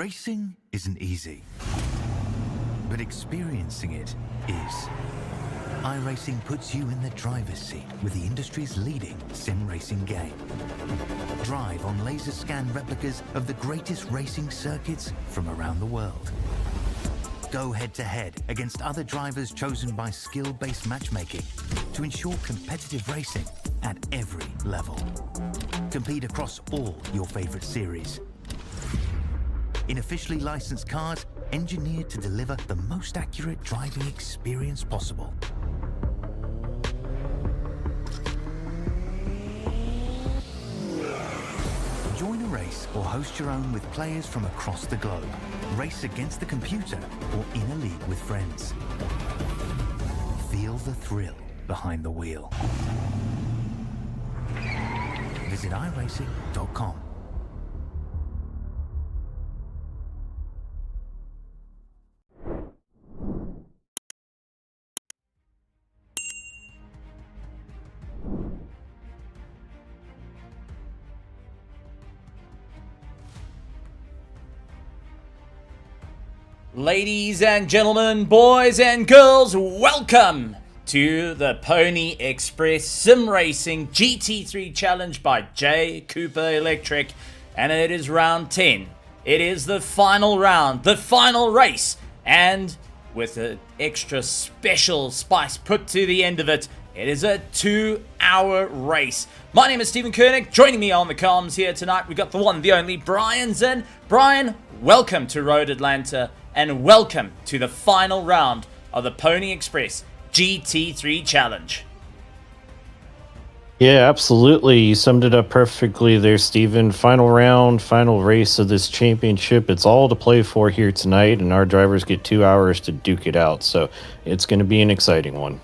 Racing isn't easy, but experiencing it is. iRacing puts you in the driver's seat with the industry's leading sim racing game. Drive on laser scan replicas of the greatest racing circuits from around the world. Go head-to-head against other drivers chosen by skill-based matchmaking to ensure competitive racing at every level. Compete across all your favorite series. In officially licensed cars, engineered to deliver the most accurate driving experience possible. Join a race or host your own with players from across the globe. Race against the computer or in a league with friends. Feel the thrill behind the wheel. Visit iRacing.com. Ladies and gentlemen, boys and girls, welcome to the Pony Express Sim Racing GT3 Challenge by J. Cooper Electric, and it is round 10. It is the final round, the final race, and with an extra special spice put to the end of it, it is a 2-hour race. My name is Stephen Koenig. Joining me on the comms here tonight, we got the one, the only Brian Zinn. Brian, welcome to Road Atlanta. And welcome to the final round of the Pony Express GT3 Challenge. Yeah, absolutely. You summed it up perfectly there, Steven. Final round, final race of this championship. It's all to play for here tonight, and our drivers get 2 hours to duke it out. So it's going to be an exciting one.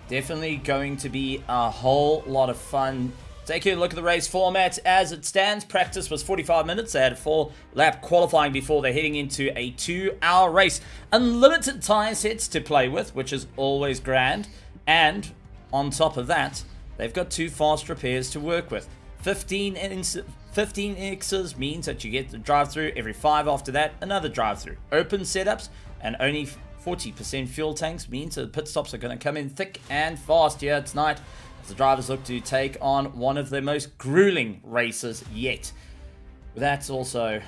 Definitely going to be a whole lot of fun. Taking a look at the race format as it stands. Practice was 45 minutes. They had a 4-lap qualifying before they're heading into a 2-hour race. Unlimited tyre sets to play with, which is always grand. And on top of that, they've got 2 fast repairs to work with. 15 X's means that you get the drive-through every 5 after that, another drive-through. Open setups and only 40% fuel tanks means that the pit stops are going to come in thick and fast here tonight. The drivers look to take on one of the most grueling races yet. With that also,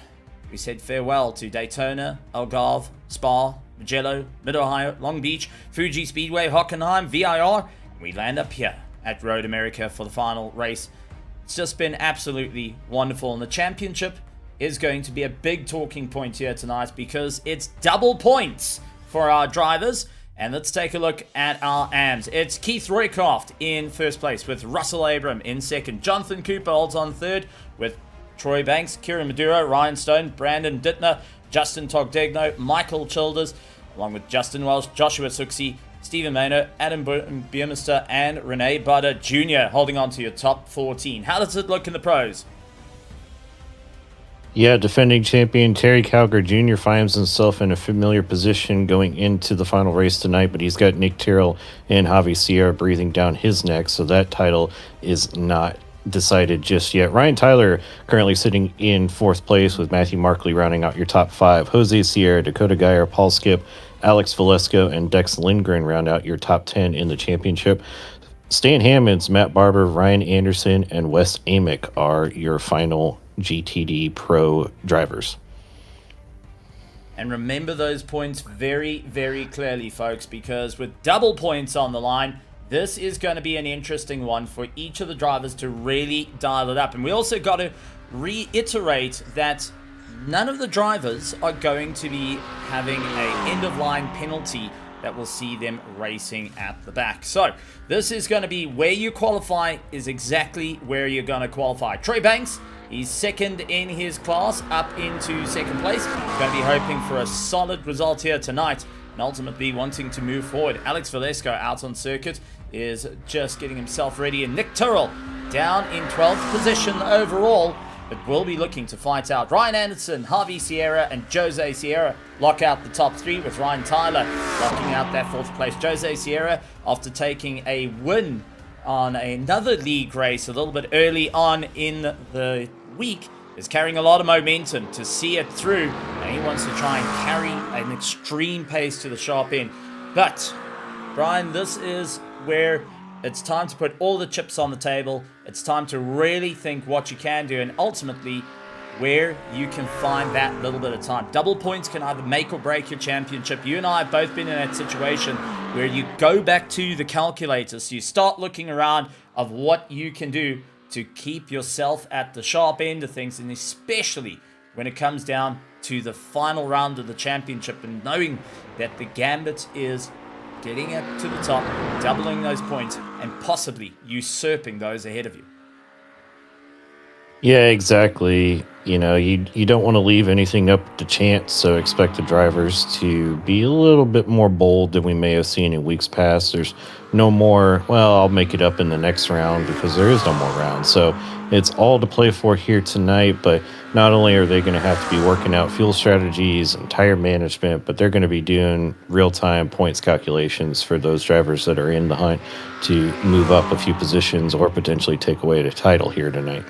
we said farewell to Daytona, Algarve, Spa, Mugello, Mid-Ohio, Long Beach, Fuji Speedway, Hockenheim, VIR. And we land up here at Road America for the final race. It's just been absolutely wonderful, and the championship is going to be a big talking point here tonight because it's double points for our drivers. And let's take a look at our AMs. It's Keith Roycroft in first place with Russell Abram in second. Jonathan Cooper holds on third with Troy Banks, Kieran Maduro, Ryan Stone, Brandon Dittner, Justin Togdegno, Michael Childers, along with Justin Welsh, Joshua Suxi, Stephen Maynard, Adam Biermester, and Renee Butter Jr. holding on to your top 14. How does it look in the pros? Yeah, defending champion Terry Calgar Jr. finds himself in a familiar position going into the final race tonight, but he's got Nick Tyrrell and Javi Sierra breathing down his neck, so that title is not decided just yet. Ryan Tyler currently sitting in fourth place with Matthew Markley rounding out your top 5. Jose Sierra, Dakota Geyer, Paul Skip, Alex Valesco, and Dex Lindgren round out your top 10 in the championship. Stan Hammonds, Matt Barber, Ryan Anderson, and Wes Amick are your final GTD Pro drivers. And remember those points very, very clearly, folks, because with double points on the line, this is going to be an interesting one for each of the drivers to really dial it up. And we also got to reiterate that none of the drivers are going to be having an end-of-line penalty that will see them racing at the back. So this is going to be where you qualify is exactly where you're going to qualify. Troy Banks, he's second in his class, up into second place. Going to be hoping for a solid result here tonight and ultimately wanting to move forward. Alex Valesco out on circuit is just getting himself ready. And Nick Tyrrell down in 12th position overall, but will be looking to fight out. Ryan Anderson, Javi Sierra, and Jose Sierra lock out the top 3, with Ryan Tyler locking out that 4th place. Jose Sierra, after taking a win on another league race a little bit early on in the week, is carrying a lot of momentum to see it through, and he wants to try and carry an extreme pace to the sharp end. But, Brian, this is where it's time to put all the chips on the table. It's time to really think what you can do, and ultimately where you can find that little bit of time. Double points can either make or break your championship. You and I have both been in that situation where you go back to the calculators. So you start looking around of what you can do to keep yourself at the sharp end of things, and especially when it comes down to the final round of the championship, and knowing that the gambit is getting up to the top, doubling those points, and possibly usurping those ahead of you. Yeah, exactly. You know, you don't want to leave anything up to chance, so expect the drivers to be a little bit more bold than we may have seen in weeks past. There's no more, well, I'll make it up in the next round, because there is no more round. So it's all to play for here tonight, but not only are they going to have to be working out fuel strategies and tire management, but they're going to be doing real-time points calculations for those drivers that are in the hunt to move up a few positions or potentially take away the title here tonight.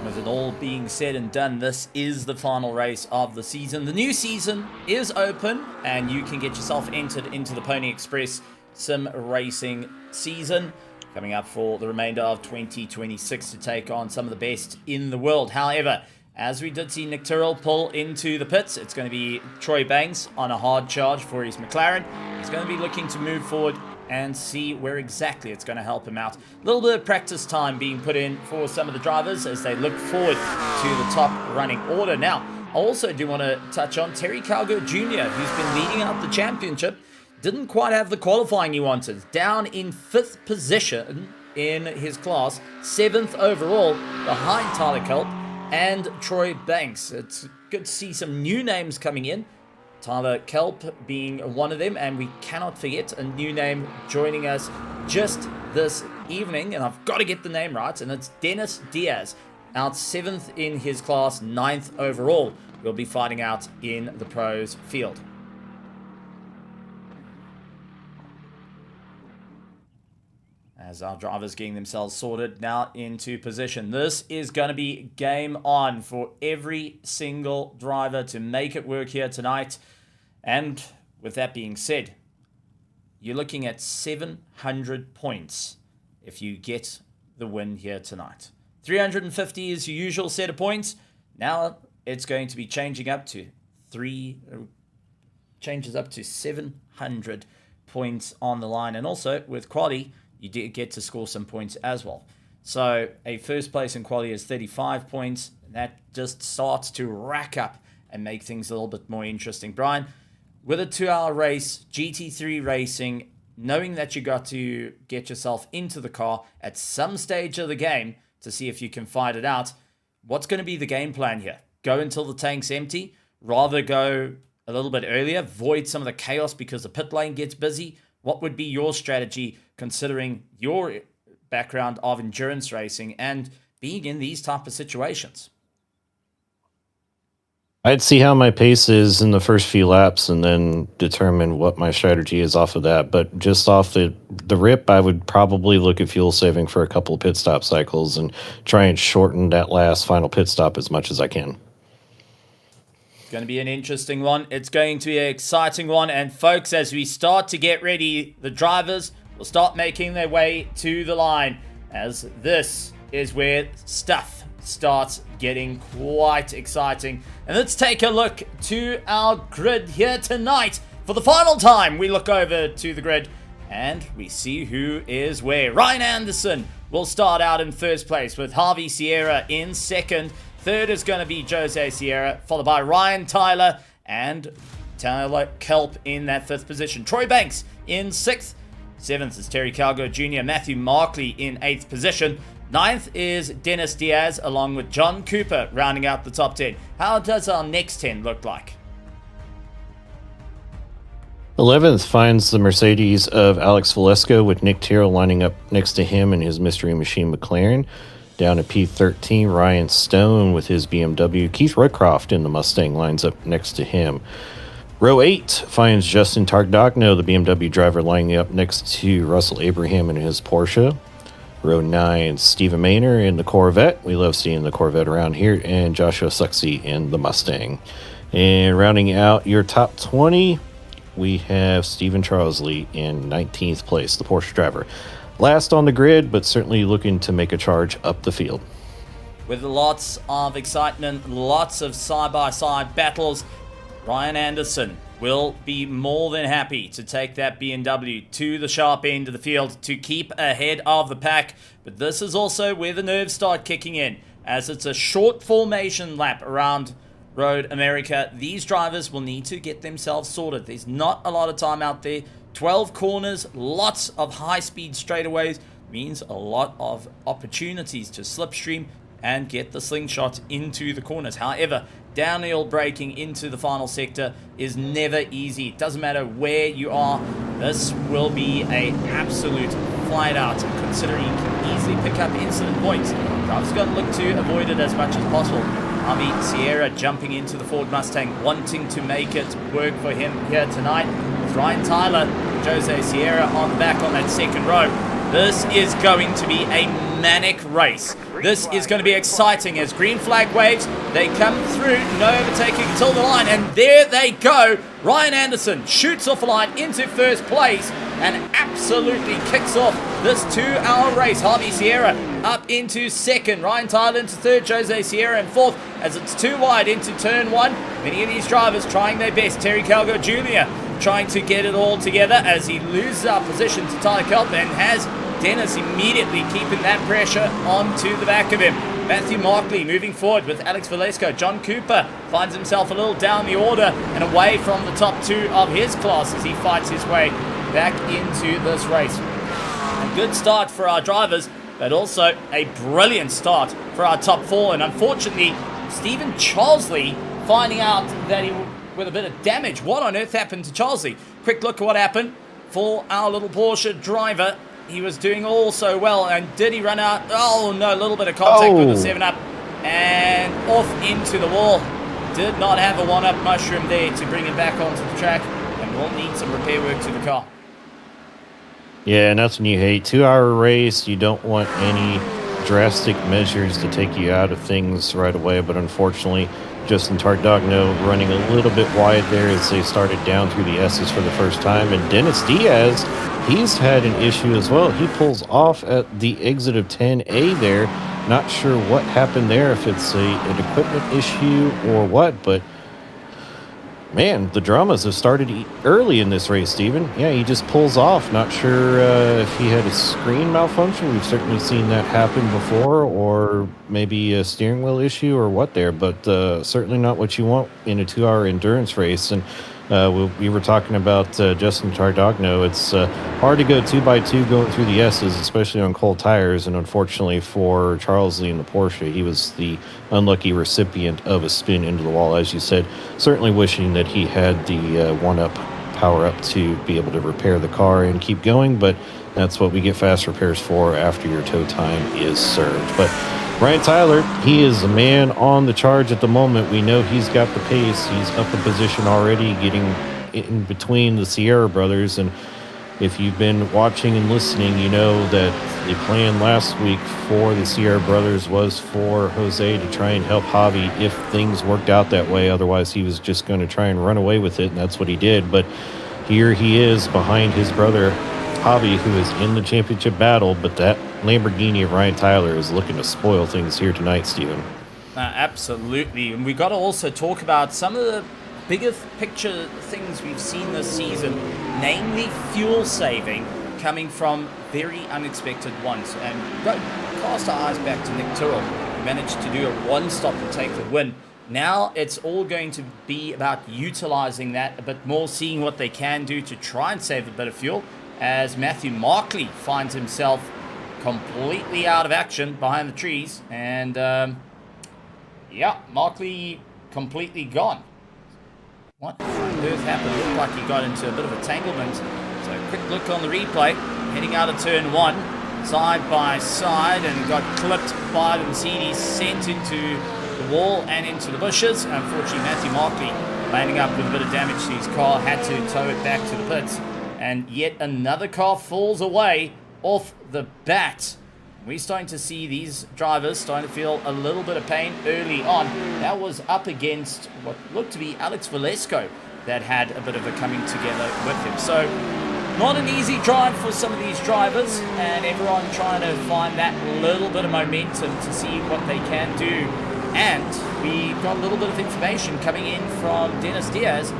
With it all being said and done, this is the final race of the season. The new season is open, and you can get yourself entered into the Pony Express Sim Racing season coming up for the remainder of 2026 to take on some of the best in the world. However, as we did see Nick Tyrrell pull into the pits, it's going to be Troy Banks on a hard charge for his McLaren. He's going to be looking to move forward and see where exactly it's going to help him out. A little bit of practice time being put in for some of the drivers as they look forward to the top running order. Now, I also do want to touch on Terry Calgo Jr., who's been leading up the championship. Didn't quite have the qualifying he wanted. Down in 5th position in his class, 7th overall, behind Tyler Kelp and Troy Banks. It's good to see some new names coming in. Tyler Kelp being one of them, and we cannot forget a new name joining us just this evening, and I've got to get the name right, and it's Dennis Diaz, out 7th in his class, 9th overall. We'll be fighting out in the pros field. As our drivers getting themselves sorted now into position. This is going to be game on for every single driver to make it work here tonight. And with that being said, you're looking at 700 points if you get the win here tonight. 350 is your usual set of points. Now it's going to be changing up to 700 points on the line. And also with quali, you did get to score some points as well. So a first place in quali is 35 points. And that just starts to rack up and make things a little bit more interesting. Brian, with a 2-hour race, GT3 racing, knowing that you got to get yourself into the car at some stage of the game to see if you can fight it out, what's going to be the game plan here? Go until the tank's empty? Rather go a little bit earlier, void some of the chaos because the pit lane gets busy? What would be your strategy considering your background of endurance racing and being in these type of situations? I'd see how my pace is in the first few laps and then determine what my strategy is off of that. But just off the rip, I would probably look at fuel saving for a couple of pit stop cycles and try and shorten that last final pit stop as much as I can. Going to be an interesting one. It's going to be an exciting one. And folks, as we start to get ready, the drivers will start making their way to the line, as this is where stuff starts getting quite exciting. And let's take a look to our grid here tonight. For the final time, we look over to the grid and we see who is where. Ryan Anderson will start out in first place with Harvey Sierra in second. Third is going to be Jose Sierra, followed by Ryan Tyler and Tyler Kelp in that 5th position. Troy Banks in 6th. 7th is Terry Calgo Jr. Matthew Markley in 8th position. 9th is Dennis Diaz along with John Cooper rounding out the top 10. How does our next 10 look like? 11th finds the Mercedes of Alex Valesco with Nick Tyrrell lining up next to him in his Mystery Machine McLaren. Down at P13, Ryan Stone with his BMW. Keith Roycroft in the Mustang lines up next to him. Row 8 finds Justin Targdogno, the BMW driver, lining up next to Russell Abraham in his Porsche. Row 9, Stephen Maynor in the Corvette. We love seeing the Corvette around here. And Joshua Suxy in the Mustang. And rounding out your top 20, we have Stephen Charlesley in 19th place, the Porsche driver. Last on the grid, but certainly looking to make a charge up the field. With lots of excitement, lots of side-by-side battles, Ryan Anderson will be more than happy to take that BMW to the sharp end of the field to keep ahead of the pack. But this is also where the nerves start kicking in, as it's a short formation lap around Road America. These drivers will need to get themselves sorted. There's not a lot of time out there. 12 corners, lots of high-speed straightaways, means a lot of opportunities to slipstream and get the slingshot into the corners. However, downhill braking into the final sector is never easy. It doesn't matter where you are. This will be an absolute flight out, considering you can easily pick up incident points. Drivers got to look to avoid it as much as possible. Javi Sierra jumping into the Ford Mustang, wanting to make it work for him here tonight. With Ryan Tyler, Jose Sierra on the back on that second row. This is going to be a manic race. This is going to be exciting as green flag waves. They come through, no overtaking until the line, and there they go. Ryan Anderson shoots off the line into first place and absolutely kicks off this 2-hour race. Javi Sierra up into second, Ryan Tyler into third, Jose Sierra in fourth as it's too wide into turn one. Many of these drivers trying their best. Terry Calgo Jr. trying to get it all together as he loses our position to Tyler Kelp and has Dennis immediately keeping that pressure onto the back of him. Matthew Markley moving forward with Alex Velasco. John Cooper finds himself a little down the order and away from the top two of his class as he fights his way back into this race. A good start for our drivers, but also a brilliant start for our top four. And unfortunately, Stephen Charlesley finding out that he with a bit of damage. What on earth happened to Charlesley? Quick look at what happened for our little Porsche driver. He was doing all so well, and did he run out? Oh no, a little bit of contact with the 7-Up and off into the wall. Did not have a 1-Up mushroom there to bring him back onto the track, and will need some repair work to the car. Yeah, and that's when you hate 2-hour race. You don't want any drastic measures to take you out of things right away, but unfortunately, Justin Tardogno running a little bit wide there as they started down through the S's for the first time. And Dennis Diaz, he's had an issue as well. He pulls off at the exit of 10A there. Not sure what happened there, if it's an equipment issue or what, but man, the dramas have started early in this race, Steven. Yeah, he just pulls off. Not sure if he had a screen malfunction. We've certainly seen that happen before, or maybe a steering wheel issue or what there, but certainly not what you want in a 2-hour endurance race. And we were talking about Justin Tardogno. It's hard to go 2x2 going through the S's, especially on cold tires. And unfortunately for Charlesley and the Porsche, he was the unlucky recipient of a spin into the wall, as you said. Certainly wishing that he had the 1-Up power up to be able to repair the car and keep going. But that's what we get fast repairs for after your tow time is served. But Ryan Tyler, he is a man on the charge at the moment. We know he's got the pace. He's up a position already, getting in between the Sierra brothers. And if you've been watching and listening, you know that the plan last week for the Sierra brothers was for Jose to try and help Javi if things worked out that way. Otherwise, he was just going to try and run away with it, and that's what he did. But here he is behind his brother, Javi, who is in the championship battle, but that Lamborghini of Ryan Tyler is looking to spoil things here tonight, Steven. Absolutely. And we got to also talk about some of the bigger picture things we've seen this season, namely fuel saving coming from very unexpected ones. And go cast our eyes back to Nick Tyrrell, who managed to do a one-stop and take the win. Now it's all going to be about utilizing that a bit more, seeing what they can do to try and save a bit of fuel, as Matthew Markley finds himself completely out of action behind the trees. And, yeah, Markley completely gone. What on earth happened? Looked like he got into a bit of entanglement. So a quick look on the replay. Heading out of turn one, side by side, and got clipped by the Mercedes, sent into the wall and into the bushes. Unfortunately, Matthew Markley landing up with a bit of damage to his car, had to tow it back to the pits. And yet another car falls away off the bat. we're starting to see these drivers starting to feel a little bit of pain early on. That was up against what looked to be Alex Velasco that had a bit of a coming together with him. So not an easy drive for some of these drivers, and everyone trying to find that little bit of momentum to see what they can do. And we got a little bit of information coming in from Dennis Diaz.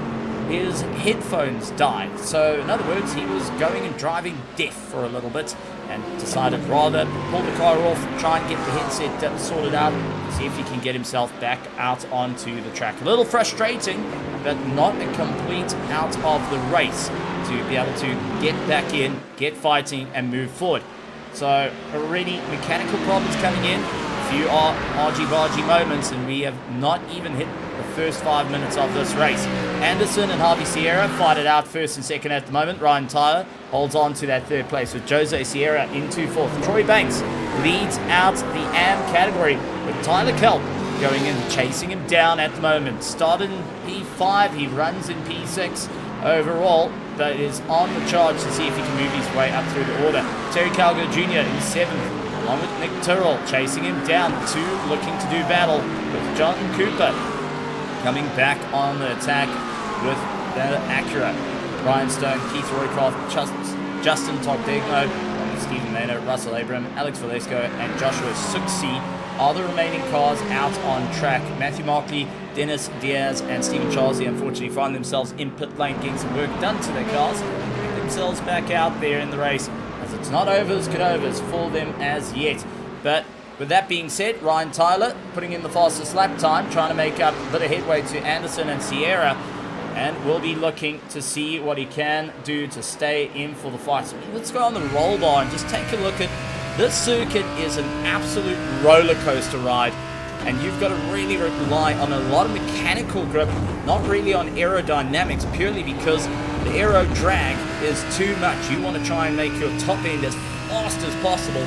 His headphones died. So in other words, he was going and driving deaf for a little bit and decided rather pull the car off, try and get the headset sorted out, see if he can get himself back out onto the track. A little frustrating, but not a complete out of the race to be able to get back in, get fighting, and move forward. So already mechanical problems coming in, a few argy-bargy moments, and we have not even hit the first 5 minutes of this race. Anderson and Harvey Sierra fight it out first and second at the moment. Ryan Tyler holds on to that third place with Jose Sierra into fourth. Troy Banks leads out the AM category with Tyler Kelp going in, chasing him down at the moment. Started in P5, he runs in P6 overall, but is on the charge to see if he can move his way up through the order. Terry Calgo Jr. in 7th, along with Nick Tyrrell chasing him down. Two looking to do battle with Jonathan Cooper coming back on the attack with the Acura. Ryan Stone, Keith Roycroft, Justin Togdegno, Stephen Maynard, Russell Abram, Alex Velasco, and Joshua Suxi are the remaining cars out on track. Matthew Markley, Dennis Diaz, and Stephen Charlesy unfortunately find themselves in pit lane getting some work done to their cars, get themselves back out there in the race, as it's not overs good overs for them as yet. But with that being said, Ryan Tyler putting in the fastest lap time, trying to make up a bit of headway to Anderson and Sierra, and we'll be looking to see what he can do to stay in for the fight. So let's go on the roll bar and just take a look at this circuit. Is an absolute roller coaster ride, and you've got to really rely on a lot of mechanical grip, not really on aerodynamics, purely because the aero drag is too much. You want to try and make your top end as fast as possible.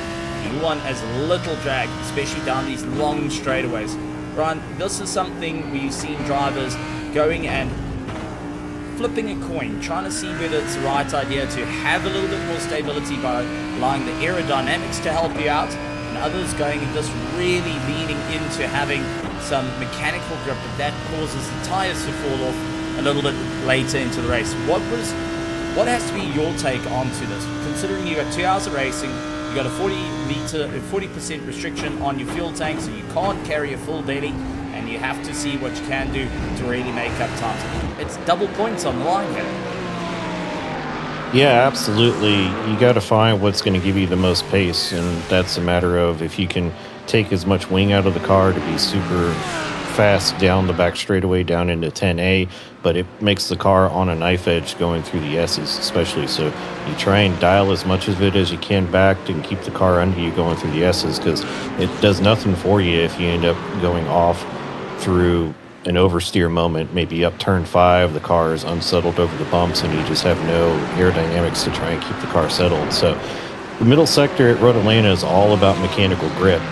You want as little drag, especially down these long straightaways. Ryan, this is something we've seen drivers going and flipping a coin, trying to see whether it's the right idea to have a little bit more stability by allowing the aerodynamics to help you out, and others going and just really leaning into having some mechanical grip, but that causes the tires to fall off a little bit later into the race. What has to be your take onto this? Considering you got 2 hours of racing, you got a 40% restriction on your fuel tank, so you can't carry a full belly, and you have to see what you can do to really make up time. It's double points on the line here. Yeah, absolutely. You got to find what's going to give you the most pace, and that's a matter of if you can take as much wing out of the car to be super fast down the back straightaway down into 10A, but it makes the car on a knife edge going through the S's especially. So you try and dial as much of it as you can back and keep the car under you going through the S's, because it does nothing for you if you end up going off through an oversteer moment, maybe up turn 5, the car is unsettled over the bumps and you just have no aerodynamics to try and keep the car settled. So the middle sector at Road Atlanta is all about mechanical grip,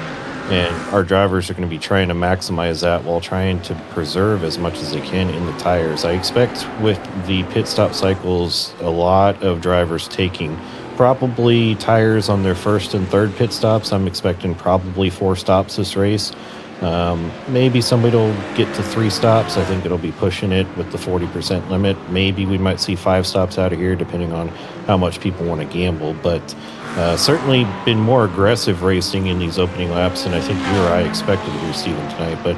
and our drivers are going to be trying to maximize that while trying to preserve as much as they can in the tires. I expect with the pit stop cycles, a lot of drivers taking probably tires on their first and third pit stops. I'm expecting probably 4 stops this race. Maybe somebody will get to 3 stops. I think it'll be pushing it with the 40% limit. Maybe we might see 5 stops out of here, depending on how much people want to gamble. But certainly been more aggressive racing in these opening laps than I think you or I expected here, Stephen, tonight. But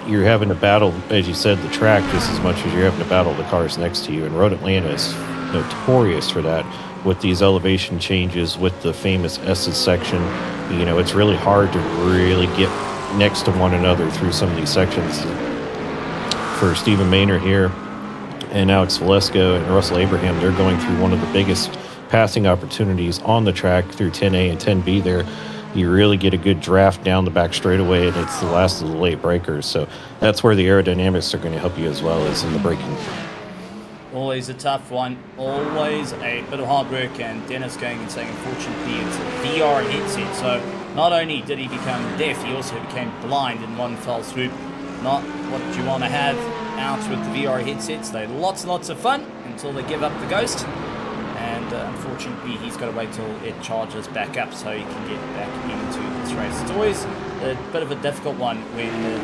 you're having to battle, as you said, the track just as much as you're having to battle the cars next to you. And Road Atlanta is notorious for that. With these elevation changes, with the famous S's section, it's really hard to really get next to one another through some of these sections. For Stephen Maynard here and Alex Velasco and Russell Abraham, they're going through one of the biggest passing opportunities on the track through 10A and 10B there. You really get a good draft down the back straightaway, and it's the last of the late breakers. So that's where the aerodynamics are going to help you as well as in the braking. Always a tough one, always a bit of hard work, and Dennis going and saying unfortunately it's a VR headset, so not only did he become deaf, he also became blind in one fell swoop. Not what you want to have out with the VR headsets. They're lots and lots of fun until they give up the ghost, and and unfortunately he's got to wait till it charges back up so he can get back into this race. It's always a bit of a difficult one when the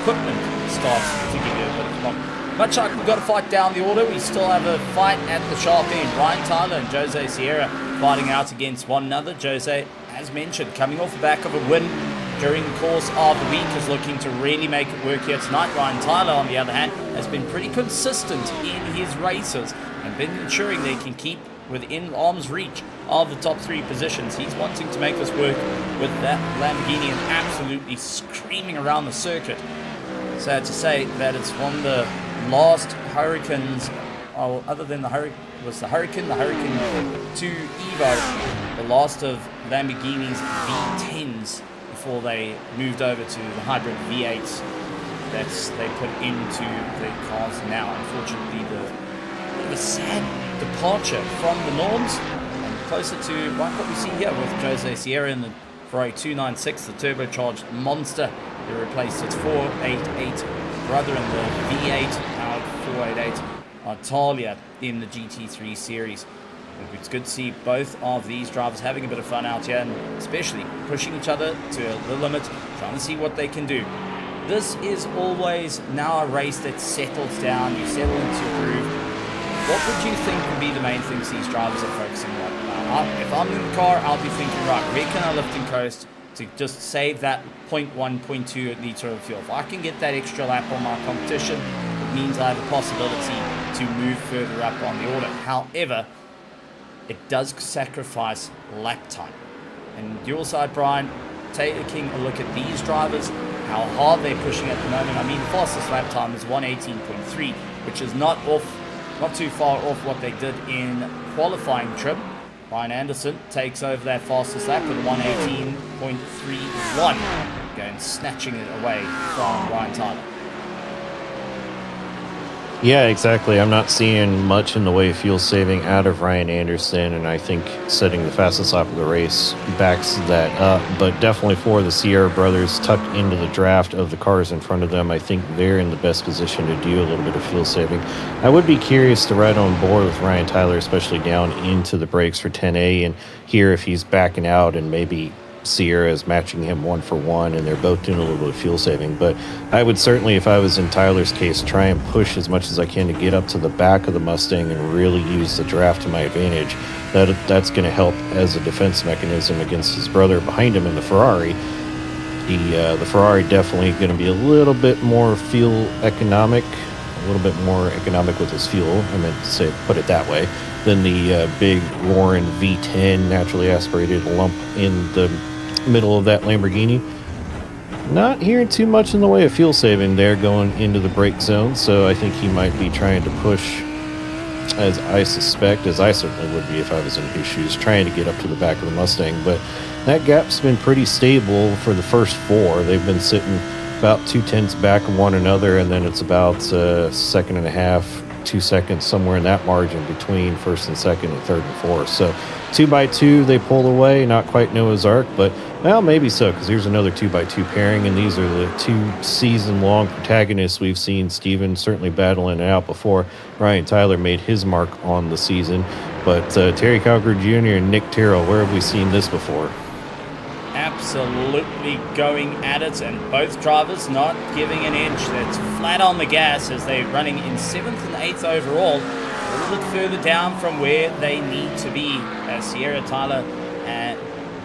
equipment starts to give you a bit of a problem. Much like we've got to fight down the order, we still have a fight at the sharp end. Ryan Tyler and Jose Sierra fighting out against one another. Jose, as mentioned, coming off the back of a win during the course of the week, is looking to really make it work here tonight. Ryan Tyler, on the other hand, has been pretty consistent in his races and been ensuring they can keep within arm's reach of the top 3 positions. He's wanting to make this work with that Lamborghini and absolutely screaming around the circuit. Sad to say that it's one of the last Hurricanes, other than the Hurricane, the Hurricane 2 Evo, the last of Lamborghini's V10s before they moved over to the hybrid V8s that they put into the cars now. Unfortunately, the sad departure from the norms, and closer to like what we see here with Jose Sierra in the Ferrari 296, the turbocharged monster. They replaced its 488 brother in the V8 powered 488 Italia in the GT3 series. It's good to see both of these drivers having a bit of fun out here, and especially pushing each other to the limit, trying to see what they can do. This is always now a race that settles down, you settle into your groove. What would you think would be the main things these drivers are focusing on? If I'm in the car, I'll be thinking, right, where can I lift and coast to just save that 0.1, 0.2 litre of fuel? If I can get that extra lap on my competition, it means I have a possibility to move further up on the order. However, it does sacrifice lap time. And your side, Brian, taking a look at these drivers, how hard they're pushing at the moment. I mean, the fastest lap time is 118.3, which is not too far off what they did in qualifying trip. Ryan Anderson takes over that fastest lap with 118.31, going snatching it away from Ryan Tyler. Yeah, exactly. I'm not seeing much in the way of fuel saving out of Ryan Anderson, and I think setting the fastest lap of the race backs that up. But definitely for the Sierra brothers tucked into the draft of the cars in front of them, I think they're in the best position to do a little bit of fuel saving. I would be curious to ride on board with Ryan Tyler, especially down into the brakes for 10A, and hear if he's backing out and maybe Sierra is matching him 1-for-1, and they're both doing a little bit of fuel saving. But I would certainly, if I was in Tyler's case, try and push as much as I can to get up to the back of the Mustang and really use the draft to my advantage. That's going to help as a defense mechanism against his brother behind him in the Ferrari. The Ferrari definitely going to be a little bit more fuel economic, a little bit more economic with his fuel, I meant to say, put it that way, than the big roaring V10 naturally aspirated lump in the middle of that Lamborghini. Not hearing too much in the way of fuel saving there going into the brake zone, so I think he might be trying to push, as I suspect, as I certainly would be if I was in his shoes, trying to get up to the back of the Mustang. But that gap's been pretty stable for the first 4. They've been sitting about 0.2 back of one another, and then it's about a second and a half, 2 seconds, somewhere in that margin between first and second and third and fourth. So 2x2 they pulled away, not quite Noah's Ark, but well, maybe so, because here's another 2x2 pairing, and these are the 2 season-long protagonists we've seen Steven certainly battling it out before Ryan Tyler made his mark on the season. But Terry Calgary Jr. and Nick Tyrrell, where have we seen this before? Absolutely going at it, and both drivers not giving an inch. That's flat on the gas as they're running in 7th and 8th overall, a little bit further down from where they need to be. Sierra, Tyler, and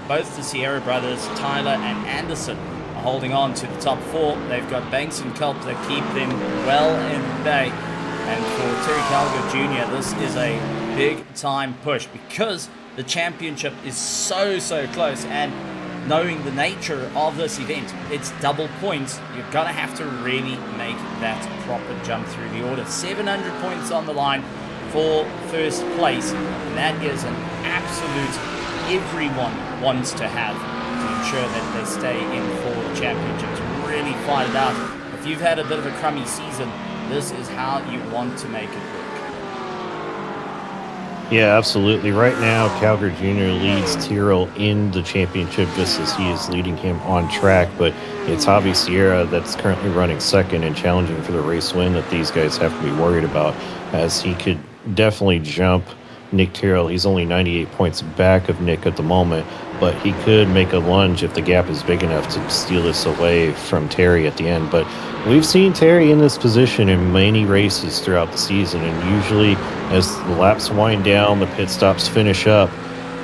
both the Sierra brothers, Tyler and Anderson, are holding on to the top 4. They've got Banks and Culp that keep them well in bay. And for Terry Calgary Jr., this is a big time push because the championship is so close, and knowing the nature of this event, it's double points. You're going to have to really make that proper jump through the order. 700 points on the line for first place, and that is an absolute everyone wants to have to ensure that they stay in for the championships. Really fight it out. If you've had a bit of a crummy season, this is how you want to make it work. Yeah, absolutely. Right now, Calgary Jr. leads Tyrrell in the championship just as he is leading him on track, but it's Javi Sierra that's currently running second and challenging for the race win that these guys have to be worried about, as he could definitely jump Nick Tyrrell. He's only 98 points back of Nick at the moment, but he could make a lunge if the gap is big enough to steal this away from Terry at the end. But we've seen Terry in this position in many races throughout the season, and usually as the laps wind down, the pit stops finish up,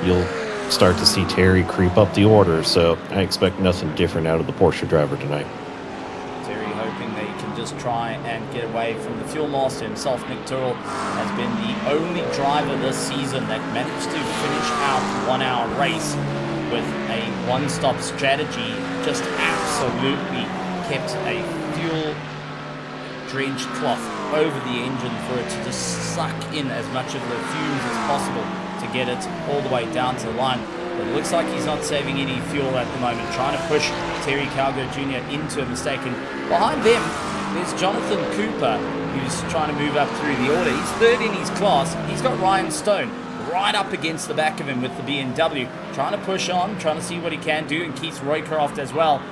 you'll start to see Terry creep up the order. So I expect nothing different out of the Porsche driver tonight. Terry hoping they can just try and get away from the fuel master himself. Nick Tyrrell has been the only driver this season that managed to finish out a 1 hour race with a one-stop strategy. Just absolutely kept a fuel drenched cloth over the engine for it to just suck in as much of the fumes as possible to get it all the way down to the line. But it looks like he's not saving any fuel at the moment, trying to push Terry Calgo Jr. into a mistake. And behind them, there's Jonathan Cooper, who's trying to move up through the order. He's third in his class. He's got Ryan Stone right up against the back of him with the BMW, trying to push on, trying to see what he can do, and Keith Roycroft as well,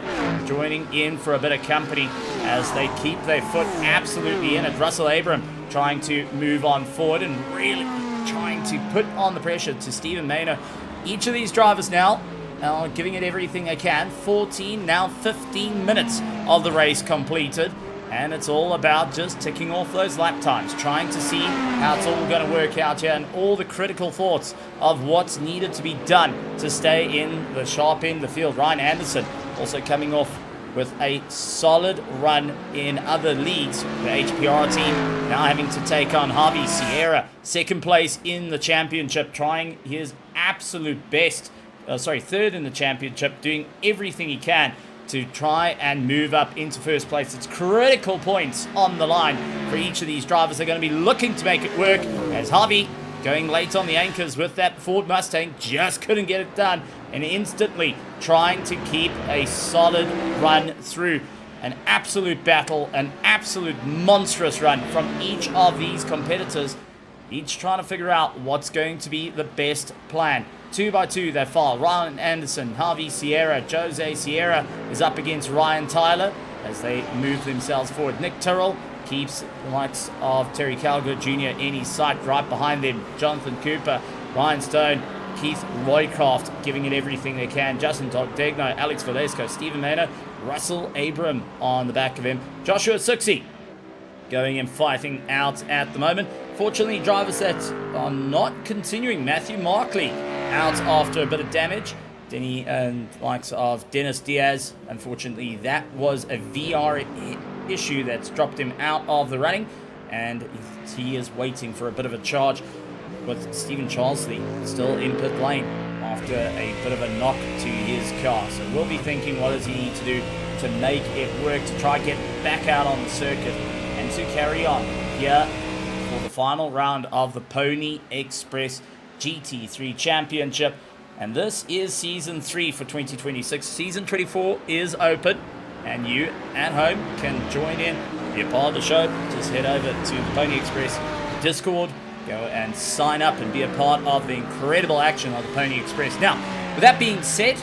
joining in for a bit of company as they keep their foot absolutely in it. Russell Abram trying to move on forward and really trying to put on the pressure to Stephen Maynard. Each of these drivers now are giving it everything they can. 14, now 15 minutes of the race completed. And it's all about just ticking off those lap times, trying to see how it's all going to work out here, and all the critical thoughts of what's needed to be done to stay in the sharp end of the field. Ryan Anderson also coming off with a solid run in other leagues. The HPR team now having to take on Javi Sierra, second place in the championship, trying his absolute best. Third in the championship, doing everything he can to try and move up into first place. It's critical points on the line for each of these drivers. They're going to be looking to make it work, as Javi, going late on the anchors with that Ford Mustang, just couldn't get it done, and instantly trying to keep a solid run through. An absolute battle, an absolute monstrous run from each of these competitors, each trying to figure out what's going to be the best plan. 2 by 2 they fall. Ryan Anderson, Javi Sierra, Jose Sierra is up against Ryan Tyler as they move themselves forward. Nick Tyrrell keeps the likes of Terry Calgo Jr. in his sight. Right behind them, Jonathan Cooper, Ryan Stone, Keith Roycroft giving it everything they can. Justin Degno, Alex Valesco, Stephen Maynard, Russell Abram on the back of him. Joshua Suxi going and fighting out at the moment. Fortunately, drivers that are not continuing. Matthew Markley out after a bit of damage. Denny and likes of Dennis Diaz. Unfortunately, that was a VR issue that's dropped him out of the running, and he is waiting for a bit of a charge with Stephen Charlesley still in pit lane after a bit of a knock to his car. So we'll be thinking, what does he need to do to make it work, to try get back out on the circuit and to carry on here for the final round of the Pony Express GT3 Championship. And this is Season 3 for 2026. Season 24 is open, and you at home can join in, be a part of the show. Just head over to the Pony Express Discord, go and sign up and be a part of the incredible action of the Pony Express. Now, with that being said,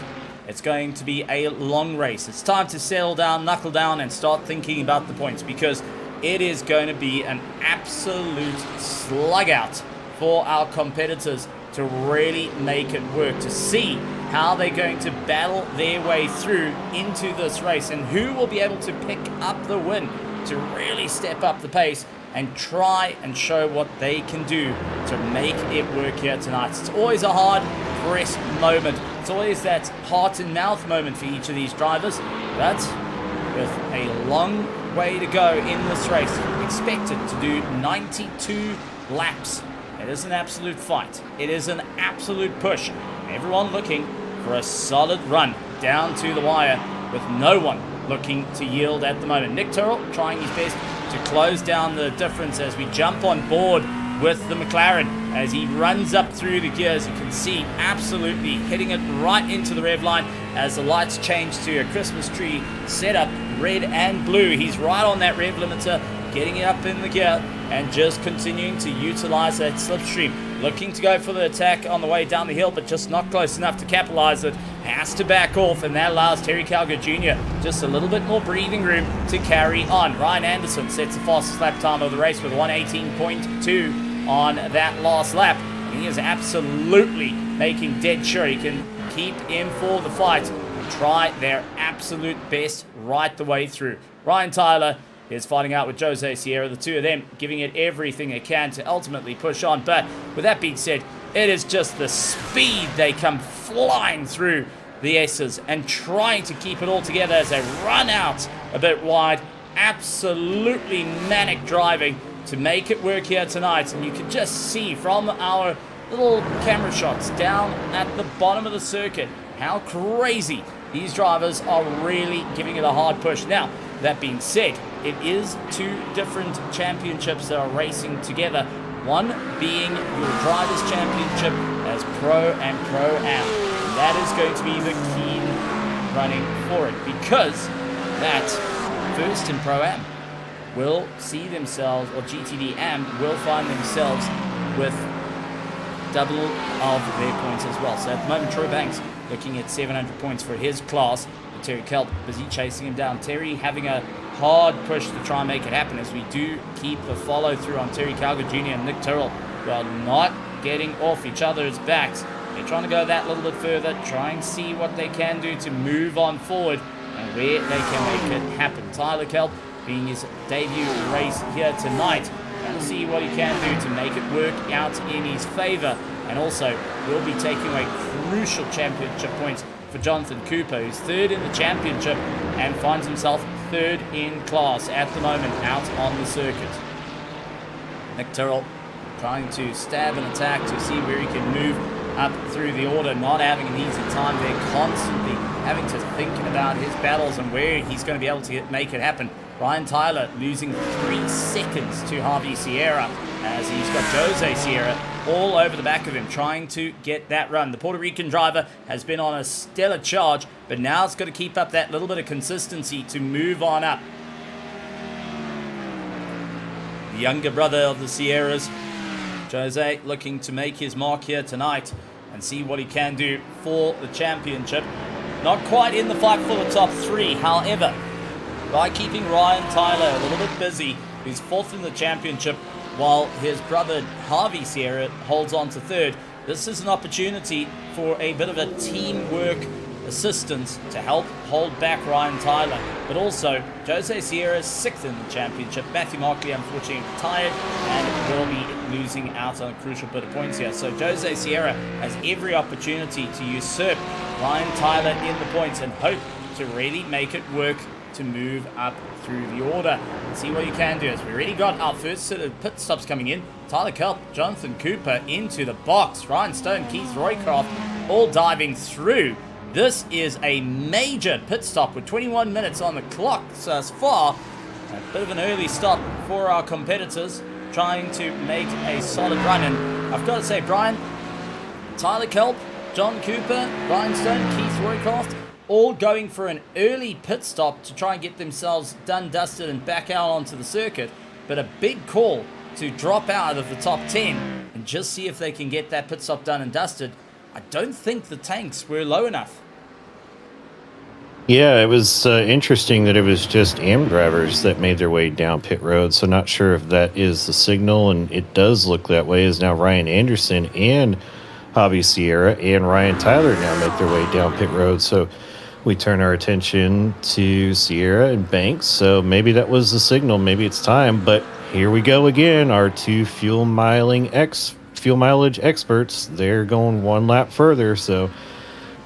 it's going to be a long race. It's time to settle down, knuckle down, and start thinking about the points, because it is going to be an absolute slug out for our competitors to really make it work, to see how they're going to battle their way through into this race, and who will be able to pick up the win to really step up the pace and try and show what they can do to make it work here tonight. It's always a hard press moment. It's always that heart and mouth moment for each of these drivers, but with a long way to go in this race, expected to do 92 laps. It is an absolute fight. It is an absolute push. Everyone looking for a solid run down to the wire, with no one looking to yield at the moment. Nick Tyrrell trying his best to close down the difference as we jump on board with the McLaren as he runs up through the gears. You can see absolutely hitting it right into the rev line as the lights change to a Christmas tree setup, red and blue. He's right on that rev limiter, getting it up in the gear and just continuing to utilize that slipstream. Looking to go for the attack on the way down the hill, but just not close enough to capitalize it. Has to back off, and that allows Terry Calgo Jr. just a little bit more breathing room to carry on. Ryan Anderson sets the fastest lap time of the race with 118.2 on that last lap. He is absolutely making dead sure he can keep in for the fight and try their absolute best right the way through. Ryan Tyler is fighting out with Jose Sierra, the two of them giving it everything they can to ultimately push on. But with that being said, it is just the speed they come flying through the S's and trying to keep it all together as they run out a bit wide. Absolutely manic driving to make it work here tonight. And you can just see from our little camera shots down at the bottom of the circuit how crazy these drivers are really giving it a hard push. Now, that being said, it is two different championships that are racing together. One being your Drivers' Championship as Pro and Pro-Am. That is going to be the key running for it, because that first in Pro-Am will see themselves, or GTD Am will find themselves with double of their points as well. So at the moment, Troy Banks looking at 700 points for his class. Terry Kelp busy chasing him down. Terry having a hard push to try and make it happen, as we do keep the follow through on Terry Calgar Jr. and Nick Tyrrell, who are not getting off each other's backs. They're trying to go that little bit further, try and see what they can do to move on forward and where they can make it happen. Tyler Kelp being his debut race here tonight, trying to see what he can do to make it work out in his favor, and also will be taking away crucial championship points for Jonathan Cooper, who's third in the championship and finds himself third in class at the moment out on the circuit. Nick Tyrrell trying to stab and attack to see where he can move up through the order, not having an easy time there, constantly having to think about his battles and where he's going to be able to make it happen. Ryan Tyler losing 3 seconds to Javi Sierra, as he's got Jose Sierra all over the back of him trying to get that run. The Puerto Rican driver has been on a stellar charge, but now it's got to keep up that little bit of consistency to move on up. The younger brother of the Sierras, Jose, looking to make his mark here tonight and see what he can do for the championship. Not quite in the fight for the top 3, however, by keeping Ryan Tyler a little bit busy, who's 4th in the championship, while his brother Javi Sierra holds on to 3rd. This is an opportunity for a bit of a teamwork assistance to help hold back Ryan Tyler. But also, Jose Sierra is 6th in the championship. Matthew Markley, unfortunately, retired and will be losing out on a crucial bit of points here. So Jose Sierra has every opportunity to usurp Ryan Tyler in the points and hope to really make it work to move up through the order and see what you can do. As we already got our first set of pit stops coming in. Tyler Kelp, Jonathan Cooper into the box. Ryan Stone, Keith Roycroft all diving through. This is a major pit stop with 21 minutes on the clock thus far. A bit of an early stop for our competitors trying to make a solid run. And I've got to say, Brian, Tyler Kelp, John Cooper, Ryan Stone, Keith Roycroft, all going for an early pit stop to try and get themselves done, dusted, and back out onto the circuit. But a big call to drop out of the top 10 and just see if they can get that pit stop done and dusted. I don't think the tanks were low enough. Yeah, it was interesting that it was just AM drivers that made their way down pit road, so not sure if that is the signal, and it does look that way, as now Ryan Anderson and Javi Sierra and Ryan Tyler now make their way down pit road, so we turn our attention to Sierra and Banks, so maybe that was the signal, maybe it's time, but here we go again, our two fuel mileage experts, they're going one lap further, so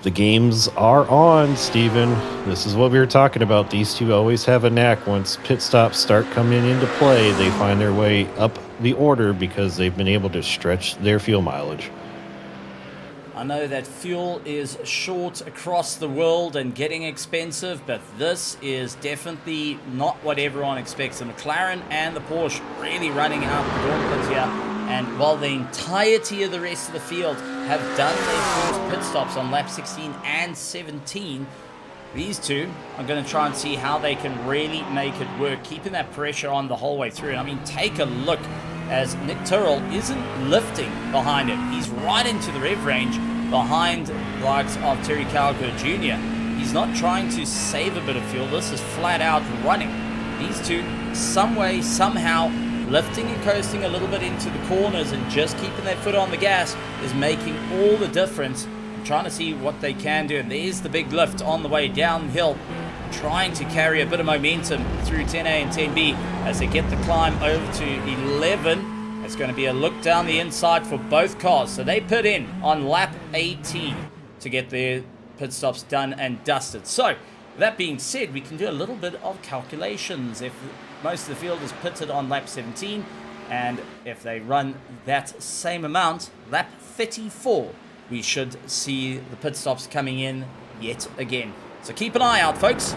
the games are on, Steven. This is what we were talking about. These two always have a knack. Once pit stops start coming into play, they find their way up the order because they've been able to stretch their fuel mileage. I know that fuel is short across the world and getting expensive, but this is definitely not what everyone expects. The McLaren and the Porsche really running out the gauntlet here. And while the entirety of the rest of the field have done their first pit stops on lap 16 and 17, these two are going to try and see how they can really make it work, keeping that pressure on the whole way through. And I mean, take a look as Nick Tyrrell isn't lifting behind him. He's right into the rev range behind the likes of Terry Calgar Jr. He's not trying to save a bit of fuel. This is flat out running. These two, some way, somehow, lifting and coasting a little bit into the corners and just keeping their foot on the gas is making all the difference. I'm trying to see what they can do, and there's the big lift on the way downhill, trying to carry a bit of momentum through 10A and 10B as they get the climb over to 11. It's going to be a look down the inside for both cars. So they put in on lap 18 to get their pit stops done and dusted. So that being said, we can do a little bit of calculations. If most of the field is pitted on lap 17, and if they run that same amount, lap 34, we should see the pit stops coming in yet again. So keep an eye out, folks.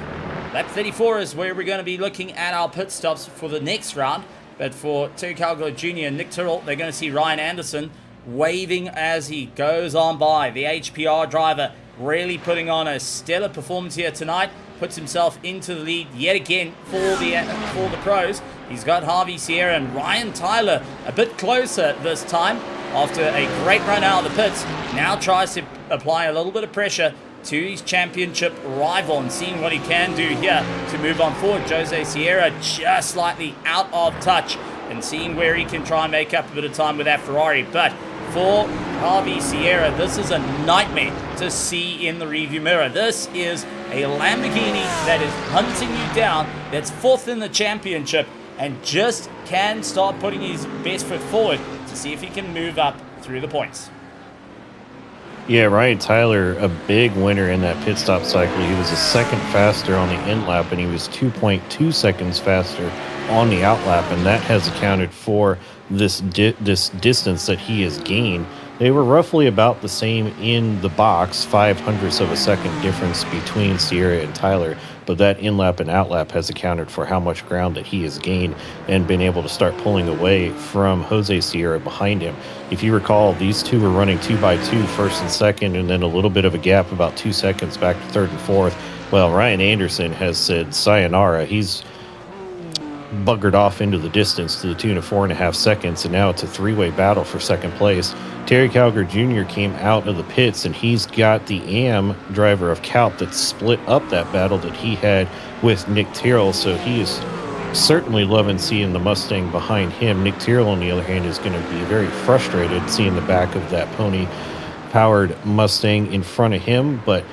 Lap 34 is where we're going to be looking at our pit stops for the next round. But for Terry Calgar Jr. and Nick Tyrrell, they're going to see Ryan Anderson waving as he goes on by. The HPR driver really putting on a stellar performance here tonight. Puts himself into the lead yet again for the pros. He's got Harvey Sierra and Ryan Tyler a bit closer this time after a great run out of the pits. Now tries to apply a little bit of pressure to his championship rival and seeing what he can do here to move on forward. Jose Sierra just slightly out of touch and seeing where he can try and make up a bit of time with that Ferrari. But for Harvey Sierra, this is a nightmare to see in the rearview mirror. This is a Lamborghini that is hunting you down, that's fourth in the championship, and just can start putting his best foot forward to see if he can move up through the points. Yeah, Ryan Tyler, a big winner in that pit stop cycle. He was a second faster on the in lap, and he was 2.2 seconds faster on the out lap, and that has accounted for this distance that he has gained. They were roughly about the same in the box, 0.05 of a second difference between Sierra and Tyler, but that in lap and out lap has accounted for how much ground that he has gained and been able to start pulling away from Jose Sierra behind him. If you recall, these two were running 2x2, first and second, and then a little bit of a gap, about 2 seconds back to third and fourth. Well, Ryan Anderson has said sayonara. He's buggered off into the distance to the tune of 4.5 seconds, and now it's a three-way battle for second place. Terry Calgar Jr. came out of the pits, and he's got the AM driver of Calp that split up that battle that he had with Nick Tyrrell, so he is certainly loving seeing the Mustang behind him. Nick Tyrrell, on the other hand, is going to be very frustrated seeing the back of that pony-powered Mustang in front of him, but,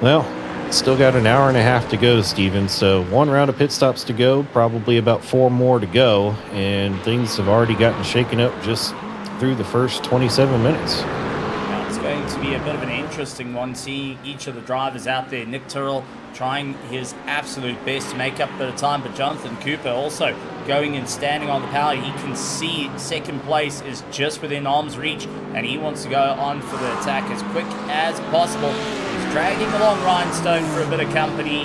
well, still got an hour and a half to go, Steven. So one round of pit stops to go, probably about 4 more to go, and things have already gotten shaken up just through the first 27 minutes. Now it's going to be a bit of an interesting one, seeing each of the drivers out there. Nick Tyrrell trying his absolute best to make up a bit of time, but Jonathan Cooper also going and standing on the power. He can see second place is just within arm's reach, and he wants to go on for the attack as quick as possible. Dragging along Rhinestone for a bit of company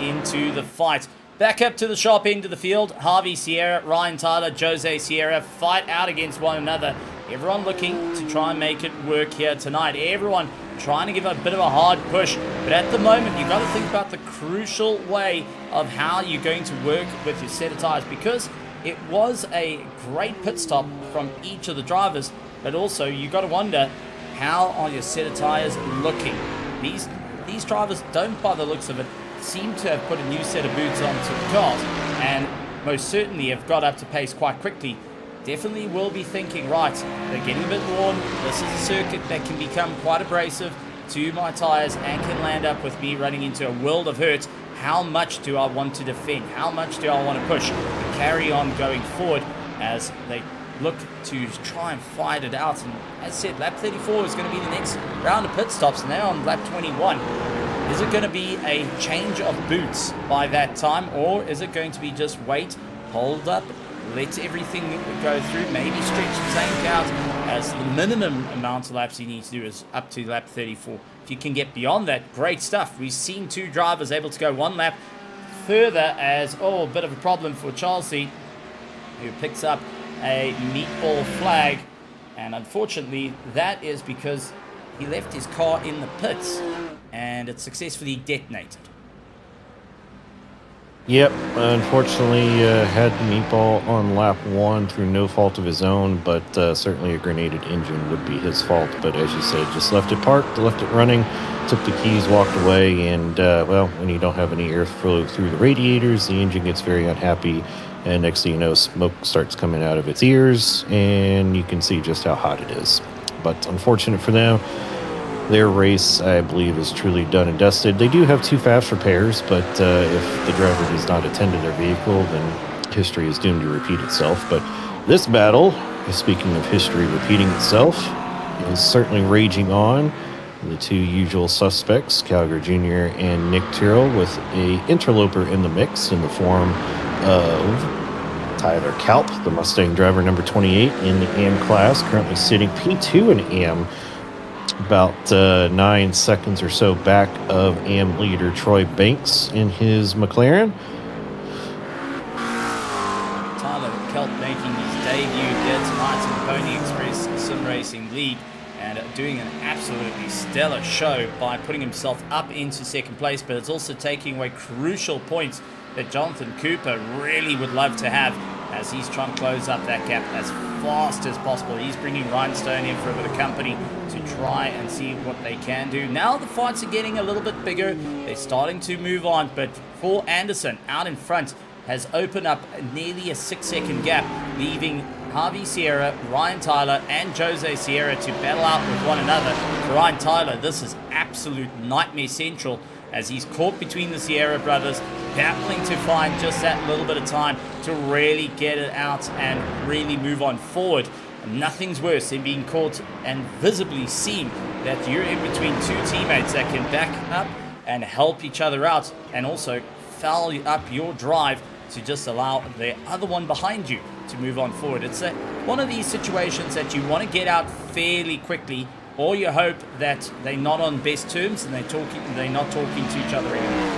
into the fight. Back up to the sharp end of the field. Harvey Sierra, Ryan Tyler, Jose Sierra fight out against one another. Everyone looking to try and make it work here tonight. Everyone trying to give a bit of a hard push. But at the moment, you've got to think about the crucial way of how you're going to work with your set of tires, because it was a great pit stop from each of the drivers. But also, you've got to wonder, how are your set of tires looking? These drivers don't, by the looks of it, seem to have put a new set of boots onto the cars, and most certainly have got up to pace quite quickly. Definitely will be thinking, right, they're getting a bit worn. This is a circuit that can become quite abrasive to my tires and can land up with me running into a world of hurt. How much do I want to defend? How much do I want to push and carry on going forward as they look to try and fight it out? And as I said, lap 34 is going to be the next round of pit stops, and now on lap 21. Is it going to be a change of boots by that time, or is it going to be just wait, hold up, let everything go through, maybe stretch the tank out, as the minimum amount of laps you need to do is up to lap 34. If you can get beyond that, great stuff. We've seen 2 drivers able to go 1 lap further, as, a bit of a problem for Chelsea, who picks up a meatball flag, and unfortunately that is because he left his car in the pits and it successfully detonated. Yep, unfortunately had the meatball on lap 1 through no fault of his own, but certainly a grenaded engine would be his fault. But as you said, just left it parked, left it running, took the keys, walked away, and well, when you don't have any airflow through the radiators, the engine gets very unhappy And next thing you know, smoke starts coming out of its ears, and you can see just how hot it is. But unfortunate for them, their race, I believe, is truly done and dusted. They do have 2 fast repairs, but if the driver does not attend to their vehicle, then history is doomed to repeat itself. But this battle, speaking of history repeating itself, is certainly raging on. The 2 usual suspects, Calgary Jr. and Nick Tyrrell, with a interloper in the mix in the form of Tyler Kalp, the Mustang driver number 28 in the AM class, currently sitting P2 in AM, about 9 seconds or so back of AM leader Troy Banks in his McLaren. Tyler Kalp making his debut here tonight in the Pony Express Sim Racing League, and doing an absolutely stellar show by putting himself up into second place, but it's also taking away crucial points that Jonathan Cooper really would love to have as he's trying to close up that gap as fast as possible. He's bringing Ryan Stone in for a bit of company to try and see what they can do. Now the fights are getting a little bit bigger. They're starting to move on, but for Anderson out in front has opened up nearly a 6-second gap, leaving Harvey Sierra, Ryan Tyler, and Jose Sierra to battle out with one another. For Ryan Tyler, this is absolute nightmare central as he's caught between the Sierra brothers, battling to find just that little bit of time to really get it out and really move on forward. And nothing's worse than being caught and visibly seen that you're in between 2 teammates that can back up and help each other out, and also foul up your drive to just allow the other one behind you to move on forward. It's one of these situations that you want to get out fairly quickly, or you hope that they're not on best terms and they're not talking to each other anymore.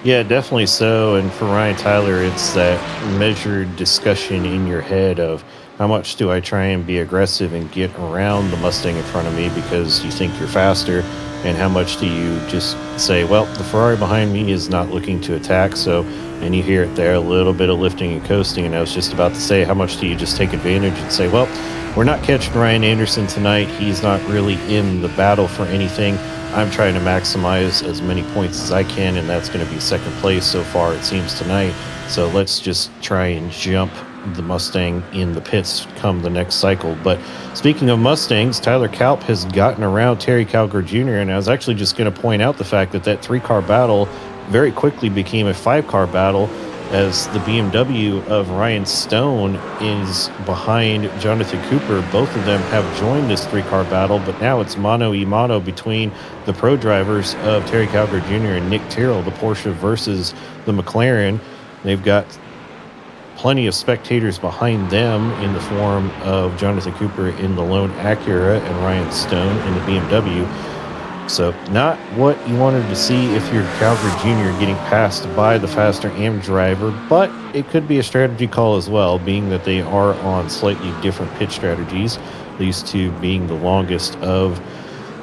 Yeah, definitely so. And for Ryan Tyler, it's that measured discussion in your head of how much do I try and be aggressive and get around the Mustang in front of me because you think you're faster, and how much do you just say, well, the Ferrari behind me is not looking to attack, so, and you hear it there, a little bit of lifting and coasting, and I was just about to say, how much do you just take advantage and say, well, we're not catching Ryan Anderson tonight, he's not really in the battle for anything, I'm trying to maximize as many points as I can, and that's going to be second place so far, it seems, tonight, so let's just try and jump the Mustang in the pits come the next cycle. But speaking of Mustangs, Tyler Kalp has gotten around Terry Calgar Jr., and I was actually just going to point out the fact that 3-car battle very quickly became a 5-car battle as the BMW of Ryan Stone is behind Jonathan Cooper. Both of them have joined this 3-car battle, but now it's mano-a-mano between the pro drivers of Terry Calgar Jr. and Nick Tyrrell, the Porsche versus the McLaren. They've got plenty of spectators behind them in the form of Jonathan Cooper in the lone Acura and Ryan Stone in the BMW. So not what you wanted to see if you're Calgary Jr. getting passed by the faster AM driver, but it could be a strategy call as well, being that they are on slightly different pit strategies, these 2 being the longest of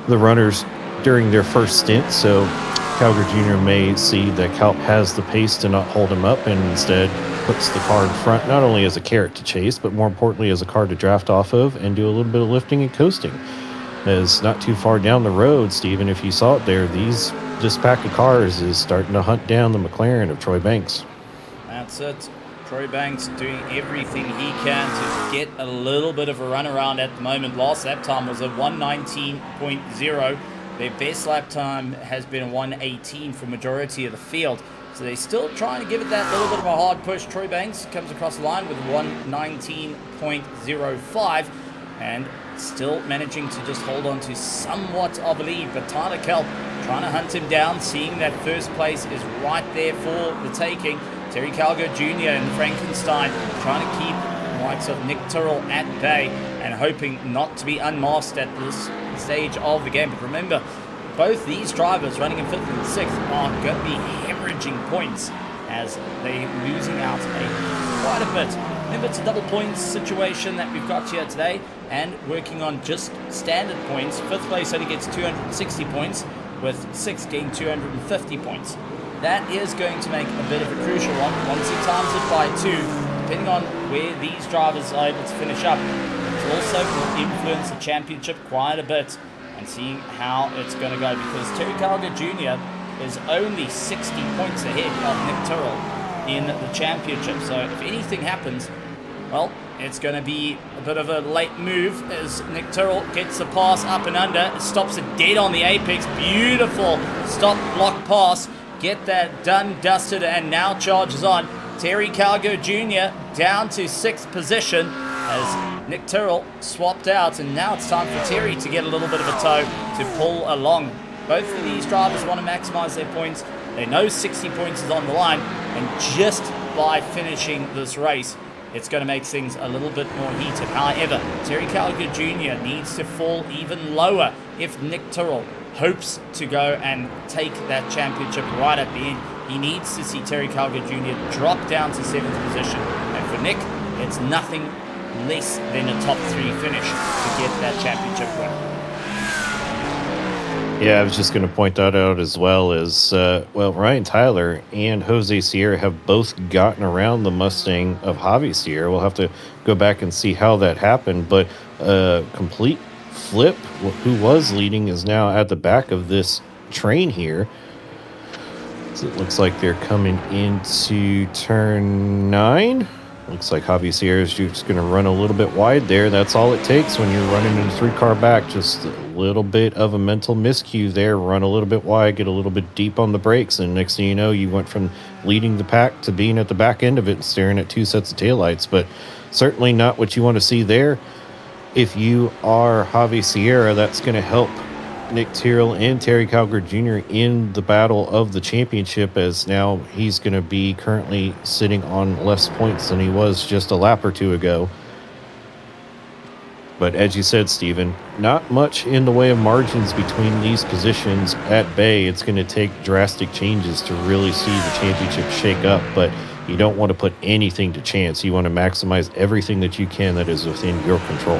the runners during their first stint. So Calgary Jr. may see that Kalp has the pace to not hold him up and instead puts the car in front, not only as a carrot to chase, but more importantly as a car to draft off of and do a little bit of lifting and coasting. As not too far down the road, Stephen, if you saw it there, this pack of cars is starting to hunt down the McLaren of Troy Banks. That's it. Troy Banks doing everything he can to get a little bit of a run around at the moment. Last lap time was a 1:19.0. Their best lap time has been a 1:18 for majority of the field. So they're still trying to give it that little bit of a hard push. Troy Banks comes across the line with 1:19.05 and still managing to just hold on to somewhat of a lead. But Tyler Kalp trying to hunt him down, seeing that first place is right there for the taking. Terry Calgar Jr. and Frankenstein trying to keep the likes of Nick Tyrrell at bay and hoping not to be unmasked at this stage of the game. But remember, both these drivers running in 5th and 6th are going to be hemorrhaging points as they're losing out quite a bit. Remember, it's a double points situation that we've got here today and working on just standard points. 5th place only gets 260 points, with 6th getting 250 points. That is going to make a bit of a crucial one. Once he times it by 2, depending on where these drivers are able to finish up, it also will influence the championship quite a bit. And seeing how it's going to go, because Terry Calgar Jr. is only 60 points ahead of Nick Tyrrell in the championship. So if anything happens, well, it's going to be a bit of a late move as Nick Tyrrell gets the pass up and under, stops it dead on the apex. Beautiful stop block pass. Get that done, dusted, and now charges on. Terry Calgo Jr. down to 6th position as Nick Tyrrell swapped out, and now it's time for Terry to get a little bit of a tow to pull along. Both of these drivers want to maximize their points. They know 60 points is on the line, and just by finishing this race, it's going to make things a little bit more heated. However, Terry Calgo Jr. needs to fall even lower if Nick Tyrrell hopes to go and take that championship right at the end. He needs to see Terry Calgo Jr. drop down to 7th position. And for Nick, it's nothing less than a top 3 finish to get that championship win. Yeah, I was just going to point that out as well as, Ryan Tyler and Jose Sierra have both gotten around the Mustang of Javi Sierra. We'll have to go back and see how that happened, but complete flip, who was leading, is now at the back of this train here. So it looks like they're coming into turn 9. Looks like Javi Sierra is just going to run a little bit wide there. That's all it takes when you're running in a 3-car back. Just a little bit of a mental miscue there. Run a little bit wide, get a little bit deep on the brakes, and next thing you know, you went from leading the pack to being at the back end of it and staring at 2 sets of taillights. But certainly not what you want to see there. If you are Javi Sierra, that's going to help Nick Tyrrell and Terry Calgary Jr. in the battle of the championship, as now he's going to be currently sitting on less points than he was just a lap or 2 ago. But as you said, Steven, not much in the way of margins between these positions at bay. It's going to take drastic changes to really see the championship shake up, but you don't want to put anything to chance. You want to maximize everything that you can that is within your control.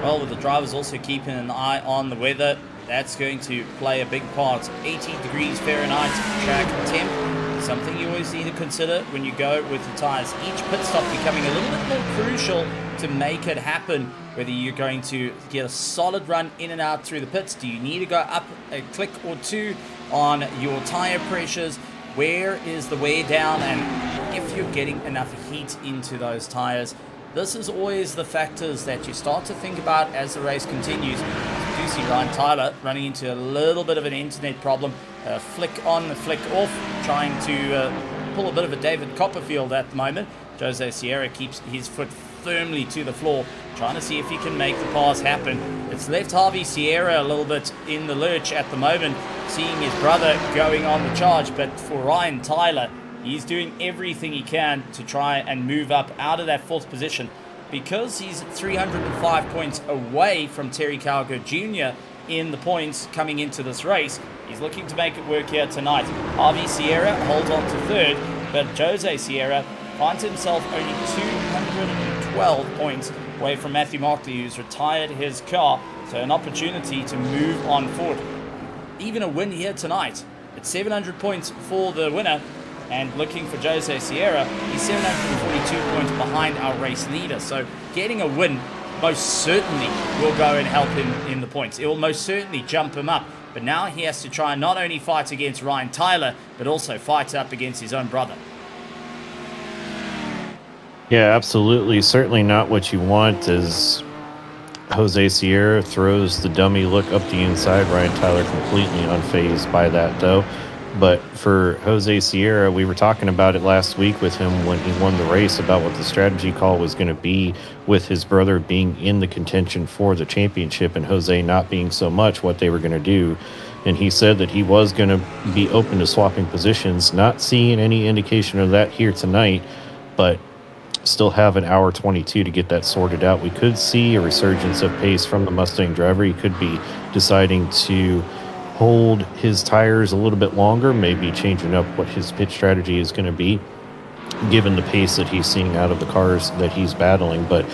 Well, with the drivers also keeping an eye on the weather, that's going to play a big part. 80 degrees Fahrenheit track temp, something you always need to consider when you go with the tires. Each pit stop becoming a little bit more crucial to make it happen, whether you're going to get a solid run in and out through the pits. Do you need to go up a click or 2 on your tire pressures? Where is the wear down? And if you're getting enough heat into those tires, this is always the factors that you start to think about as the race continues. You do see Ryan Tyler running into a little bit of an internet problem. Flick on, flick off, trying to pull a bit of a David Copperfield at the moment. Jose Sierra keeps his foot firmly to the floor, trying to see if he can make the pass happen. It's left Javi Sierra a little bit in the lurch at the moment, seeing his brother going on the charge. But for Ryan Tyler, he's doing everything he can to try and move up out of that 4th position. Because he's 305 points away from Terry Calgo Jr. in the points coming into this race, he's looking to make it work here tonight. Javi Sierra holds on to 3rd, but Jose Sierra finds himself only 212 points away from Matthew Markley, who's retired his car. So an opportunity to move on forward. Even a win here tonight. It's 700 points for the winner. And looking for Jose Sierra, he's 742 points behind our race leader. So getting a win most certainly will go and help him in the points. It will most certainly jump him up. But now he has to try and not only fight against Ryan Tyler, but also fight up against his own brother. Yeah, absolutely. Certainly not what you want as Jose Sierra throws the dummy look up the inside. Ryan Tyler completely unfazed by that, though. But for Jose Sierra, we were talking about it last week with him when he won the race about what the strategy call was going to be with his brother being in the contention for the championship and Jose not being so much, what they were going to do. And he said that he was going to be open to swapping positions, not seeing any indication of that here tonight, but still have an hour 22 to get that sorted out. We could see a resurgence of pace from the Mustang driver. He could be deciding to hold his tires a little bit longer, maybe changing up what his pit strategy is going to be, given the pace that he's seeing out of the cars that he's battling. But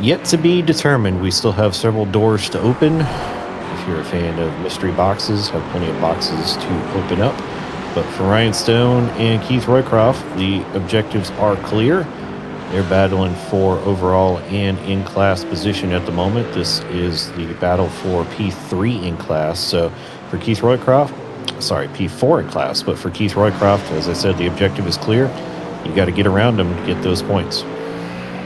yet to be determined. We still have several doors to open. If you're a fan of mystery boxes, have plenty of boxes to open up. But for Ryan Stone and Keith Roycroft, the objectives are clear. They're battling for overall and in-class position at the moment. This is the battle for P3 in class. So for Keith Roycroft, P4 in class. But for Keith Roycroft, as I said, the objective is clear. You got to get around him to get those points.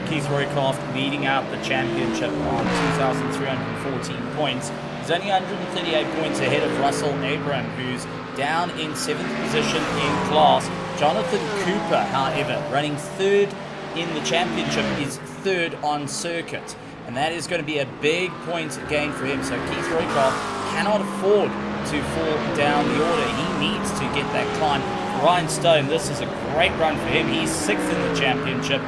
Keith Roycroft leading out the championship on 2,314 points. He's only 138 points ahead of Russell Abram, who's down in 7th position in class. Jonathan Cooper, however, running 3rd in the championship, is 3rd on circuit. And that is going to be a big point gain for him. So Keith Roycroft cannot afford to fall down the order. He needs to get that climb. Ryan Stone, this is a great run for him. He's 6th in the championship,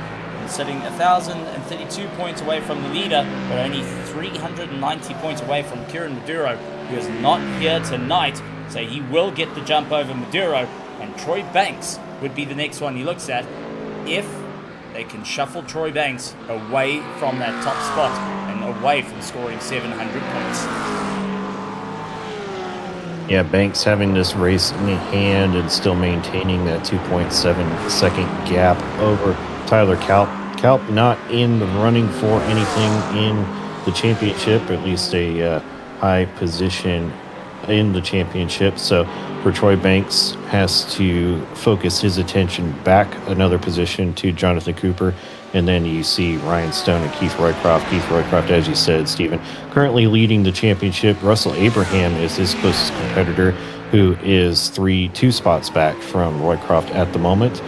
sitting 1,032 points away from the leader, but only 390 points away from Kieran Maduro, who is not here tonight. So he will get the jump over Maduro, and Troy Banks would be the next one he looks at if they can shuffle Troy Banks away from that top spot and away from scoring 700 points. Yeah, Banks having this race in hand and still maintaining that 2.7 second gap over Tyler Kalp. Kalp not in the running for anything in the championship, at least a high position in the championship. So for Troy Banks, has to focus his attention back another position to Jonathan Cooper. And then you see Ryan Stone and Keith Roycroft. Keith Roycroft, as you said, Stephen, currently leading the championship. Russell Abraham is his closest competitor, who is 2 spots back from Roycroft at the moment.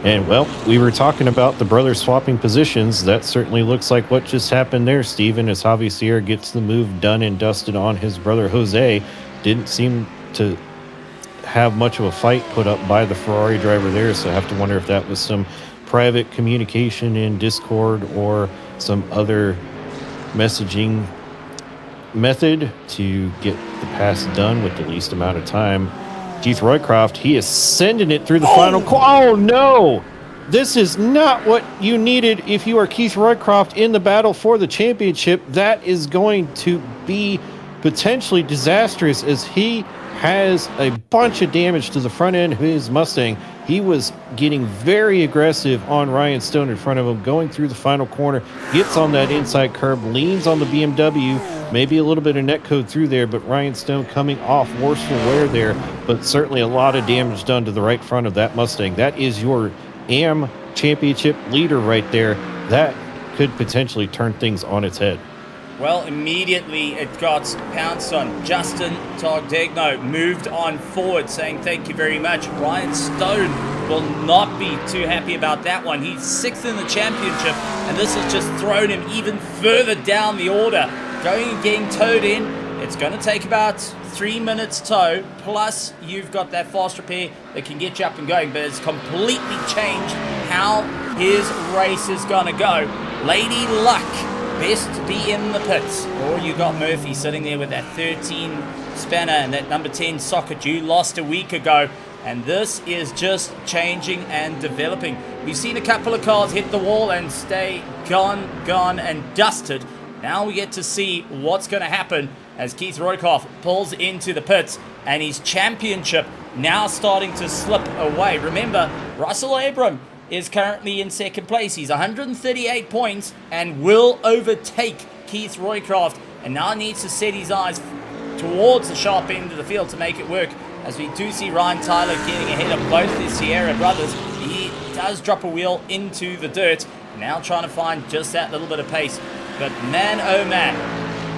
And, well, we were talking about the brothers swapping positions. That certainly looks like what just happened there, Stephen, as Javi Sierra gets the move done and dusted on his brother Jose. Didn't seem to have much of a fight put up by the Ferrari driver there, so I have to wonder if that was some private communication in Discord or some other messaging method to get the pass done with the least amount of time. Keith Roycroft, he is sending it through the final. Oh, no! This is not what you needed if you are Keith Roycroft in the battle for the championship. That is going to be potentially disastrous, as he has a bunch of damage to the front end of his Mustang. He was getting very aggressive on Ryan Stone in front of him, going through the final corner, gets on that inside curb, leans on the BMW, maybe a little bit of netcode through there, but Ryan Stone coming off worse for wear there, but certainly a lot of damage done to the right front of that Mustang. That is your AM championship leader right there. That could potentially turn things on its head. Well, immediately it got pounced on. Justin Togdegno moved on forward, saying thank you very much. Ryan Stone will not be too happy about that one. He's 6th in the championship, and this has just thrown him even further down the order. Going and getting towed in, it's going to take about 3 minutes tow, plus you've got that fast repair that can get you up and going, but it's completely changed how his race is going to go. Lady Luck, best to be in the pits. Or you got Murphy sitting there with that 13 spanner and that number 10 socket you lost a week ago. And this is just changing and developing. We've seen a couple of cars hit the wall and stay gone, and dusted. Now we get to see what's going to happen as Keith Roycroft pulls into the pits and his championship now starting to slip away. Remember, Russell Abram is currently in 2nd place. He's 138 points and will overtake Keith Roycroft, and now needs to set his eyes towards the sharp end of the field to make it work, as we do see Ryan Tyler getting ahead of both the Sierra brothers. He does drop a wheel into the dirt, now trying to find just that little bit of pace. But man, oh man,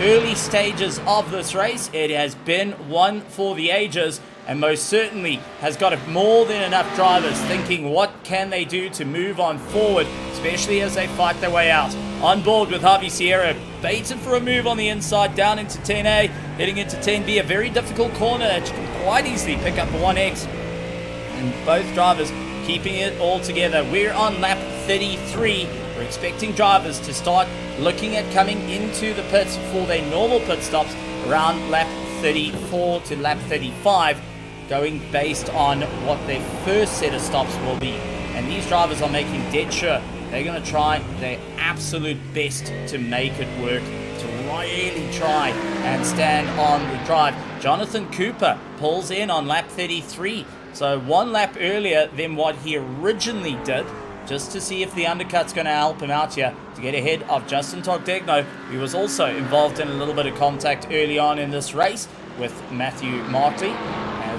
early stages of this race, it has been one for the ages, and most certainly has got more than enough drivers thinking what can they do to move on forward, especially as they fight their way out. On board with Javi Sierra, baited for a move on the inside, down into 10A, heading into 10B, a very difficult corner that you can quite easily pick up the 1X. And both drivers keeping it all together. We're on lap 33. We're expecting drivers to start looking at coming into the pits for their normal pit stops around lap 34 to lap 35, going based on what their first set of stops will be. And these drivers are making dead sure they're going to try their absolute best to make it work, to really try and stand on the drive. Jonathan Cooper pulls in on lap 33, so 1 lap earlier than what he originally did, just to see if the undercut's going to help him out here to get ahead of Justin Togdegno, who was also involved in a little bit of contact early on in this race with Matthew Martley,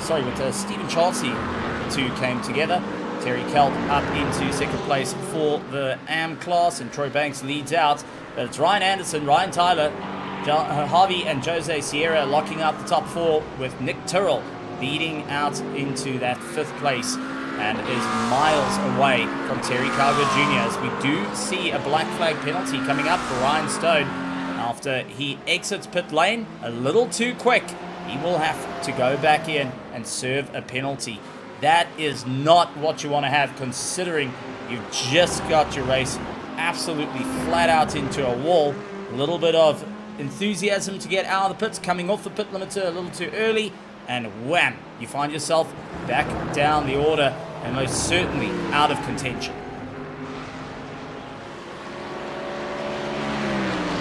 Stephen Chelsea. The two came together. Terry Kelp up into second place for the AM class, and Troy Banks leads out. But it's Ryan Anderson, Ryan Tyler, Harvey and Jose Sierra locking up the top four, with Nick Tyrrell leading out into that fifth place and is miles away from Terry Calgo Jr. as we do see a black flag penalty coming up for Ryan Stone after he exits pit lane a little too quick. He will have to go back in and serve a penalty. That is not what you want to have, considering you've just got your race absolutely flat out into a wall. A little bit of enthusiasm to get out of the pits, coming off the pit limiter a little too early, and wham, you find yourself back down the order and most certainly out of contention.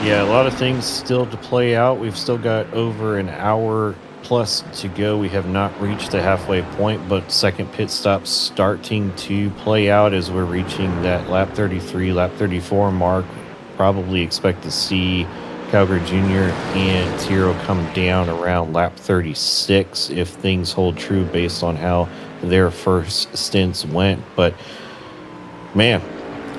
Yeah, a lot of things still to play out. We've still got over an hour plus to go. We have not reached the halfway point, but second pit stop starting to play out as we're reaching that lap 33, lap 34 mark. Probably expect to see Calgary Jr. and Tiro come down around lap 36 if things hold true based on how their first stints went. But man,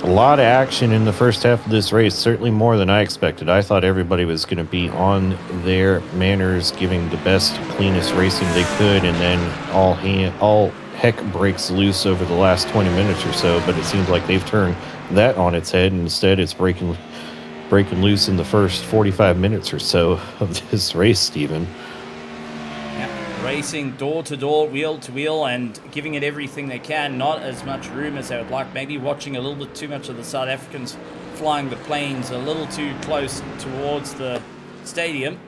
a lot of action in the first half of this race, certainly more than I expected. I thought everybody was going to be on their manners, giving the best, cleanest racing they could, and then all heck breaks loose over the last 20 minutes or so. But it seems like they've turned that on its head, and instead it's breaking loose in the first 45 minutes or so of this race, Stephen. Racing door to door, wheel to wheel, and giving it everything they can. Not as much room as they would like. Maybe watching a little bit too much of the South Africans flying the planes a little too close towards the stadium.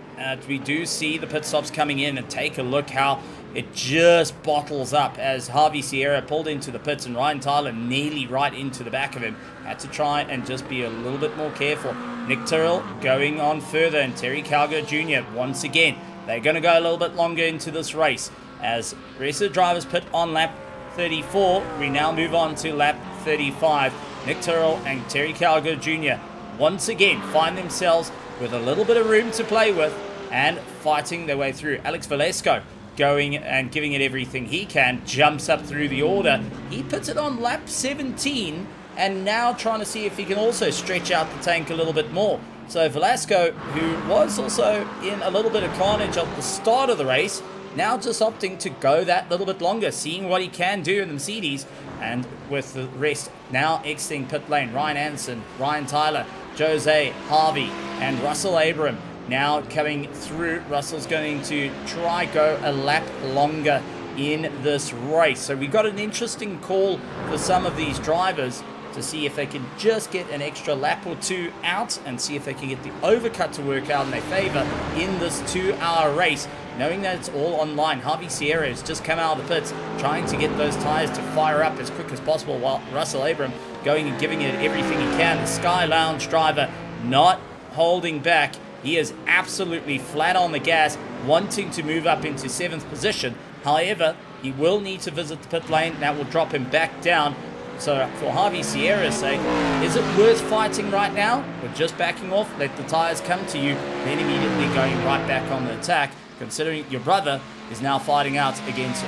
We do see the pit stops coming in, and take a look how it just bottles up as Harvey Sierra pulled into the pits and Ryan Tyler nearly right into the back of him. Had to try and just be a little bit more careful. Nick Tyrrell going on further, and Terry Calgo Jr. once again. They're going to go a little bit longer into this race. As the rest of the drivers pit on lap 34, we now move on to lap 35. Nick Tyrrell and Terry Calgo Jr. once again find themselves with a little bit of room to play with and fighting their way through. Alex Velasco going and giving it everything he can, jumps up through the order. He puts it on lap 17 and now trying to see if he can also stretch out the tank a little bit more. So Velasco, who was also in a little bit of carnage at the start of the race, now just opting to go that little bit longer, seeing what he can do in the Mercedes, and with the rest now exiting pit lane. Ryan Anderson, Ryan Tyler, Jose, Harvey, and Russell Abram now coming through. Russell's going to try go a lap longer in this race. So we got an interesting call for some of these drivers to see if they can just get an extra lap or two out and see if they can get the overcut to work out in their favor in this 2-hour race, knowing that it's all online. Harvey Sierra has just come out of the pits trying to get those tires to fire up as quick as possible, while Russell Abram going and giving it everything he can. The Sky Lounge driver not holding back. He is absolutely flat on the gas, wanting to move up into 7th position. However, he will need to visit the pit lane. That will drop him back down. So for Harvey Sierra's sake, is it worth fighting right now? Or just backing off, let the tires come to you, then immediately going right back on the attack, considering your brother is now fighting out against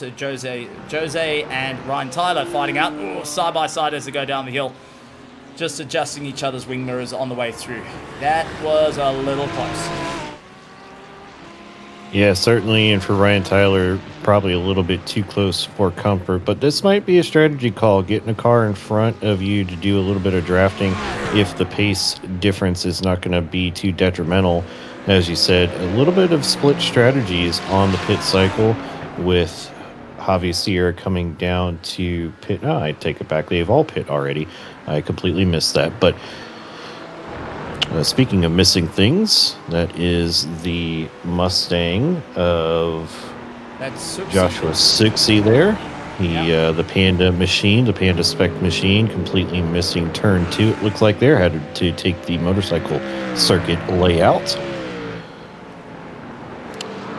Jose and Ryan Tyler fighting out side by side as they go down the hill, just adjusting each other's wing mirrors on the way through. That was a little close. Yeah, certainly, and for Ryan Tyler, probably a little bit too close for comfort, but this might be a strategy call, getting a car in front of you to do a little bit of drafting if the pace difference is not going to be too detrimental. As you said, a little bit of split strategies on the pit cycle with Javi Sierra coming down to pit. No, I take it back. They've all pit already. I completely missed that, but speaking of missing things, that is the Mustang of Joshua Suxi there. The Panda machine, the Panda Spec machine, completely missing turn 2. It looks like they're headed to take the motorcycle circuit layout.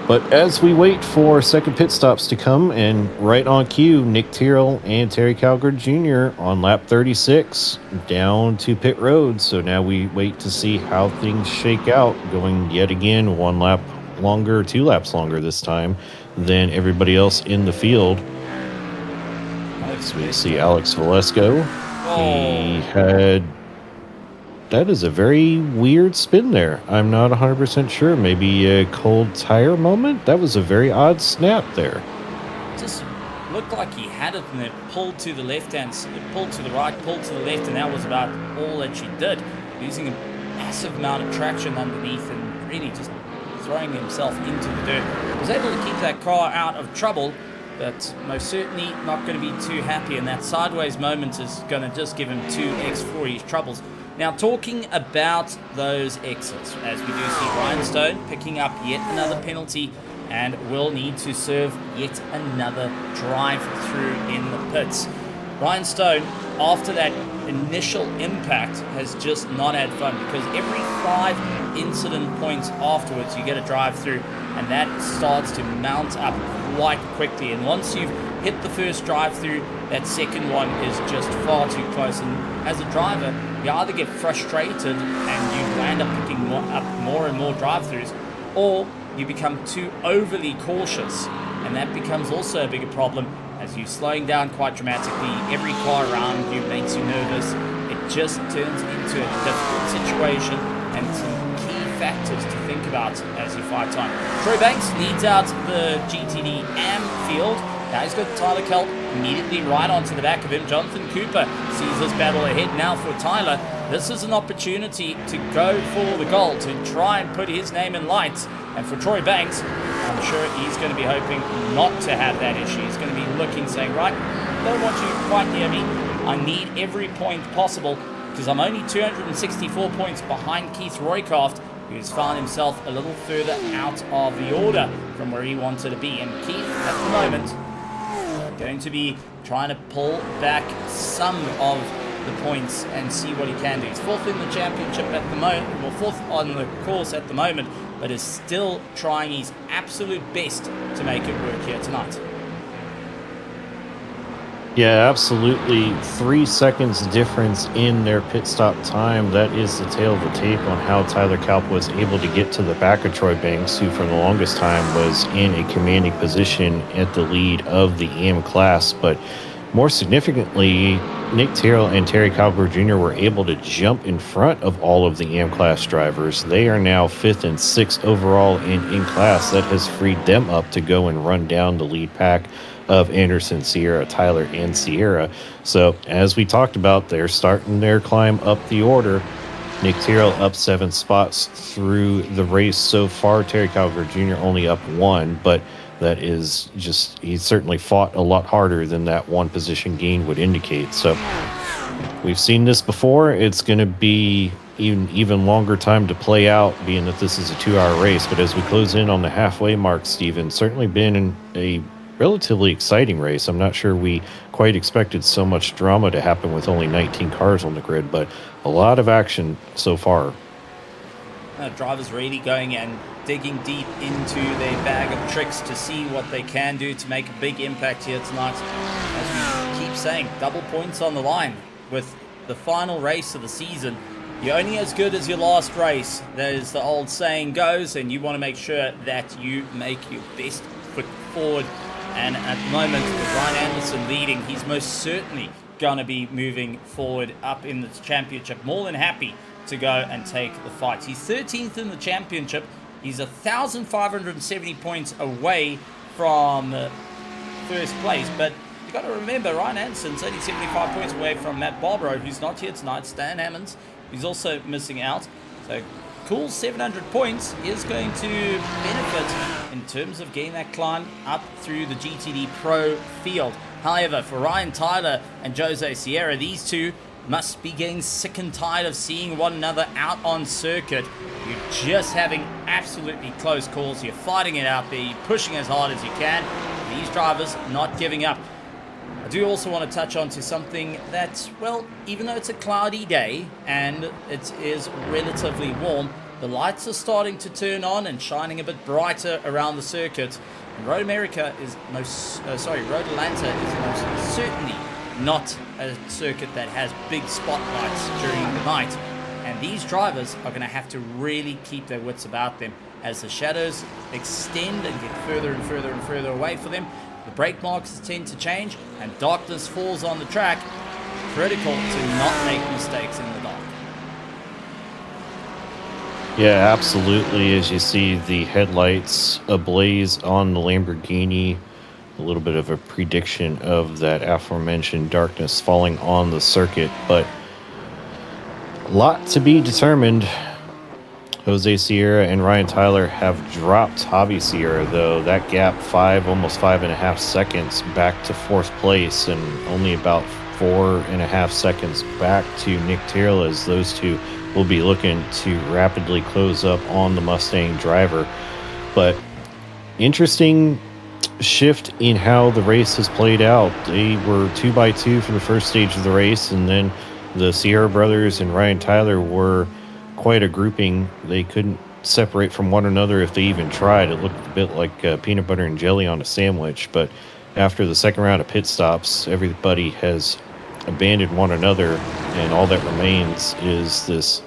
But as we wait for second pit stops to come, and right on cue, Nick Tyrrell and Terry Calgary Jr. on lap 36 down to pit road. So now we wait to see how things shake out, going yet again one lap longer, 2 laps longer this time than everybody else in the field. So we see Alex Valesco. He had... That is a very weird spin there. I'm not 100% sure. Maybe a cold tire moment? That was a very odd snap there. Just looked like he had it and it pulled to the left hand, pulled to the right, pulled to the left, and that was about all that she did. Using a massive amount of traction underneath and really just throwing himself into the dirt. Was able to keep that car out of trouble, but most certainly not going to be too happy, and that sideways moment is going to just give him 2x for his troubles. Now, talking about those exits, as we do see Ryan Stone picking up yet another penalty and will need to serve yet another drive-through in the pits. Ryan Stone, after that initial impact, has just not had fun, because every 5 incident points afterwards you get a drive-through, and that starts to mount up quite quickly. And once you've hit the first drive-through, that second one is just far too close. And as a driver, you either get frustrated and you land up picking more and more drive-throughs, or you become too overly cautious, and that becomes also a bigger problem as you're slowing down quite dramatically. Every car around you makes you nervous. It just turns into a difficult situation, and some key factors to think about as you fight time. Troy Banks leads out the GT3 AM field. Now he's got Tyler Kelp immediately right onto the back of him. Jonathan Cooper sees this battle ahead now for Tyler. This is an opportunity to go for the goal, to try and put his name in lights. And for Troy Banks, I'm sure he's going to be hoping not to have that issue. He's going to be looking, saying, right, don't want you quite near me. I need every point possible, because I'm only 264 points behind Keith Roycroft, who's found himself a little further out of the order from where he wanted to be. And Keith, at the moment, going to be trying to pull back some of the points and see what he can do. He's 4th in the championship at the moment, well, 4th on the course at the moment, but is still trying his absolute best to make it work here tonight. Yeah, absolutely. 3 seconds difference in their pit stop time. That is the tail of the tape on how Tyler Kalp was able to get to the back of Troy Banks, who for the longest time was in a commanding position at the lead of the EM class. But more significantly, Nick Terrell and Terry Calgary Jr. were able to jump in front of all of the EM class drivers. They are now 5th and 6th overall in class. That has freed them up to go and run down the lead pack of Anderson, Sierra, Tyler, and Sierra. So as we talked about, they're starting their climb up the order. Nick Terrell up 7 spots through the race so far. Terry Calgary Jr. only up 1, but that is just, he certainly fought a lot harder than that 1 position gain would indicate. So we've seen this before. It's going to be even longer time to play out, being that this is a 2-hour race. But as we close in on the halfway mark, Steven, certainly been in a relatively exciting race. I'm not sure we quite expected so much drama to happen with only 19 cars on the grid, but a lot of action so far. Drivers really going and digging deep into their bag of tricks to see what they can do to make a big impact here tonight. As we keep saying, double points on the line with the final race of the season. You're only as good as your last race. That is the old saying goes, and you want to make sure that you make your best foot forward. And at the moment, with Ryan Anderson leading, he's most certainly going to be moving forward up in the championship. More than happy to go and take the fight. He's 13th in the championship. He's 1,570 points away from first place. But you've got to remember, Ryan Anderson's only 75 points away from Matt Barbaro, who's not here tonight. Stan Hammonds, who's also missing out. So cool 700 points is going to benefit in terms of getting that climb up through the GTD Pro field. However, for Ryan Tyler and Jose Sierra, these two must be getting sick and tired of seeing one another out on circuit. You're just having absolutely close calls. You're fighting it out there. You're pushing as hard as you can. These drivers not giving up. I do also want to touch on to something that, well, even though it's a cloudy day and it is relatively warm, the lights are starting to turn on and shining a bit brighter around the circuit. And Road Atlanta is most certainly not a circuit that has big spotlights during the night. And these drivers are going to have to really keep their wits about them. as the shadows extend and get further and further and further away for them. The brake marks tend to change and darkness falls on the track. Critical to not make mistakes in the dark. Yeah, absolutely. As you see the headlights ablaze on the Lamborghini, a little bit of a prediction of that aforementioned darkness falling on the circuit, but a lot to be determined. Jose Sierra and Ryan Tyler have dropped Javi Sierra, though. That gap, almost 5.5 seconds back to fourth place, and only about 4.5 seconds back to Nick Tyrrell, as those two will be looking to rapidly close up on the Mustang driver. But interesting shift in how the race has played out. They were 2x2 for the first stage of the race, and then the Sierra brothers and Ryan Tyler were quite a grouping. They couldn't separate from one another if they even tried. It looked a bit like peanut butter and jelly on a sandwich, but after the second round of pit stops, everybody has abandoned one another, and all that remains is this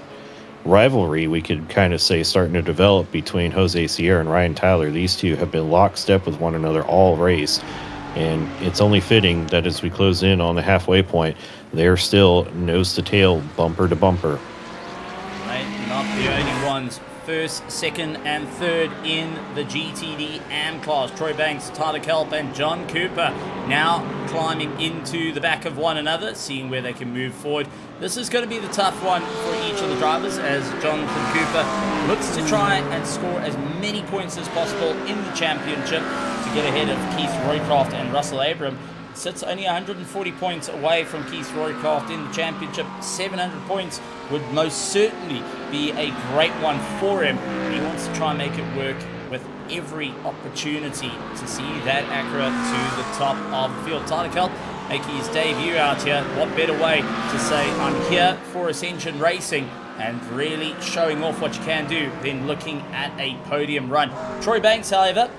rivalry, we could kind of say, starting to develop between Jose Sierra and Ryan Tyler. These two have been lockstep with one another all race, and it's only fitting that as we close in on the halfway point, they're still nose to tail, bumper to bumper. Not the only ones. First, second, and third in the GTD AM class. Troy Banks, Tyler Kelp, and John Cooper now climbing into the back of one another, seeing where they can move forward. This is going to be the tough one for each of the drivers, as Jonathan Cooper looks to try and score as many points as possible in the championship to get ahead of Keith Roycroft and Russell Abram. Sits only 140 points away from Keith Roycroft in the championship. 700 points would most certainly be a great one for him. He wants to try and make it work with every opportunity to see that Acura to the top of the field. Tyler Kelp making his debut out here. What better way to say I'm here for Ascension Racing and really showing off what you can do than looking at a podium run. Troy Banks, however,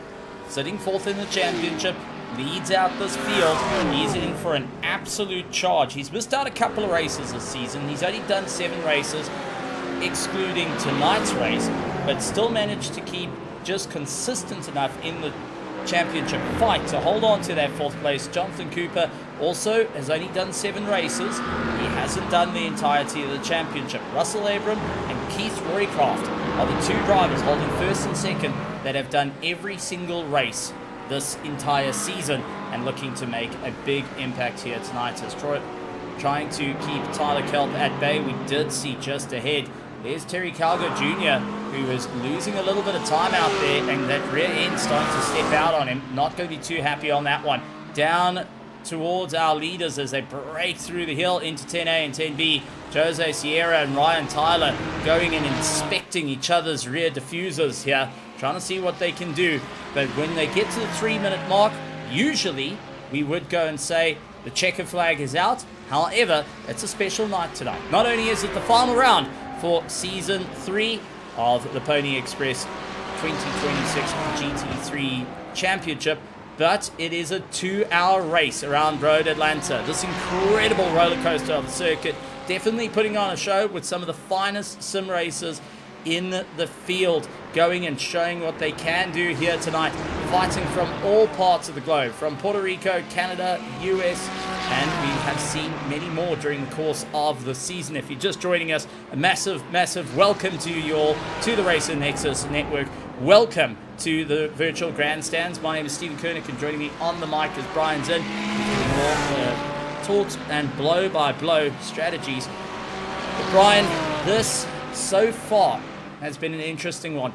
sitting fourth in the championship, leads out this field. He's in for an absolute charge. He's missed out a couple of races this season. He's only done 7 races, excluding tonight's race, but still managed to keep just consistent enough in the championship fight to hold on to that fourth place. Jonathan Cooper also has only done 7 races. He hasn't done the entirety of the championship. Russell Abram and Keith Roycroft are the 2 drivers holding first and second that have done every single race this entire season and looking to make a big impact here tonight, as Troy trying to keep Tyler Kelp at bay. We did see just ahead, there's Terry Calgo Jr., who is losing a little bit of time out there, and that rear end starting to step out on him. Not going to be too happy on that one. Down towards our leaders as they break through the hill into 10A and 10B. Jose Sierra and Ryan Tyler going and inspecting each other's rear diffusers here, trying to see what they can do. But when they get to the 3-minute mark, usually we would go and say the checker flag is out. However, it's a special night tonight. Not only is it the final round for Season 3 of the Pony Express 2026 GT3 Championship, but it is a 2-hour race around Road Atlanta. This incredible roller coaster of the circuit, definitely putting on a show with some of the finest sim racers in the field, going and showing what they can do here tonight, fighting from all parts of the globe, from Puerto Rico, Canada, US, and we have seen many more during the course of the season. If you're just joining us, a massive welcome to you all to the Racer Nexus Network. Welcome to the virtual grandstands. My name is Stephen Koenig, and joining me on the mic is Brian's in. More talks and blow-by-blow strategies. But Brian, this so far has been an interesting one.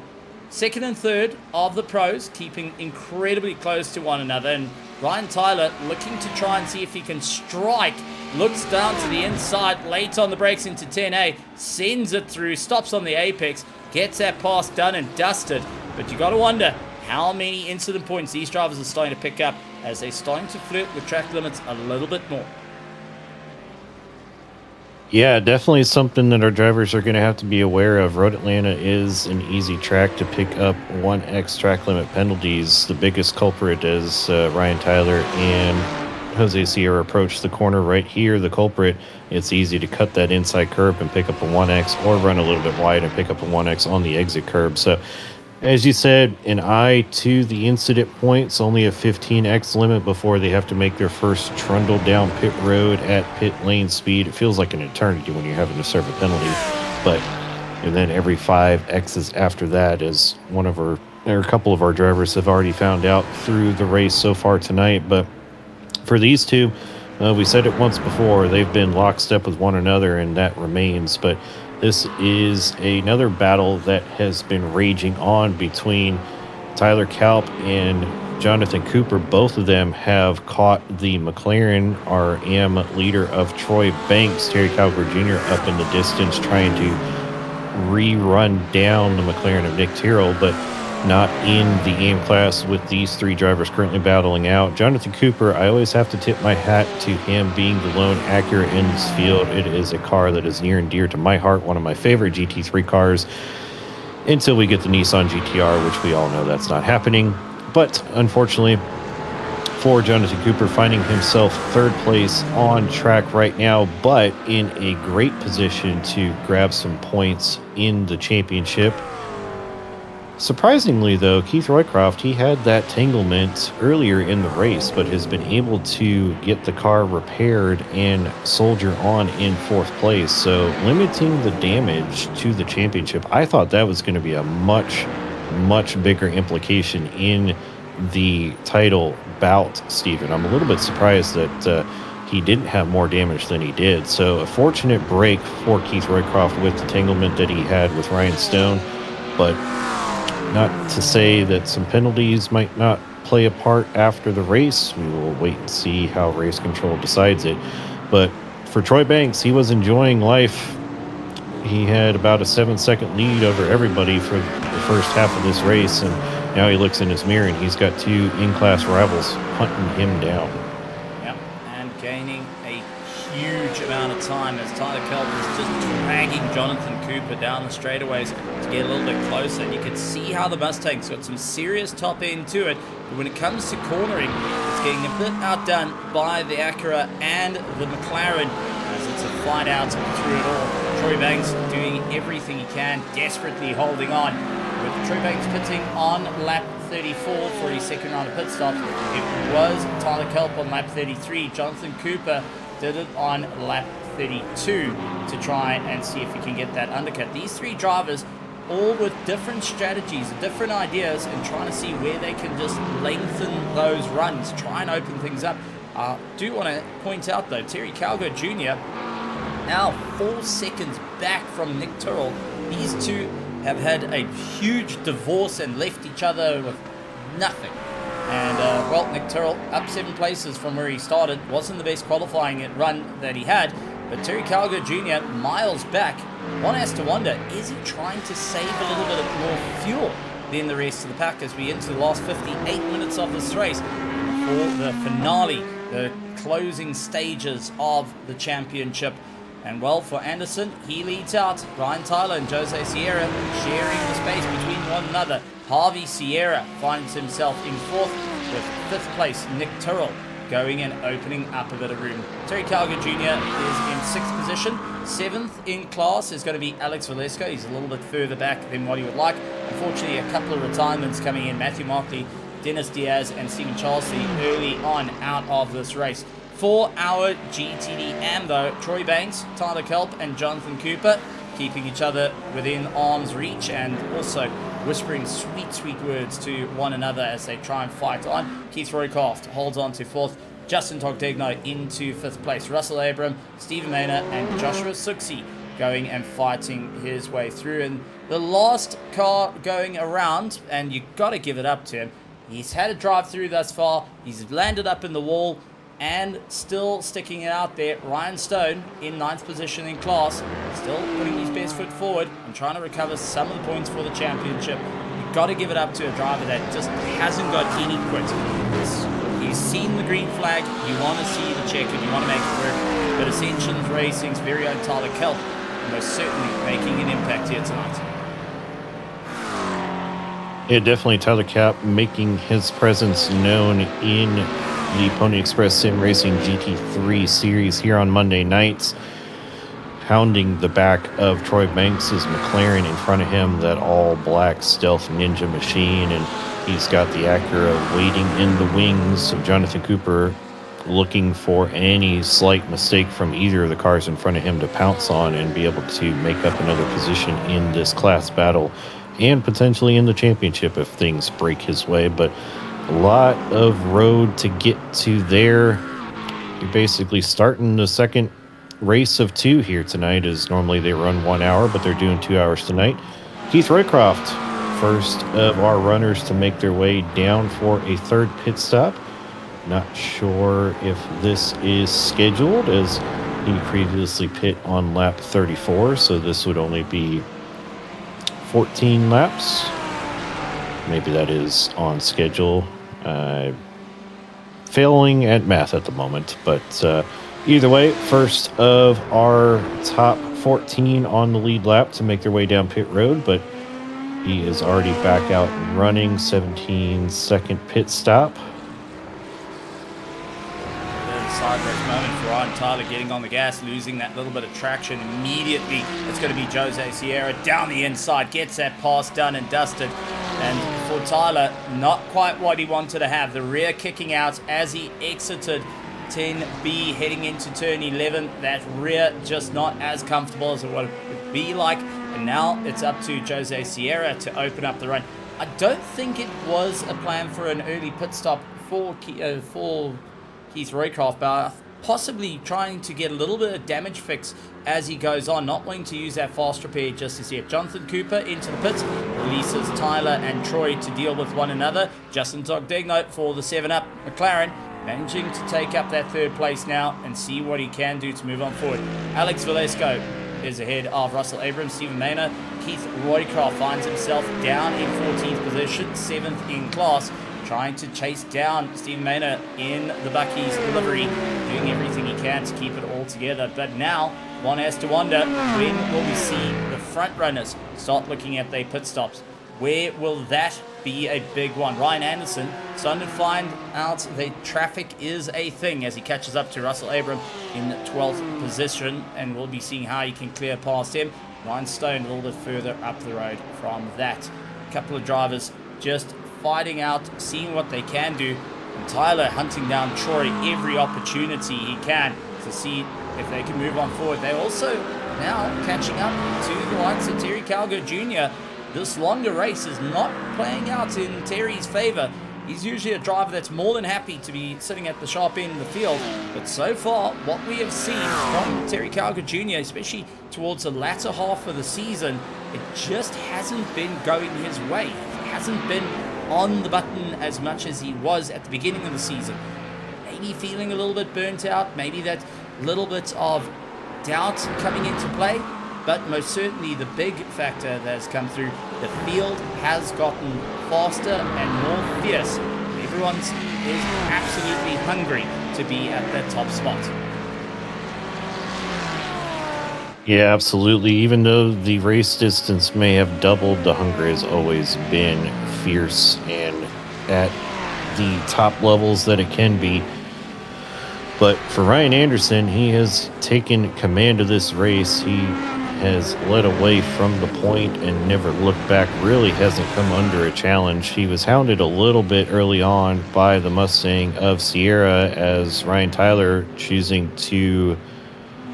Second and third of the pros keeping incredibly close to one another, and Ryan Tyler looking to try and see if he can strike. Looks down to the inside, late on the brakes into 10A, sends it through, stops on the apex, gets that pass done and dusted. But you got to wonder how many incident points these drivers are starting to pick up as they're starting to flirt with track limits a little bit more. Yeah, definitely something that our drivers are going to have to be aware of. Road Atlanta is an easy track to pick up 1x track limit penalties. The biggest culprit is Ryan Tyler and Jose Sierra approach the corner right here. The culprit, it's easy to cut that inside curb and pick up a 1x, or run a little bit wide and pick up a 1x on the exit curb. So As you said, an eye to the incident points, only a 15x limit before they have to make their first trundle down pit road at pit lane speed. It feels like an eternity when you're having to serve a penalty, and then every 5x's after that, as a couple of our drivers have already found out through the race so far tonight. But for these two, we said it once before, they've been lockstep with one another, and that remains. But this is another battle that has been raging on between Tyler Kalp and Jonathan Cooper. Both of them have caught the McLaren RM leader of Troy Banks, Terry Calgary Jr., up in the distance, trying to rerun down the McLaren of Nick Tyrrell, but not in the AIM class with these three drivers currently battling out. Jonathan Cooper, I always have to tip my hat to him being the lone Acura in this field. It is a car that is near and dear to my heart, one of my favorite GT3 cars, until we get the Nissan GTR, which we all know that's not happening. But unfortunately for Jonathan Cooper, finding himself third place on track right now, but in a great position to grab some points in the championship. Surprisingly, though, Keith Roycroft, he had that tanglement earlier in the race, but has been able to get the car repaired and soldier on in fourth place. So limiting the damage to the championship, I thought that was going to be a much, much bigger implication in the title bout, Stephen. I'm a little bit surprised that he didn't have more damage than he did. So a fortunate break for Keith Roycroft with the tanglement that he had with Ryan Stone, but not to say that some penalties might not play a part after the race. We will wait and see how race control decides it. But for Troy Banks, he was enjoying life. He had about a 7-second lead over everybody for the first half of this race, and now he looks in his mirror and he's got two in-class rivals hunting him down. Yep, and gaining a huge amount of time as Tyler Kelp is just dragging Jonathan Cooper down the straightaways to get a little bit closer. And you can see how the Mustang's got some serious top end to it, but when it comes to cornering, it's getting a bit outdone by the Acura and the McLaren as it's a fight out through it all. Troy Banks doing everything he can, desperately holding on. With Troy Banks pitting on lap 34 for his second round of pit stops, it was Tyler Kelp on lap 33. Jonathan Cooper did it on lap 32 to try and see if he can get that undercut. These three drivers, all with different strategies, different ideas, and trying to see where they can just lengthen those runs, try and open things up. Do want to point out though, Terry Calgary Jr. now 4 seconds back from Nick Tyrrell. These two have had a huge divorce and left each other with nothing. And, Nick Tyrrell up 7 places from where he started. Wasn't the best qualifying run that he had, but Terry Calgary Jr. miles back. One has to wonder, is he trying to save a little bit of more fuel than the rest of the pack as we enter the last 58 minutes of this race for the finale, the closing stages of the championship? And for Anderson, he leads out. Brian Tyler and Jose Sierra sharing the space between one another. Harvey Sierra finds himself in 4th with 5th place Nick Tyrrell going and opening up a bit of room. Terry Calgary Jr. is in 6th position. 7th in class is going to be Alex Valesco. He's a little bit further back than what he would like. Unfortunately, a couple of retirements coming in. Matthew Markley, Dennis Diaz, and Stephen Charlesley early on out of this race. For our GTD though, Troy Banks, Tyler Kelp, and Jonathan Cooper keeping each other within arm's reach and also whispering sweet, sweet words to one another as they try and fight on. Keith Roycroft holds on to 4th. Justin Togdegno into 5th place. Russell Abram, Stephen Maynard, and Joshua Suxi going and fighting his way through. And the last car going around, and you got to give it up to him. He's had a drive through thus far. He's landed up in the wall and still sticking it out there. Ryan Stone in 9th position in class, still putting his best foot forward and trying to recover some of the points for the championship. You've got to give it up to a driver that just hasn't got any quit. He's seen the green flag, you want to see the checker, you want to make it work. But Ascensions Racing's very own Tyler Kelp most certainly making an impact here tonight. Yeah, definitely Tyler Kelp making his presence known in the Pony Express Sim Racing GT3 series here on Monday nights. hounding the back of Troy Banks's McLaren in front of him, that all-black stealth ninja machine, and he's got the Acura waiting in the wings of Jonathan Cooper, looking for any slight mistake from either of the cars in front of him to pounce on and be able to make up another position in this class battle and potentially in the championship if things break his way. But a lot of road to get to there. You're basically starting the second race of 2 here tonight, as normally they run 1 hour, but they're doing 2 hours tonight. Keith Roycroft, first of our runners to make their way down for a third pit stop. Not sure if this is scheduled, as he previously pit on lap 34, so this would only be 14 laps. Maybe that is on schedule. Failing at math at the moment, but either way, first of our top 14 on the lead lap to make their way down pit road, but he is already back out and running. 17-second pit stop. Sideways moment for Ryan Tyler, getting on the gas, losing that little bit of traction immediately. It's going to be Jose Sierra down the inside, gets that pass done and dusted. And for Tyler, not quite what he wanted to have. The rear kicking out as he exited 10B heading into turn 11. That rear just not as comfortable as it would be like. And now it's up to Jose Sierra to open up the run. I don't think it was a plan for an early pit stop for Keith Roycroft, but possibly trying to get a little bit of damage fix as he goes on, not wanting to use that fast repair just as yet. Jonathan Cooper into the pits, releases Tyler and Troy to deal with one another. Justin Togdegno for the 7-up. McLaren managing to take up that third place now and see what he can do to move on forward. Alex Velasco is ahead of Russell Abrams, Stephen Maynard. Keith Roycroft finds himself down in 14th position, 7th in class, trying to chase down Stephen Maynard in the Bucky's livery, doing everything he can to keep it all together. But now, one has to wonder, when will we see the front runners start looking at their pit stops? Where will that be a big one? Ryan Anderson starting to find out that traffic is a thing as he catches up to Russell Abram in 12th position, and we'll be seeing how he can clear past him. Ryan Stone a little bit further up the road from that. A couple of drivers just fighting out, seeing what they can do, and Tyler hunting down Troy every opportunity he can to see if they can move on forward. They're also now catching up to the likes of Terry Calgo Jr. This longer race is not playing out in Terry's favor. He's usually a driver that's more than happy to be sitting at the sharp end of the field, but so far what we have seen from Terry Calgo Jr., especially towards the latter half of the season, it just hasn't been going his way. He hasn't been on the button as much as he was at the beginning of the season. Maybe feeling a little bit burnt out, maybe that little bit of doubt coming into play, but most certainly the big factor that has come through, the field has gotten faster and more fierce. Everyone is absolutely hungry to be at that top spot. Yeah, absolutely. Even though the race distance may have doubled, the hunger has always been fierce and at the top levels that it can be. But for Ryan Anderson, he has taken command of this race. He has led away from the point and never looked back, really hasn't come under a challenge. He was hounded a little bit early on by the Mustang of Sierra, as Ryan Tyler choosing to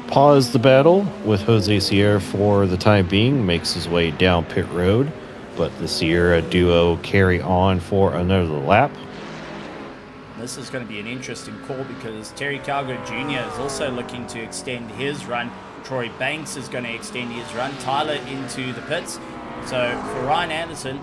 pause the battle with Jose Sierra for the time being, makes his way down pit road, but the Sierra duo carry on for another lap. This is going to be an interesting call because Terry Calgo Jr. is also looking to extend his run. Troy Banks is going to extend his run. Tyler into the pits. So for Ryan Anderson,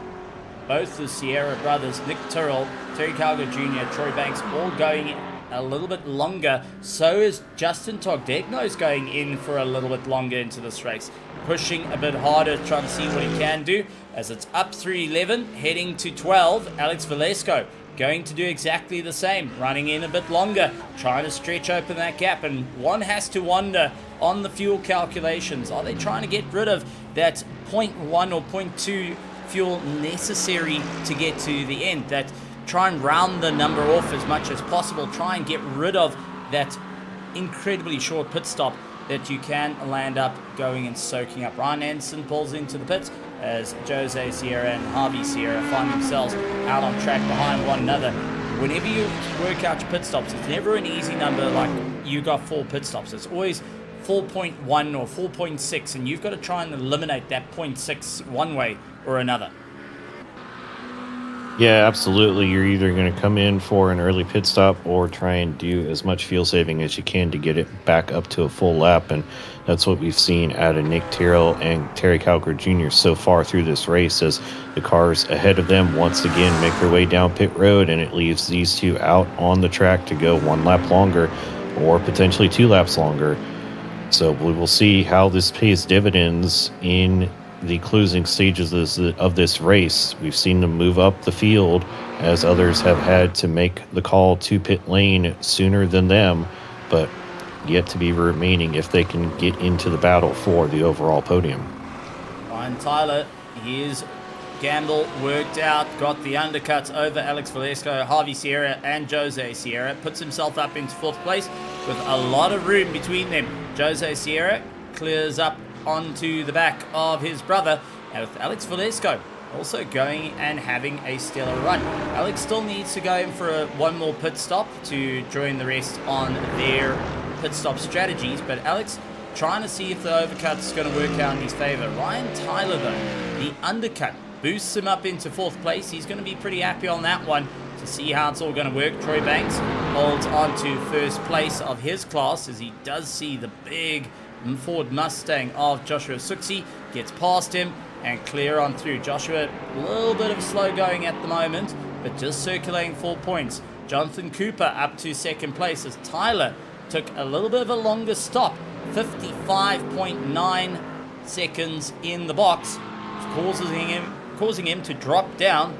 both the Sierra brothers, Nick Tyrrell, Terry Calgo Jr., Troy Banks, all going a little bit longer. So is Justin Togdegno's going in for a little bit longer into this race, pushing a bit harder, trying to see what he can do. As it's up through 11, heading to 12, Alex Velasco going to do exactly the same, running in a bit longer, trying to stretch open that gap. And one has to wonder on the fuel calculations, are they trying to get rid of that 0.1 or 0.2 fuel necessary to get to the end? That try and round the number off as much as possible, try and get rid of that incredibly short pit stop that you can land up going and soaking up. Ryan Anderson pulls into the pits as Jose Sierra and Harvey Sierra find themselves out on track behind one another. Whenever you work out your pit stops, it's never an easy number like you got 4 pit stops. It's always 4.1 or 4.6, and you've got to try and eliminate that 0.6 one way or another. Yeah, absolutely. You're either going to come in for an early pit stop or try and do as much fuel saving as you can to get it back up to a full lap. And that's what we've seen out of Nick Tyrrell and Terry Calgary Jr. so far through this race, as the cars ahead of them once again make their way down pit road, and it leaves these two out on the track to go 1 lap longer or potentially 2 laps longer. So we will see how this pays dividends in the closing stages of this race. We've seen them move up the field as others have had to make the call to pit lane sooner than them, but yet to be remaining if they can get into the battle for the overall podium. Ryan Tyler, his gamble worked out, got the undercuts over Alex Velasco, Harvey Sierra and Jose Sierra, puts himself up into 4th place with a lot of room between them. Jose Sierra clears up onto the back of his brother, and with Alex Velasco also going and having a stellar run. Alex still needs to go in for one more pit stop to join the rest on their pit stop strategies, but Alex trying to see if the overcut's going to work out in his favor. Ryan Tyler, though, the undercut boosts him up into 4th place. He's going to be pretty happy on that one to see how it's all going to work. Troy Banks holds on to 1st place of his class as he does see the big Ford Mustang of Joshua Suxi, gets past him and clear on through. Joshua, a little bit of slow going at the moment, but just circulating 4 points. Jonathan Cooper up to 2nd place as Tyler took a little bit of a longer stop, 55.9 seconds in the box, causing him to drop down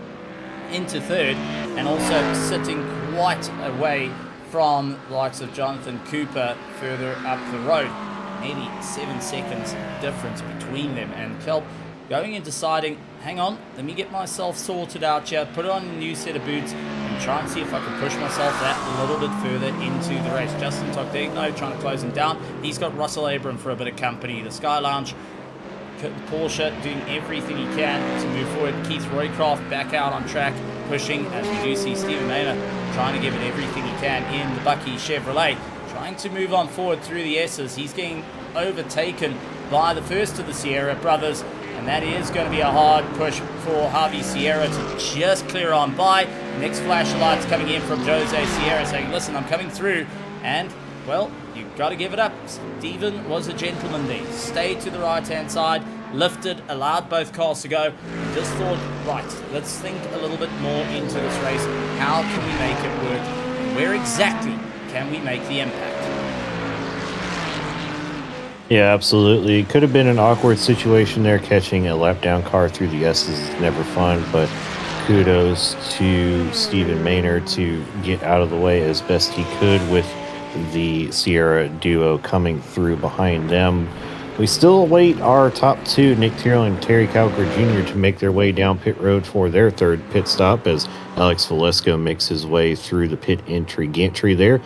into 3rd, and also sitting quite away from the likes of Jonathan Cooper further up the road. Maybe 7 seconds difference between them, and Kelp going and deciding, hang on, let me get myself sorted out here, put on a new set of boots and try and see if I can push myself that little bit further into the race. Justin Togdegno trying to close him down. He's got Russell Abram for a bit of company. The Sky Lounge, Porsche doing everything he can to move forward. Keith Roycroft back out on track, pushing, as we do see Stephen Maynard trying to give it everything he can in the Bucky Chevrolet, trying to move on forward through the S's. He's getting overtaken by the first of the Sierra brothers, and that is going to be a hard push for Harvey Sierra to just clear on by. Next flash of lights coming in from Jose Sierra saying, listen, I'm coming through, and well, you've got to give it up. Stephen was a gentleman there. Stayed to the right-hand side, lifted, allowed both cars to go. Just thought, right, let's think a little bit more into this race. How can we make it work? Where exactly can we make the impact? Yeah, absolutely. It could have been an awkward situation there. Catching a lap down car through the S's is never fun, but kudos to Stephen Maynard to get out of the way as best he could with the Sierra duo coming through behind them. We still await our top 2, Nick Tyrrell and Terry Calgary Jr., to make their way down pit road for their 3rd pit stop as Alex Velasco makes his way through the pit entry gantry there.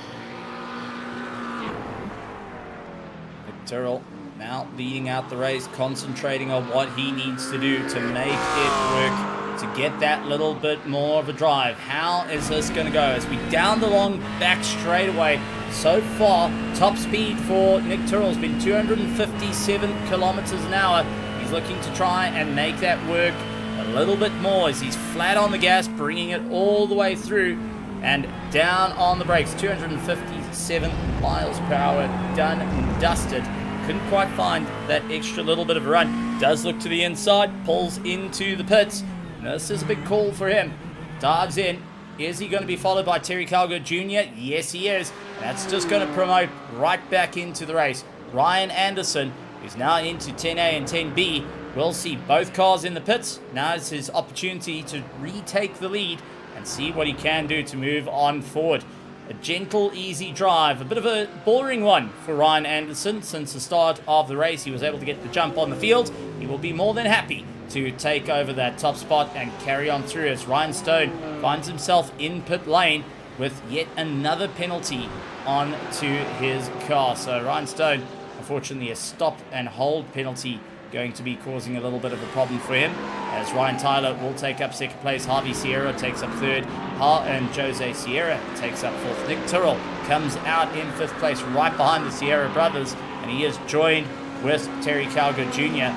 Tyrrell now leading out the race, concentrating on what he needs to do to make it work, to get that little bit more of a drive. How is this going to go as we down the long back straightaway? So far, top speed for Nick Tyrrell has been 257 kilometers an hour. He's looking to try and make that work a little bit more as he's flat on the gas, bringing it all the way through and down on the brakes. 257 miles per hour, done and dusted. Couldn't quite find that extra little bit of a run. Does look to the inside, pulls into the pits. Now, this is a big call for him. Dives in. Is he going to be followed by Terry Calgary Jr.? Yes, he is. That's just going to promote right back into the race. Ryan Anderson, who's now into 10A and 10B, we'll see both cars in the pits. Now is his opportunity to retake the lead and see what he can do to move on forward. A gentle, easy drive, a bit of a boring one for Ryan Anderson. Since the start of the race, he was able to get the jump on the field. He will be more than happy to take over that top spot and carry on through as Ryan Stone finds himself in pit lane with yet another penalty onto his car. So Ryan Stone, unfortunately, a stop and hold penalty going to be causing a little bit of a problem for him, as Ryan Tyler will take up second place, Harvey Sierra takes up third, and Jose Sierra takes up fourth. Nick Tyrrell comes out in fifth place right behind the Sierra brothers, and he is joined with Terry Calgar Jr.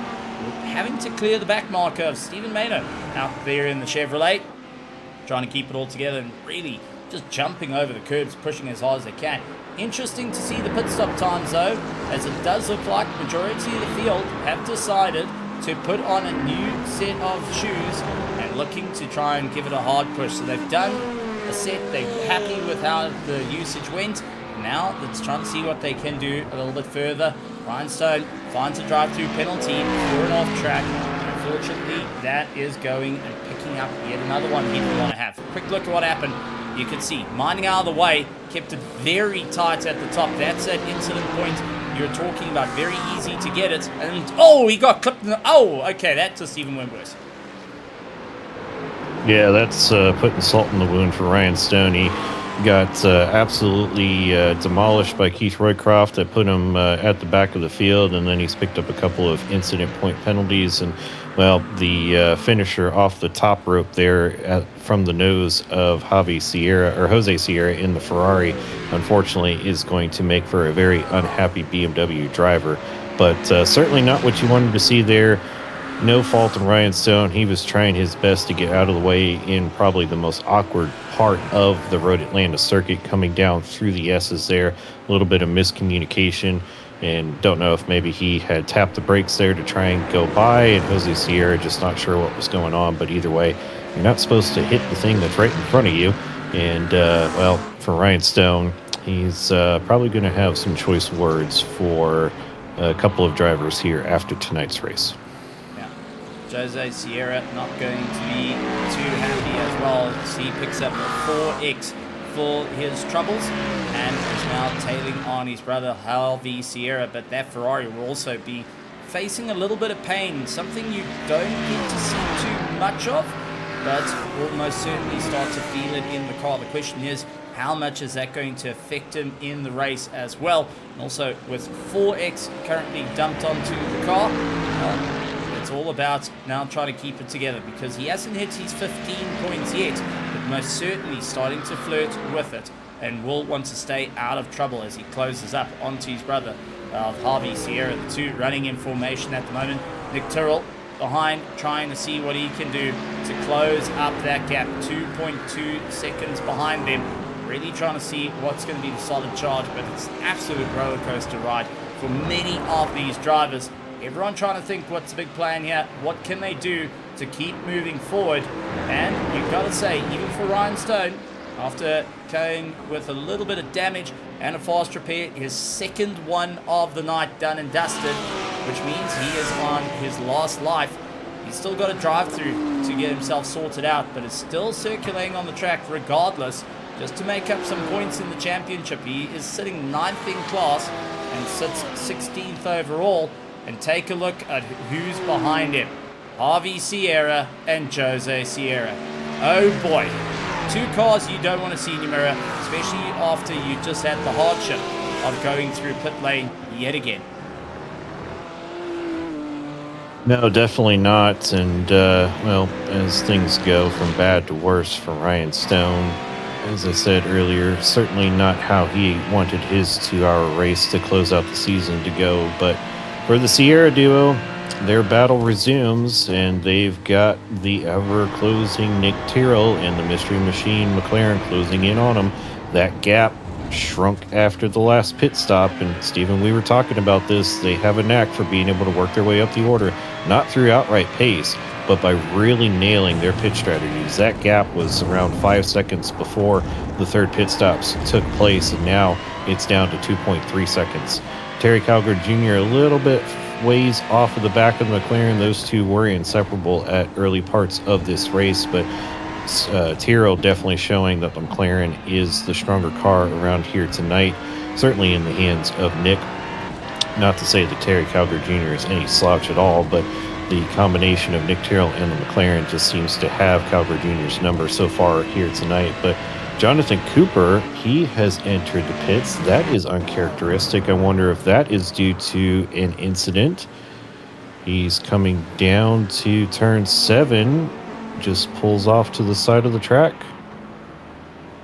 having to clear the back marker of Stephen Maynard out there in the Chevrolet, trying to keep it all together and really just jumping over the curbs, pushing as hard as they can. Interesting to see the pit stop times though, as it does look like the majority of the field have decided to put on a new set of shoes and looking to try and give it a hard push. So they've done a set, they're happy with how the usage went. Now let's try and see what they can do a little bit further. Ryan Stone finds a drive-through penalty for an off-track. Unfortunately, that is going and picking up yet another one he didn't want to have. Quick look at what happened. You can see, minding out of the way, kept it very tight at the top. That's that incident point you're talking about. Very easy to get it. And, oh, he got clipped in the... Oh, okay, that just even went worse. Yeah, that's putting salt in the wound for Ryan Stone. He got absolutely demolished by Keith Roycroft. That put him at the back of the field, and then he's picked up a couple of incident point penalties. And, well, the finisher off the top rope there from the nose of Jose Sierra in the Ferrari, unfortunately, is going to make for a very unhappy BMW driver. But certainly not what you wanted to see there. No fault in Ryan Stone. He was trying his best to get out of the way in probably the most awkward part of the Road Atlanta circuit, coming down through the S's there. A little bit of miscommunication, and don't know if maybe he had tapped the brakes there to try and go by, and Jose Sierra just not sure what was going on. But either way, you're not supposed to hit the thing that's right in front of you. And, well, for Ryan Stone, he's probably going to have some choice words for a couple of drivers here after tonight's race. Jose Sierra not going to be too happy as well, as he picks up a 4X for his troubles and is now tailing on his brother Harvey Sierra. But that Ferrari will also be facing a little bit of pain, something you don't get to see too much of, but will most certainly start to feel it in the car. The question is, how much is that going to affect him in the race as well? And also with 4X currently dumped onto the car, it's all about now trying to keep it together, because he hasn't hit his 15 points yet, but most certainly starting to flirt with it and will want to stay out of trouble as he closes up onto his brother of Harvey Sierra. The two running in formation at the moment. Nick Tyrrell behind, trying to see what he can do to close up that gap. 2.2 seconds behind them. Really trying to see what's going to be the solid charge, but it's an absolute roller coaster ride for many of these drivers. Everyone trying to think, what's the big plan here? What can they do to keep moving forward? And you've got to say, even for Ryan Stone, after going with a little bit of damage and a fast repair, his second one of the night done and dusted, which means he is on his last life. He's still got a drive-through to get himself sorted out, but is still circulating on the track regardless, just to make up some points in the championship. He is sitting 9th in class and sits 16th overall. And take a look at who's behind him. Harvey Sierra and Jose Sierra. Oh boy. Two cars you don't want to see in your mirror, especially after you just had the hardship of going through pit lane yet again. No, definitely not. And, well, as things go from bad to worse for Ryan Stone, as I said earlier, certainly not how he wanted his 2-hour race to close out the season to go. But for the Sierra duo, their battle resumes, and they've got the ever-closing Nick Tyrrell and the Mystery Machine McLaren closing in on them. That gap shrunk after the last pit stop, and Stephen, we were talking about this. They have a knack for being able to work their way up the order, not through outright pace, but by really nailing their pit strategies. That gap was around 5 seconds before the third pit stops took place, and now it's down to 2.3 seconds. Terry Calgar Jr. a little bit ways off of the back of the McLaren. Those two were inseparable at early parts of this race, but Tyrrell definitely showing that the McLaren is the stronger car around here tonight, certainly in the hands of Nick. Not to say that Terry Calgar Jr. is any slouch at all, but the combination of Nick Tyrrell and the McLaren just seems to have Calgar Jr.'s number so far here tonight. But Jonathan Cooper, he has entered the pits. That is uncharacteristic. I wonder if that is due to an incident. He's coming down to turn 7, just pulls off to the side of the track.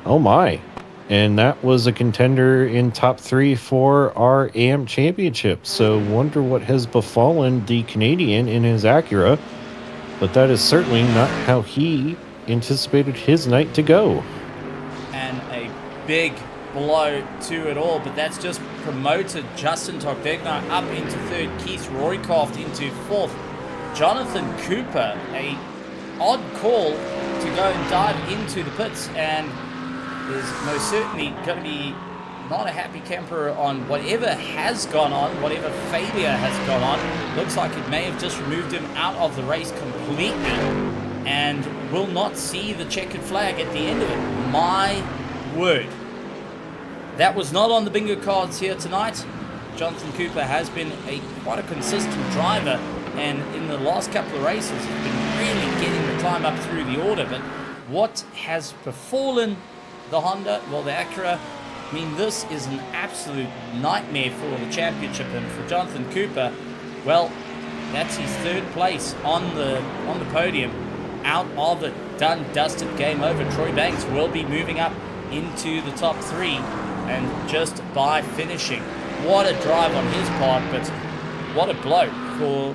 Oh my. And that was a contender in top 3 for our AM championship. So wonder what has befallen the Canadian in his Acura. But that is certainly not how he anticipated his night to go. And a big blow to it all, but that's just promoted Justin Togdegno up into 3rd, Keith Roycroft into 4th. Jonathan Cooper, a odd call to go and dive into the pits, and is most certainly going to be not a happy camper on whatever has gone on, whatever failure has gone on. Looks like it may have just removed him out of the race completely and will not see the checkered flag at the end of it. My word. That was not on the bingo cards here tonight. Jonathan Cooper has been quite a consistent driver, and in the last couple of races has been really getting the climb up through the order. But what has befallen the Honda, well, the Acura, I mean, this is an absolute nightmare for the championship, and for Jonathan Cooper, well, that's his 3rd place on the podium. Out of it, done, dusted, game over. Troy Banks will be moving up into the top 3, and just by finishing. What a drive on his part, but what a blow for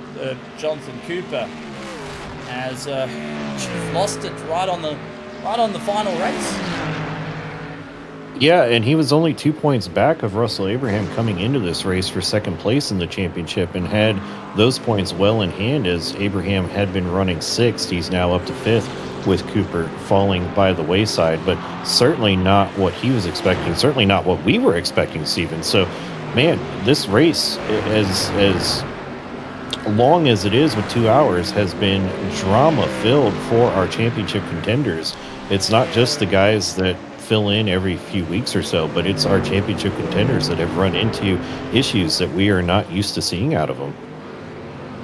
Jonathan Cooper, as lost it right on the final race. Yeah, and he was only 2 points back of Russell Abraham coming into this race for 2nd place in the championship, and had those points well in hand, as Abraham had been running 6th. He's now up to 5th, with Cooper falling by the wayside, but certainly not what he was expecting, certainly not what we were expecting, Steven. So, man, this race, as long as it is with 2 hours, has been drama-filled for our championship contenders. It's not just the guys that fill in every few weeks or so, but it's our championship contenders that have run into issues that we are not used to seeing out of them.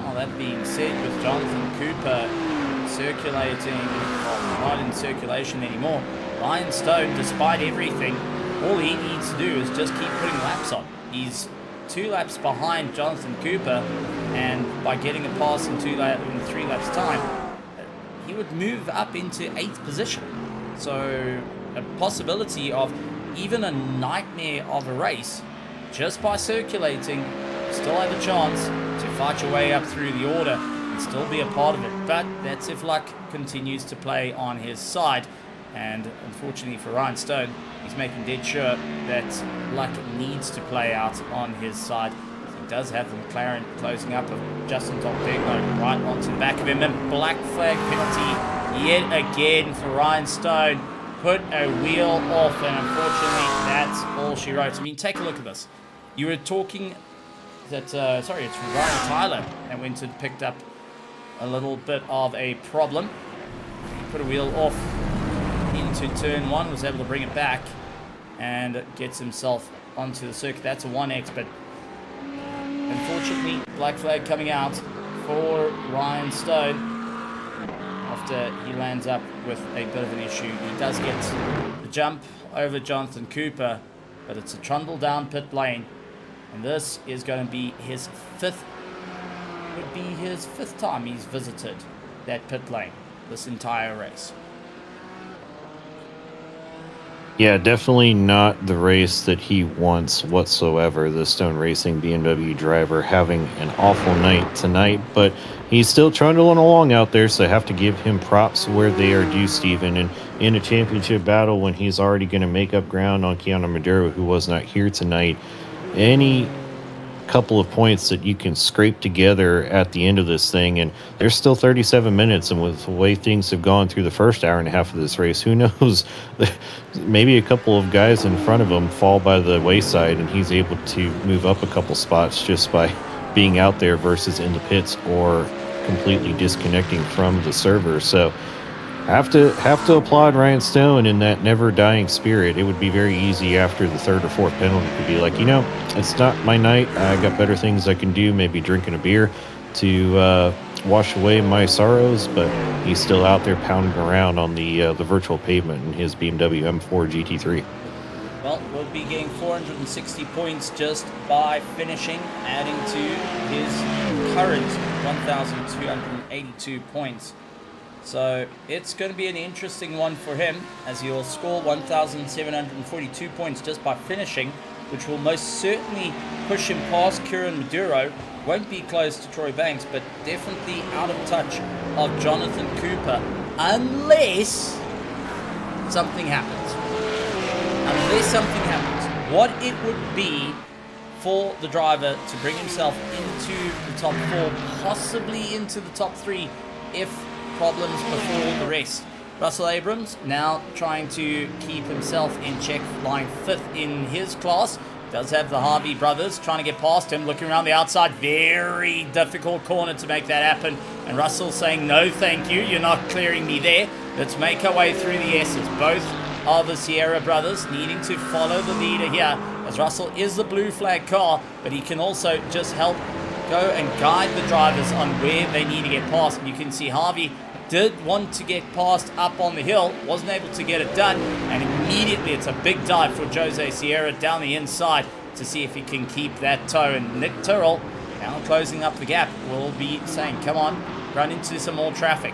Well, that being said, with Jonathan Cooper circulating, well, not in circulation anymore, Ryan Stone, despite everything, all he needs to do is just keep putting laps on. He's 2 laps behind Jonathan Cooper, and by getting a pass in 3 laps time, he would move up into 8th position. So a possibility of even a nightmare of a race, just by circulating, still have a chance to fight your way up through the order and still be a part of it. But that's if luck continues to play on his side. And unfortunately for Ryan Stone, he's making dead sure that luck needs to play out on his side. He does have the McLaren closing up of Justin Togdegno right onto the back of him. And black flag penalty yet again for Ryan Stone. Put a wheel off, and unfortunately that's all she wrote. I mean, take a look at this. You were talking that, it's Ryan Tyler that went and picked up a little bit of a problem. He put a wheel off into turn 1, was able to bring it back and gets himself onto the circuit. That's a 1X, but unfortunately, black flag coming out for Ryan Stone after he lands up with a bit of an issue. He does get the jump over Jonathan Cooper, but it's a trundle down pit lane, and this is going to be his 5th time he's visited that pit lane this entire race. Yeah, definitely not the race that he wants whatsoever. The Stone Racing BMW driver having an awful night tonight, but he's still trundling along out there, so I have to give him props where they are due, Steven. And in a championship battle, when he's already going to make up ground on Keanu Maduro, who was not here tonight, any couple of points that you can scrape together at the end of this thing, and there's still 37 minutes, and with the way things have gone through the first hour and a half of this race, who knows, maybe a couple of guys in front of him fall by the wayside and he's able to move up a couple spots just by being out there versus in the pits or completely disconnecting from the server. So have to applaud Ryan Stone in that never dying spirit. It would be very easy after the 3rd or 4th penalty to be like, it's not my night. I got better things I can do, maybe drinking a beer, to wash away my sorrows, but he's still out there pounding around on the virtual pavement in his BMW M4 GT3. Well, we'll be getting 460 points just by finishing, adding to his current 1,282 points. So it's going to be an interesting one for him, as he'll score 1,742 points just by finishing, which will most certainly push him past Kieran Maduro. Won't be close to Troy Banks, but definitely out of touch of Jonathan Cooper, unless something happens. Unless something happens. What it would be for the driver to bring himself into the top 4, possibly into the top 3, if problems befall the rest. Russell Abrams now trying to keep himself in check, lying 5th in his class. Does have the Harvey brothers trying to get past him, looking around the outside. Very difficult corner to make that happen. And Russell saying, no thank you, you're not clearing me there. Let's make our way through the S's. Both are the Sierra brothers needing to follow the leader here, as Russell is the blue flag car, but he can also just help go and guide the drivers on where they need to get past. And you can see Harvey did want to get past up on the hill, wasn't able to get it done, and immediately it's a big dive for Jose Sierra down the inside to see if he can keep that toe. And Nick Tyrrell, now closing up the gap, will be saying, come on, run into some more traffic.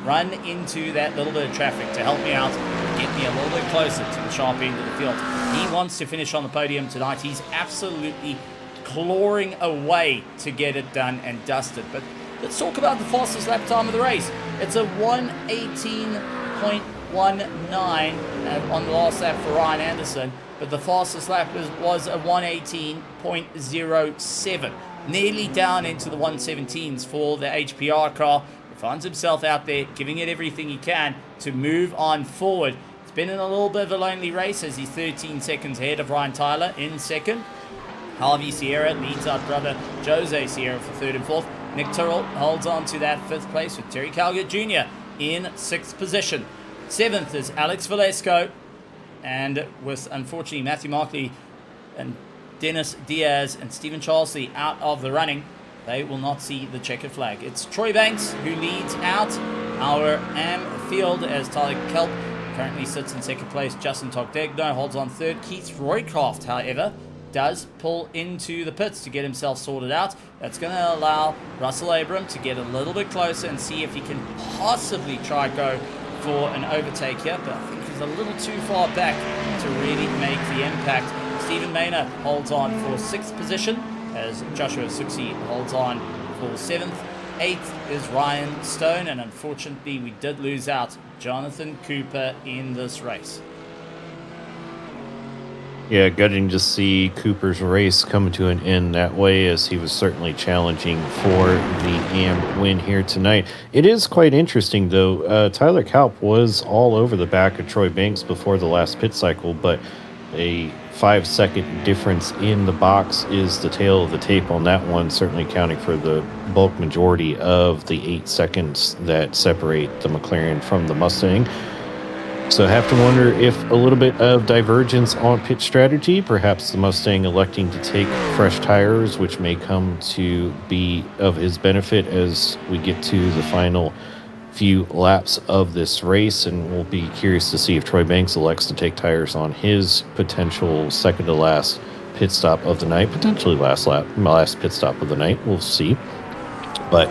Run into that little bit of traffic to help me out, get me a little bit closer to the sharp end of the field. He wants to finish on the podium tonight. He's absolutely clawing away to get it done and dusted. But let's talk about the fastest lap time of the race. It's a 1:18.19 on the last lap for Ryan Anderson, but the fastest lap was a 1:18.07, nearly down into the 1:17s for the HPR car. He finds himself out there giving it everything he can to move on forward. It's been in a little bit of a lonely race, as he's 13 seconds ahead of Ryan Tyler in second. Harvey Sierra leads out brother Jose Sierra for 3rd and 4th. Nick Tyrrell holds on to that 5th place with Terry Calgett Jr. in 6th position. 7th is Alex Velasco, and with, unfortunately, Matthew Markley and Dennis Diaz and Stephen Charlesley out of the running, they will not see the checkered flag. It's Troy Banks who leads out our AM field, as Tyler Kelp currently sits in 2nd place. Justin Togdegno holds on 3rd. Keith Roycroft, however, does pull into the pits to get himself sorted out. That's going to allow Russell Abram to get a little bit closer and see if he can possibly try go for an overtake here, but I think he's a little too far back to really make the impact. Stephen Maynard holds on for 6th position, as Joshua Suksi holds on for 7th. 8th is Ryan Stone, and unfortunately we did lose out Jonathan Cooper in this race. Yeah, gutting to see Cooper's race come to an end that way, as he was certainly challenging for the AM win here tonight. It is quite interesting, though. Tyler Kalp was all over the back of Troy Banks before the last pit cycle, but a 5-second difference in the box is the tail of the tape on that one, certainly accounting for the bulk majority of the 8 seconds that separate the McLaren from the Mustang. So I have to wonder if a little bit of divergence on pit strategy, perhaps the Mustang electing to take fresh tires, which may come to be of his benefit as we get to the final few laps of this race. And we'll be curious to see if Troy Banks elects to take tires on his potential second to last pit stop of the night, potentially last pit stop of the night. We'll see. But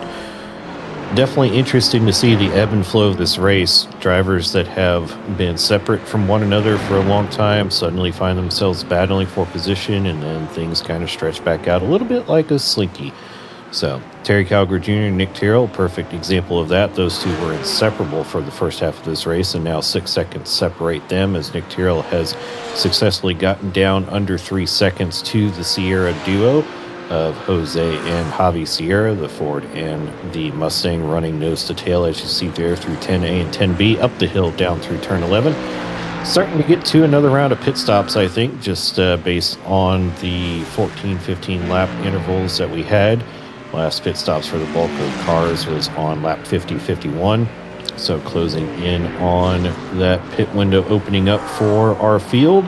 definitely interesting to see the ebb and flow of this race. Drivers that have been separate from one another for a long time suddenly find themselves battling for position, and then things kind of stretch back out a little bit like a slinky. So Terry Calgary Jr. and Nick Tyrrell, perfect example of that. Those two were inseparable for the first half of this race, and now 6 seconds separate them, as Nick Tyrrell has successfully gotten down under 3 seconds to the Sierra duo of Jose and Javi Sierra, the Ford and the Mustang, running nose to tail, as you see there, through 10A and 10B, up the hill down through turn 11. Starting to get to another round of pit stops, I think, just based on the 14-15 lap intervals that we had. Last pit stops for the bulk of cars was on lap 50-51. So closing in on that pit window opening up for our field.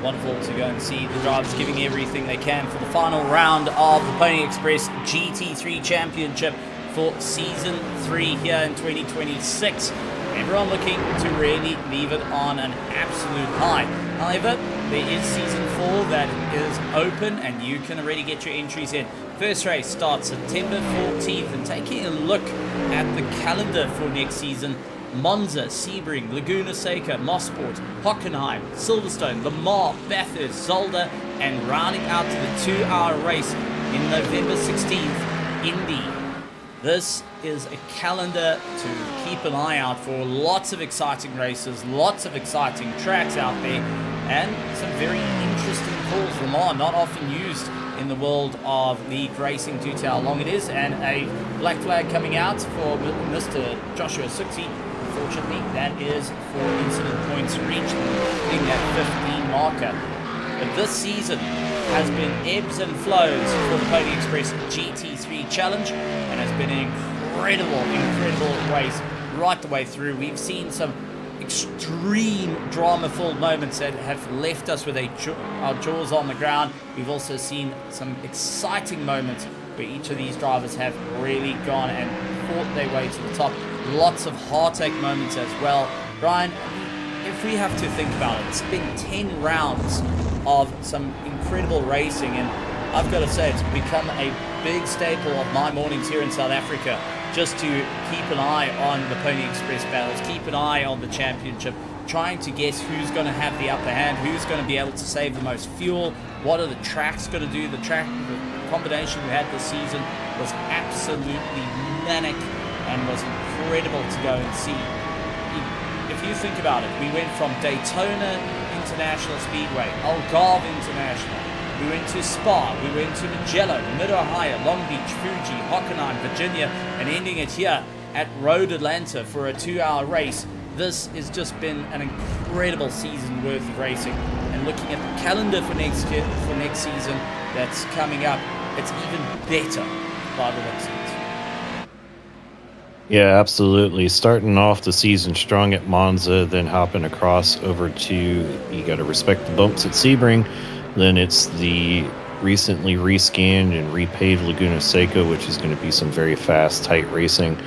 Wonderful to go and see the drivers giving everything they can for the final round of the Pony Express GT3 Championship for Season 3 here in 2026. Everyone looking to really leave it on an absolute high. However, there is Season 4 that is open and you can already get your entries in. First race starts September 14th, and taking a look at the calendar for next season, Monza, Sebring, Laguna Seca, Mosport, Hockenheim, Silverstone, Lamar, Bathurst, Zolder, and rounding out to the 2-hour race in November 16th, Indy. This is a calendar to keep an eye out for. Lots of exciting races, lots of exciting tracks out there, and some very interesting calls. Lamar, not often used in the world of league racing due to how long it is, and a black flag coming out for Mr. Joshua Suxi. Unfortunately, that is for incident points reached, hitting that 15 marker. But this season has been ebbs and flows for the Pony Express GT3 Challenge, and has been an incredible race right the way through. We've seen some extreme drama-filled moments that have left us with our jaws on the ground. We've also seen some exciting moments where each of these drivers have really gone and fought their way to the top. Lots of heartache moments as well. Brian, if we have to think about it, it's been 10 rounds of some incredible racing, and I've got to say it's become a big staple of my mornings here in South Africa, just to keep an eye on the Pony Express battles, keep an eye on the championship, trying to guess who's going to have the upper hand, who's going to be able to save the most fuel, what are the tracks going to do. The combination we had this season was absolutely manic and was incredible to go and see. If you think about it, we went from Daytona International Speedway, Algarve International, we went to Spa, we went to Mugello, Mid-Ohio, Long Beach, Fuji, Hockenheim, Virginia, and ending it here at Road Atlanta for a 2-hour race. This has just been an incredible season worth of racing. And looking at the calendar for next season that's coming up, it's even better by the looks of it. Yeah, absolutely. Starting off the season strong at Monza, then hopping across over to, you got to respect the bumps at Sebring. Then it's the recently rescanned and repaved Laguna Seca, which is going to be some very fast, tight racing.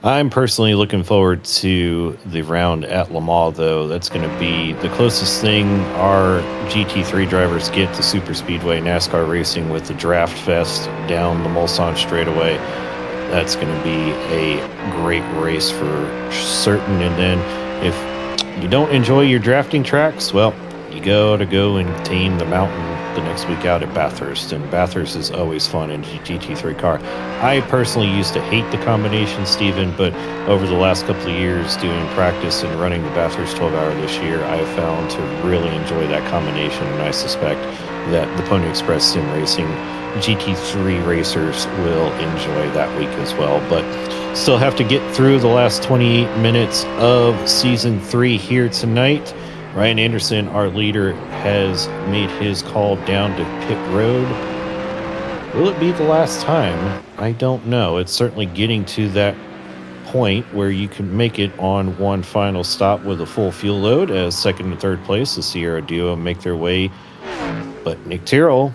I'm personally looking forward to the round at Le Mans, though. That's going to be the closest thing our GT3 drivers get to super speedway NASCAR racing, with the draft fest down the Mulsanne straightaway. That's going to be a great race for certain. And then if you don't enjoy your drafting tracks, well, you go and tame the mountain the next week out at Bathurst, and Bathurst is always fun in a GT3 car. I personally used to hate the combination, Steven, but over the last couple of years doing practice and running the Bathurst 12-hour this year, I have found to really enjoy that combination, and I suspect that the Pony Express Sim Racing GT3 racers will enjoy that week as well. But still have to get through the last 28 minutes of Season 3 here tonight. Ryan Anderson, our leader, has made his call down to pit road. Will it be the last time? I don't know. It's certainly getting to that point where you can make it on one final stop with a full fuel load, as second and third place, the Sierra duo, make their way. But Nick Tyrrell,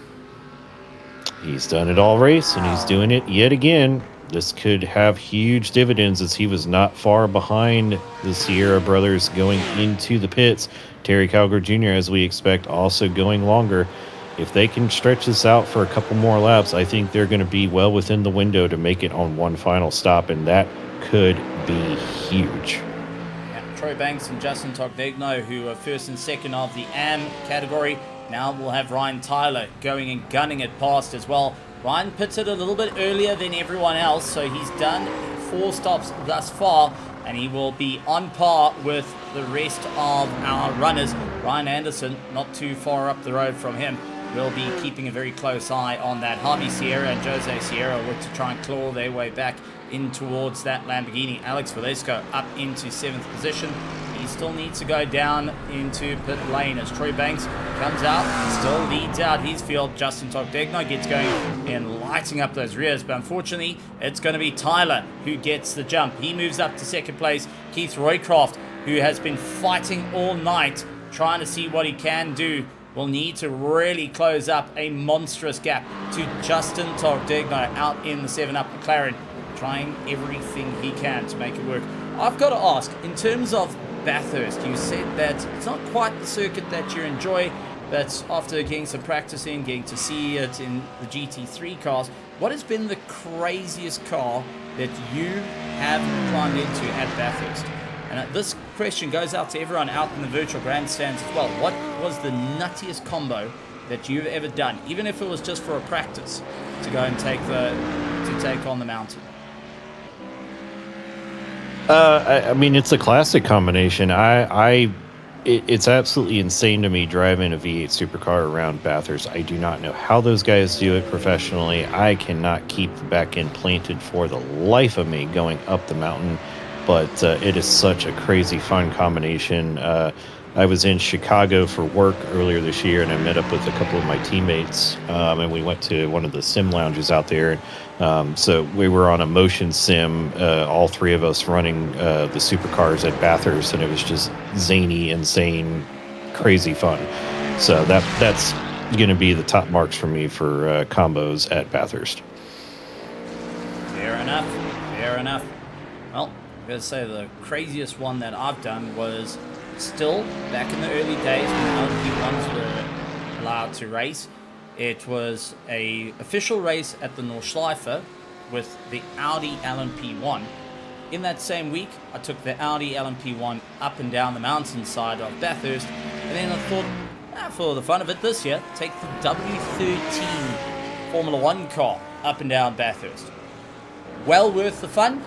he's done it all race, and he's doing it yet again. This could have huge dividends, as he was not far behind the Sierra brothers going into the pits. Terry Calgar Jr., as we expect, also going longer. If they can stretch this out for a couple more laps, I think they're going to be well within the window to make it on one final stop, and that could be huge. Yeah, Troy Banks and Justin Togdegno, who are first and second of the AM category. Now we'll have Ryan Tyler going and gunning it past as well. Ryan pitted a little bit earlier than everyone else, so he's done 4 stops thus far, and he will be on par with the rest of our runners. Ryan Anderson, not too far up the road from him, will be keeping a very close eye on that. Harvey Sierra and Jose Sierra look to try and claw their way back in towards that Lamborghini. Alex Valesco up into 7th position. He still needs to go down into pit lane as Troy Banks comes out, still leads out his field. Justin Togdegno gets going and lighting up those rears, but unfortunately it's going to be Tyler who gets the jump. He moves up to second place. Keith Roycroft, who has been fighting all night, trying to see what he can do, will need to really close up a monstrous gap to Justin Togdegno out in the 7-Up McLaren, trying everything he can to make it work. I've got to ask, in terms of Bathurst, you said that it's not quite the circuit that you enjoy, but after getting some practice in, getting to see it in the GT3 cars, what has been the craziest car that you have climbed into at Bathurst? And this question goes out to everyone out in the virtual grandstands as well. What was the nuttiest combo that you've ever done, even if it was just for a practice, to go and take on the mountain? I mean, it's a classic combination. It's absolutely insane to me driving a V8 supercar around Bathurst. I do not know how those guys do it professionally. I cannot keep the back end planted for the life of me going up the mountain, but it is such a crazy fun combination. I was in Chicago for work earlier this year, and I met up with a couple of my teammates, and we went to one of the sim lounges out there. So we were on a motion sim, all three of us running the supercars at Bathurst, and it was just zany, insane, crazy fun. So that's going to be the top marks for me for combos at Bathurst. Fair enough. Fair enough. Well, I'm going to say the craziest one that I've done was still back in the early days when LMP1s were allowed to race. It was a official race at the Nordschleife with the Audi LMP1. In that same week, I took the Audi LMP1 up and down the mountainside of Bathurst, and then I thought, for the fun of it this year, take the W13 Formula 1 car up and down Bathurst. Well worth the fun,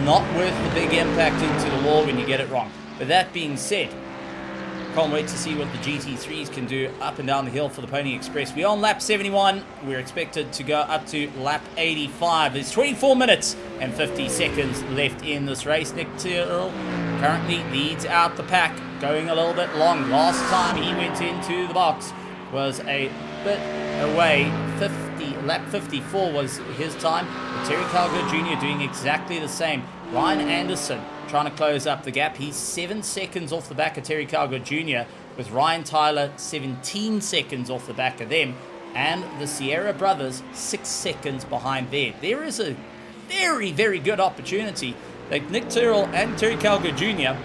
not worth the big impact into the wall when you get it wrong. But that being said, can't wait to see what the GT3s can do up and down the hill for the Pony Express. We're on lap 71. We're expected to go up to lap 85. There's 24 minutes and 50 seconds left in this race. Nick Tyrrell currently leads out the pack, going a little bit long. Last time he went into the box was a bit away. Lap 54 was his time. But Terry Calgo Jr. doing exactly the same. Ryan Anderson trying to close up the gap. He's 7 seconds off the back of Terry Calgo Jr., with Ryan Tyler 17 seconds off the back of them, and the Sierra brothers 6 seconds behind there. There is a very, very good opportunity that Nick Tyrrell and Terry Calgo Jr.,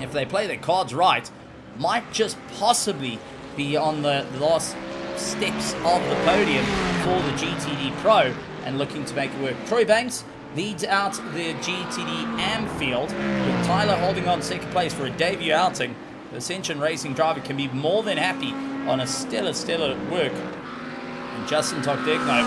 if they play their cards right, might just possibly be on the last steps of the podium for the GTD Pro and looking to make it work. Troy Banks leads out the GTD AM field, with Tyler holding on second place for a debut outing. The Ascension Racing driver can be more than happy on a stellar work. And Justin Togdegno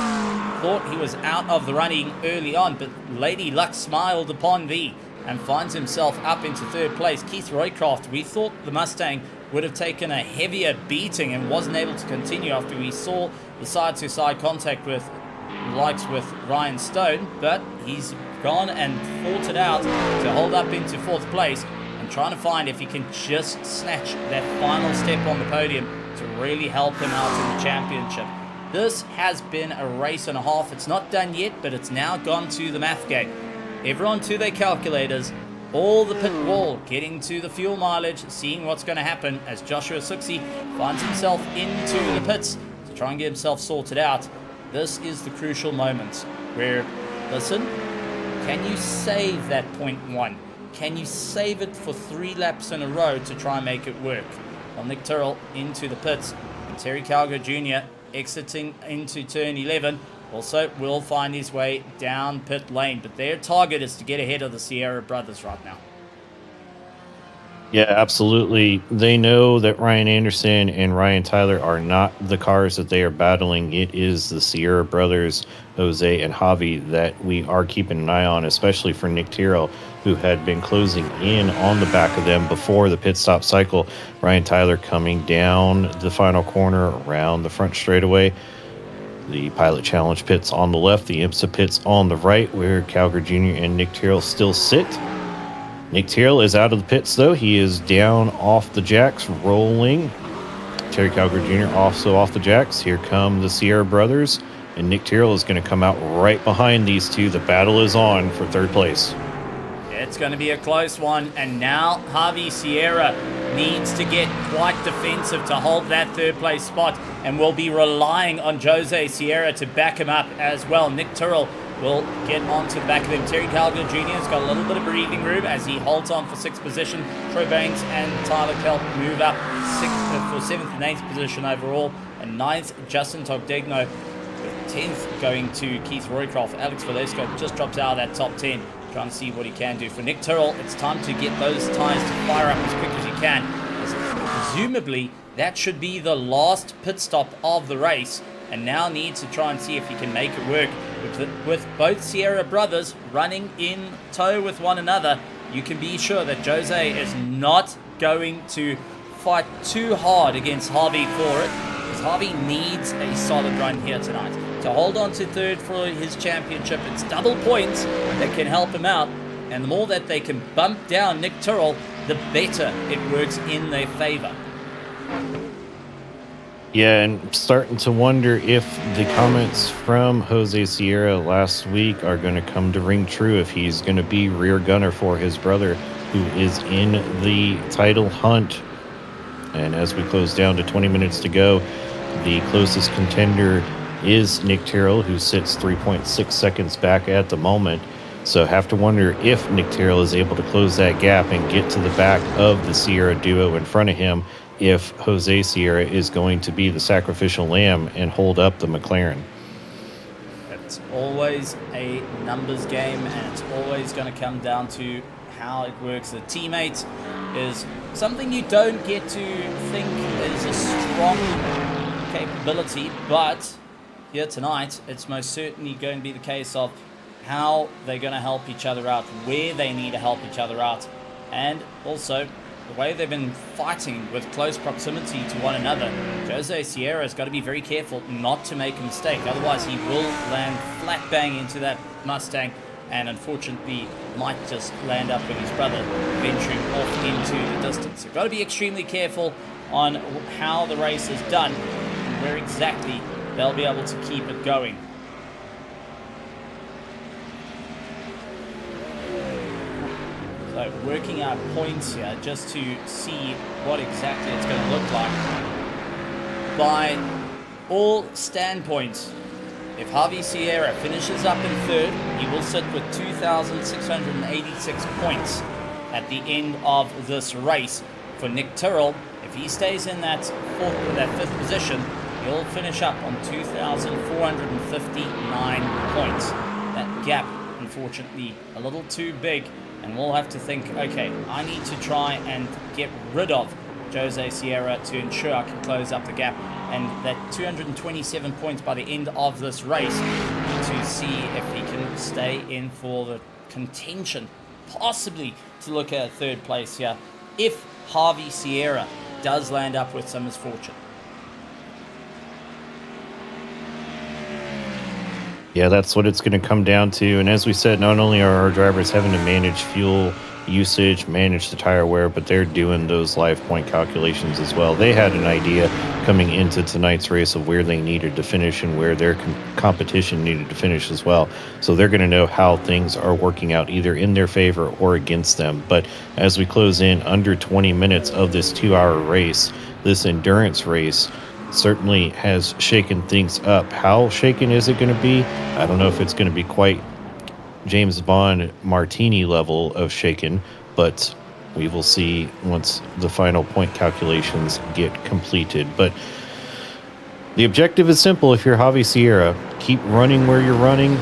thought he was out of the running early on, but Lady Luck smiled upon thee and finds himself up into third place. Keith Roycroft, we thought the Mustang would have taken a heavier beating and wasn't able to continue after we saw the side-to-side contact with likes with Ryan Stone, but he's gone and fought it out to hold up into fourth place and trying to find if he can just snatch that final step on the podium to really help him out in the championship. This has been a race and a half. It's not done yet, but it's now gone to the math gate. Everyone to their calculators, all the pit wall, getting to the fuel mileage, seeing what's going to happen as Joshua Suxi finds himself into the pits to try and get himself sorted out. This is the crucial moment where, listen, can you save that 0.1? Can you save it for 3 laps in a row to try and make it work? Well, Nick Tyrrell into the pits, and Terry Calgo Jr. exiting into turn 11 also will find his way down pit lane, but their target is to get ahead of the Sierra brothers right now. Yeah, absolutely. They know that Ryan Anderson and Ryan Tyler are not the cars that they are battling. It is the Sierra brothers, Jose and Javi, that we are keeping an eye on, especially for Nick Tyrrell, who had been closing in on the back of them before the pit stop cycle. Ryan Tyler coming down the final corner around the front straightaway. The Pilot Challenge pits on the left, the IMSA pits on the right, where Calgary Jr. and Nick Tyrrell still sit. Nick Tyrrell is out of the pits, though. He is down off the jacks, rolling. Terry Calgary Jr. also off the jacks. Here come the Sierra brothers, and Nick Tyrrell is going to come out right behind these two. The battle is on for third place. It's going to be a close one, and now Javi Sierra needs to get quite defensive to hold that third place spot, and will be relying on Jose Sierra to back him up as well. Nick Tyrrell will get onto the back of him. Terry Calgar Jr. has got a little bit of breathing room as he holds on for 6th position. Troy Banks and Tyler Kelp move up for 7th and 8th position overall, and 9th Justin Togdegno, with 10th going to Keith Roycroft. Alex Valesco just drops out of that top 10, trying to see what he can do. For Nick Tyrrell, it's time to get those tyres to fire up as quick as you can, as presumably that should be the last pit stop of the race, and now needs to try and see if he can make it work. With both Sierra brothers running in tow with one another, you can be sure that Jose is not going to fight too hard against Javi for it, because Javi needs a solid run here tonight to hold on to 3rd for his championship. It's double points that can help him out, and the more that they can bump down Nick Tyrrell, the better it works in their favor. Yeah, and starting to wonder if the comments from Jose Sierra last week are going to come to ring true, if he's going to be rear gunner for his brother, who is in the title hunt. And as we close down to 20 minutes to go, the closest contender is Nick Tyrrell, who sits 3.6 seconds back at the moment. So have to wonder if Nick Tyrrell is able to close that gap and get to the back of the Sierra duo in front of him, if Jose Sierra is going to be the sacrificial lamb and hold up the McLaren. It's always a numbers game, and it's always going to come down to how it works. The teammate is something you don't get to think is a strong capability, but here tonight it's most certainly going to be the case of how they're going to help each other out, where they need to help each other out, and also the way they've been fighting with close proximity to one another. Jose Sierra has got to be very careful not to make a mistake, otherwise he will land flat bang into that Mustang, and unfortunately might just land up with his brother venturing off into the distance. So got to be extremely careful on how the race is done and where exactly they'll be able to keep it going. So working out points here just to see what exactly it's going to look like. By all standpoints, if Javi Sierra finishes up in 3rd, he will sit with 2,686 points at the end of this race. For Nick Tyrrell, if he stays in that 5th position, he'll finish up on 2,459 points. That gap, unfortunately, a little too big, and we'll have to think, okay, I need to try and get rid of Jose Sierra to ensure I can close up the gap, and that 227 points by the end of this race to see if he can stay in for the contention, possibly to look at 3rd place here, if Javi Sierra does land up with some misfortune. Yeah, that's what it's going to come down to. And as we said, not only are our drivers having to manage fuel usage, manage the tire wear, but they're doing those live point calculations as well. They had an idea coming into tonight's race of where they needed to finish and where their competition needed to finish as well. So they're going to know how things are working out either in their favor or against them. But as we close in under 20 minutes of this 2-hour race, this endurance race certainly has shaken things up. How shaken is it going to be? I don't know if it's going to be quite James Bond Martini level of shaken, but we will see once the final point calculations get completed. But the objective is simple. If you're Javi Sierra, keep running where you're running,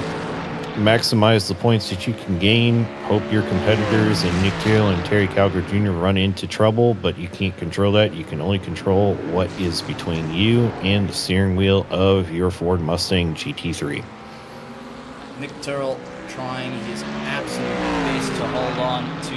maximize the points that you can gain. Hope your competitors and Nick Tyrrell and Terry Calgar Jr. run into trouble, but you can't control that. You can only control what is between you and the steering wheel of your Ford Mustang GT3. Nick Tyrrell trying his absolute best to hold on to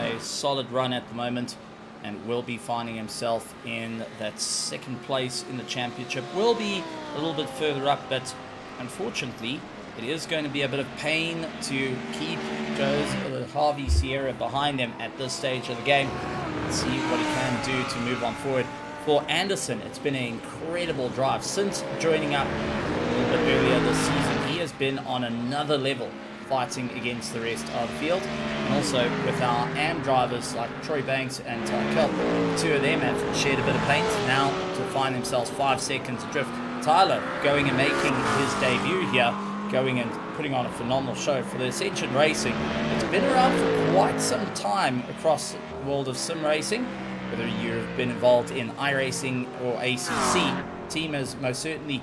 a solid run at the moment, and will be finding himself in that 2nd place in the championship. Will be a little bit further up, but unfortunately it is going to be a bit of pain to keep Javi Sierra behind them at this stage of the game. Let's see what he can do to move on forward. For Anderson, it's been an incredible drive. Since joining up a little bit earlier this season, he has been on another level. fighting against the rest of the field. And also with our AM drivers like Troy Banks and Ty Kelp, two of them have shared a bit of paint now to find themselves 5 seconds adrift. Tyler going and making his debut here, going and putting on a phenomenal show for the Ascension Racing. It's been around for quite some time across the world of sim racing. Whether you've been involved in iRacing or ACC, the team has most certainly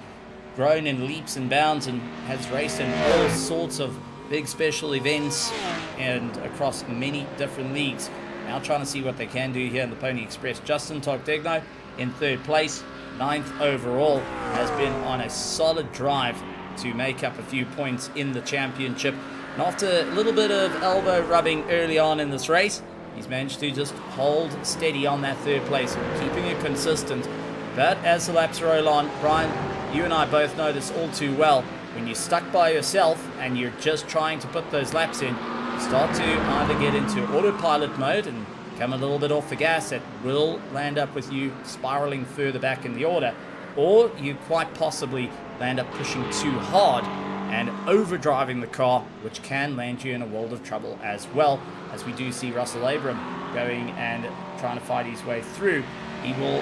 grown in leaps and bounds and has raced in all sorts of big special events and across many different leagues. Now trying to see what they can do here in the Pony Express. Justin Togdegno in 3rd place, 9th overall, has been on a solid drive to make up a few points in the championship. And after a little bit of elbow rubbing early on in this race, he's managed to just hold steady on that 3rd place, keeping it consistent. But as the laps roll on, Brian, you and I both know this all too well. When you're stuck by yourself and you're just trying to put those laps in, you start to either get into autopilot mode and come a little bit off the gas. That will land up with you spiraling further back in the order, or you quite possibly land up pushing too hard and overdriving the car, which can land you in a world of trouble as well, as we do see Russell Abram going and trying to fight his way through. He will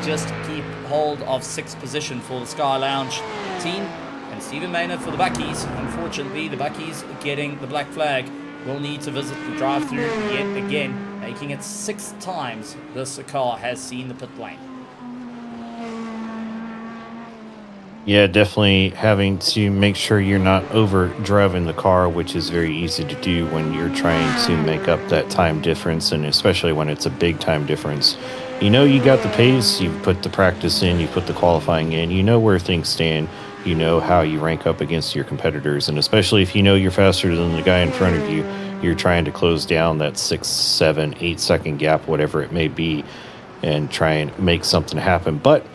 just keep hold of 6th position for the Sky Lounge team, and Stephen Maynard for the Buckies. Unfortunately, the Buckies getting the black flag will need to visit the drive-through yet again, making it 6 times this car has seen the pit lane. Yeah, definitely having to make sure you're not over driving the car, which is very easy to do when you're trying to make up that time difference, and especially when it's a big time difference. You know you got the pace, you've put the practice in, you've put the qualifying in, you know where things stand, you know how you rank up against your competitors, and especially if you know you're faster than the guy in front of you, you're trying to close down that 6, 7, 8 second gap, whatever it may be, and try and make something happen. But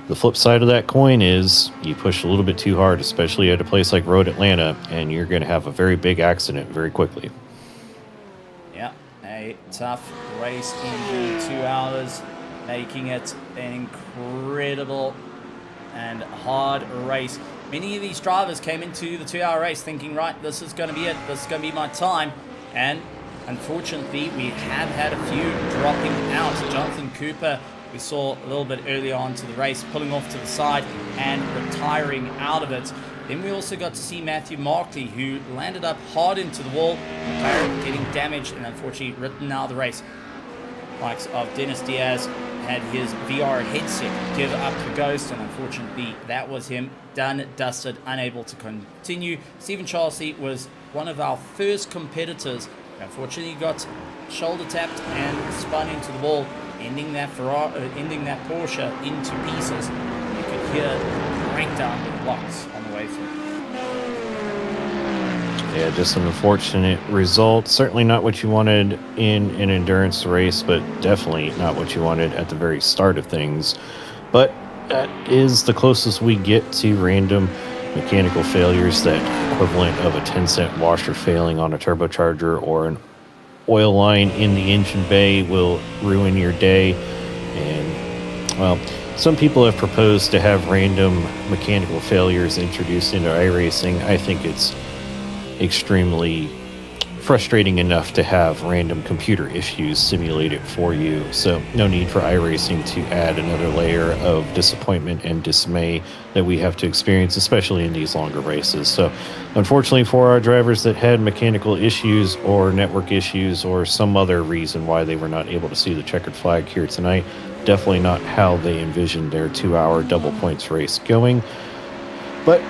the flip side of that coin is you push a little bit too hard, especially at a place like Road Atlanta, and you're going to have a very big accident very quickly. Yeah, a tough race in the 2 hours, making it an incredible and hard race. Many of these drivers came into the 2 hour race thinking, right, this is going to be it, this is going to be my time, and unfortunately we have had a few dropping out. Jonathan Cooper, we saw a little bit earlier on to the race, pulling off to the side and retiring out of it. Then we also got to see Matthew Markley, who landed up hard into the wall, getting damaged and unfortunately written out of the race. Likes of Dennis Diaz had his VR headset give up the ghost, and unfortunately that was him, done, dusted, unable to continue. Stephen Charlesy was one of our first competitors, unfortunately got shoulder tapped and spun into the wall, ending that Porsche into pieces. You could hear the breakdown of blocks on the way through. Yeah, just an unfortunate result. Certainly not what you wanted in an endurance race, but definitely not what you wanted at the very start of things. But that is the closest we get to random mechanical failures. That equivalent of a 10-cent washer failing on a turbocharger or an oil line in the engine bay will ruin your day. And, well, some people have proposed to have random mechanical failures introduced into iRacing. I think it's extremely frustrating enough to have random computer issues simulated for you, so no need for iRacing to add another layer of disappointment and dismay that we have to experience, especially in these longer races. So unfortunately for our drivers that had mechanical issues or network issues or some other reason why they were not able to see the checkered flag here tonight, definitely not how they envisioned their 2-hour double points race going. But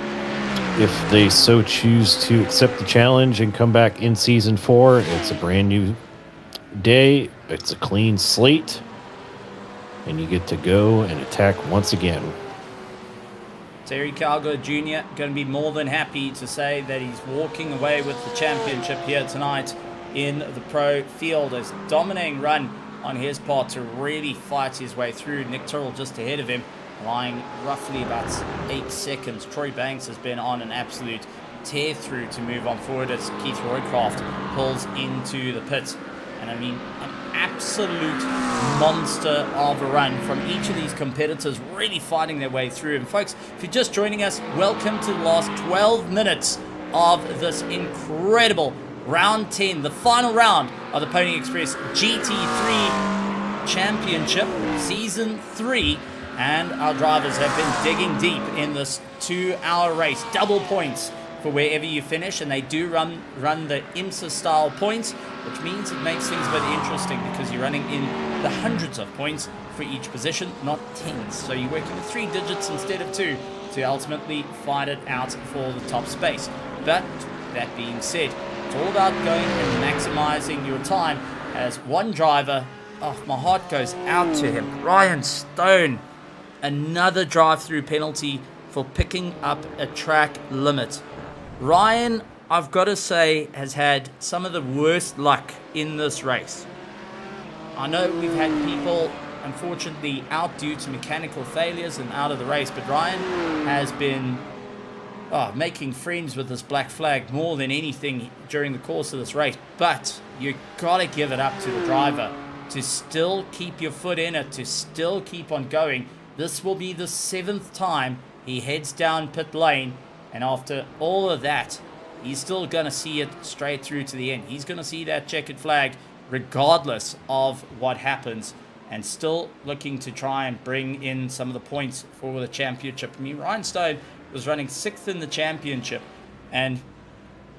if they so choose to accept the challenge and come back in Season 4, it's a brand new day, it's a clean slate, and you get to go and attack once again. Terry Calgar Jr. going to be more than happy to say that he's walking away with the championship here tonight in the pro field. As dominating run on his part to really fight his way through. Nick Tyrrell just ahead of him, lying roughly about 8 seconds. Troy Banks has been on an absolute tear through to move on forward as Keith Roycroft pulls into the pits. And I mean, an absolute monster of a run from each of these competitors, really fighting their way through. And folks, if you're just joining us, welcome to the last 12 minutes of this incredible round 10, the final round of the Pony Express GT3 Championship Season 3. And our drivers have been digging deep in this 2-hour race. Double points for wherever you finish, and they do run the IMSA style points, which means it makes things a bit interesting because you're running in the hundreds of points for each position, not tens. So you're working with 3 digits instead of 2 to ultimately fight it out for the top space. But that being said, it's all about going and maximizing your time. As one driver, oh, my heart goes out to him, Ryan Stone, another drive-through penalty for picking up a track limit. Ryan, I've got to say, has had some of the worst luck in this race. I know we've had people, unfortunately, out due to mechanical failures and out of the race, but Ryan has been making friends with this black flag more than anything during the course of this race. But you got to give it up to the driver to still keep your foot in it, to still keep on going. This will be the 7th time he heads down pit lane, and after all of that, he's still going to see it straight through to the end. He's going to see that checkered flag regardless of what happens, and still looking to try and bring in some of the points for the championship. I mean, Ryan Stone was running 6th in the championship, and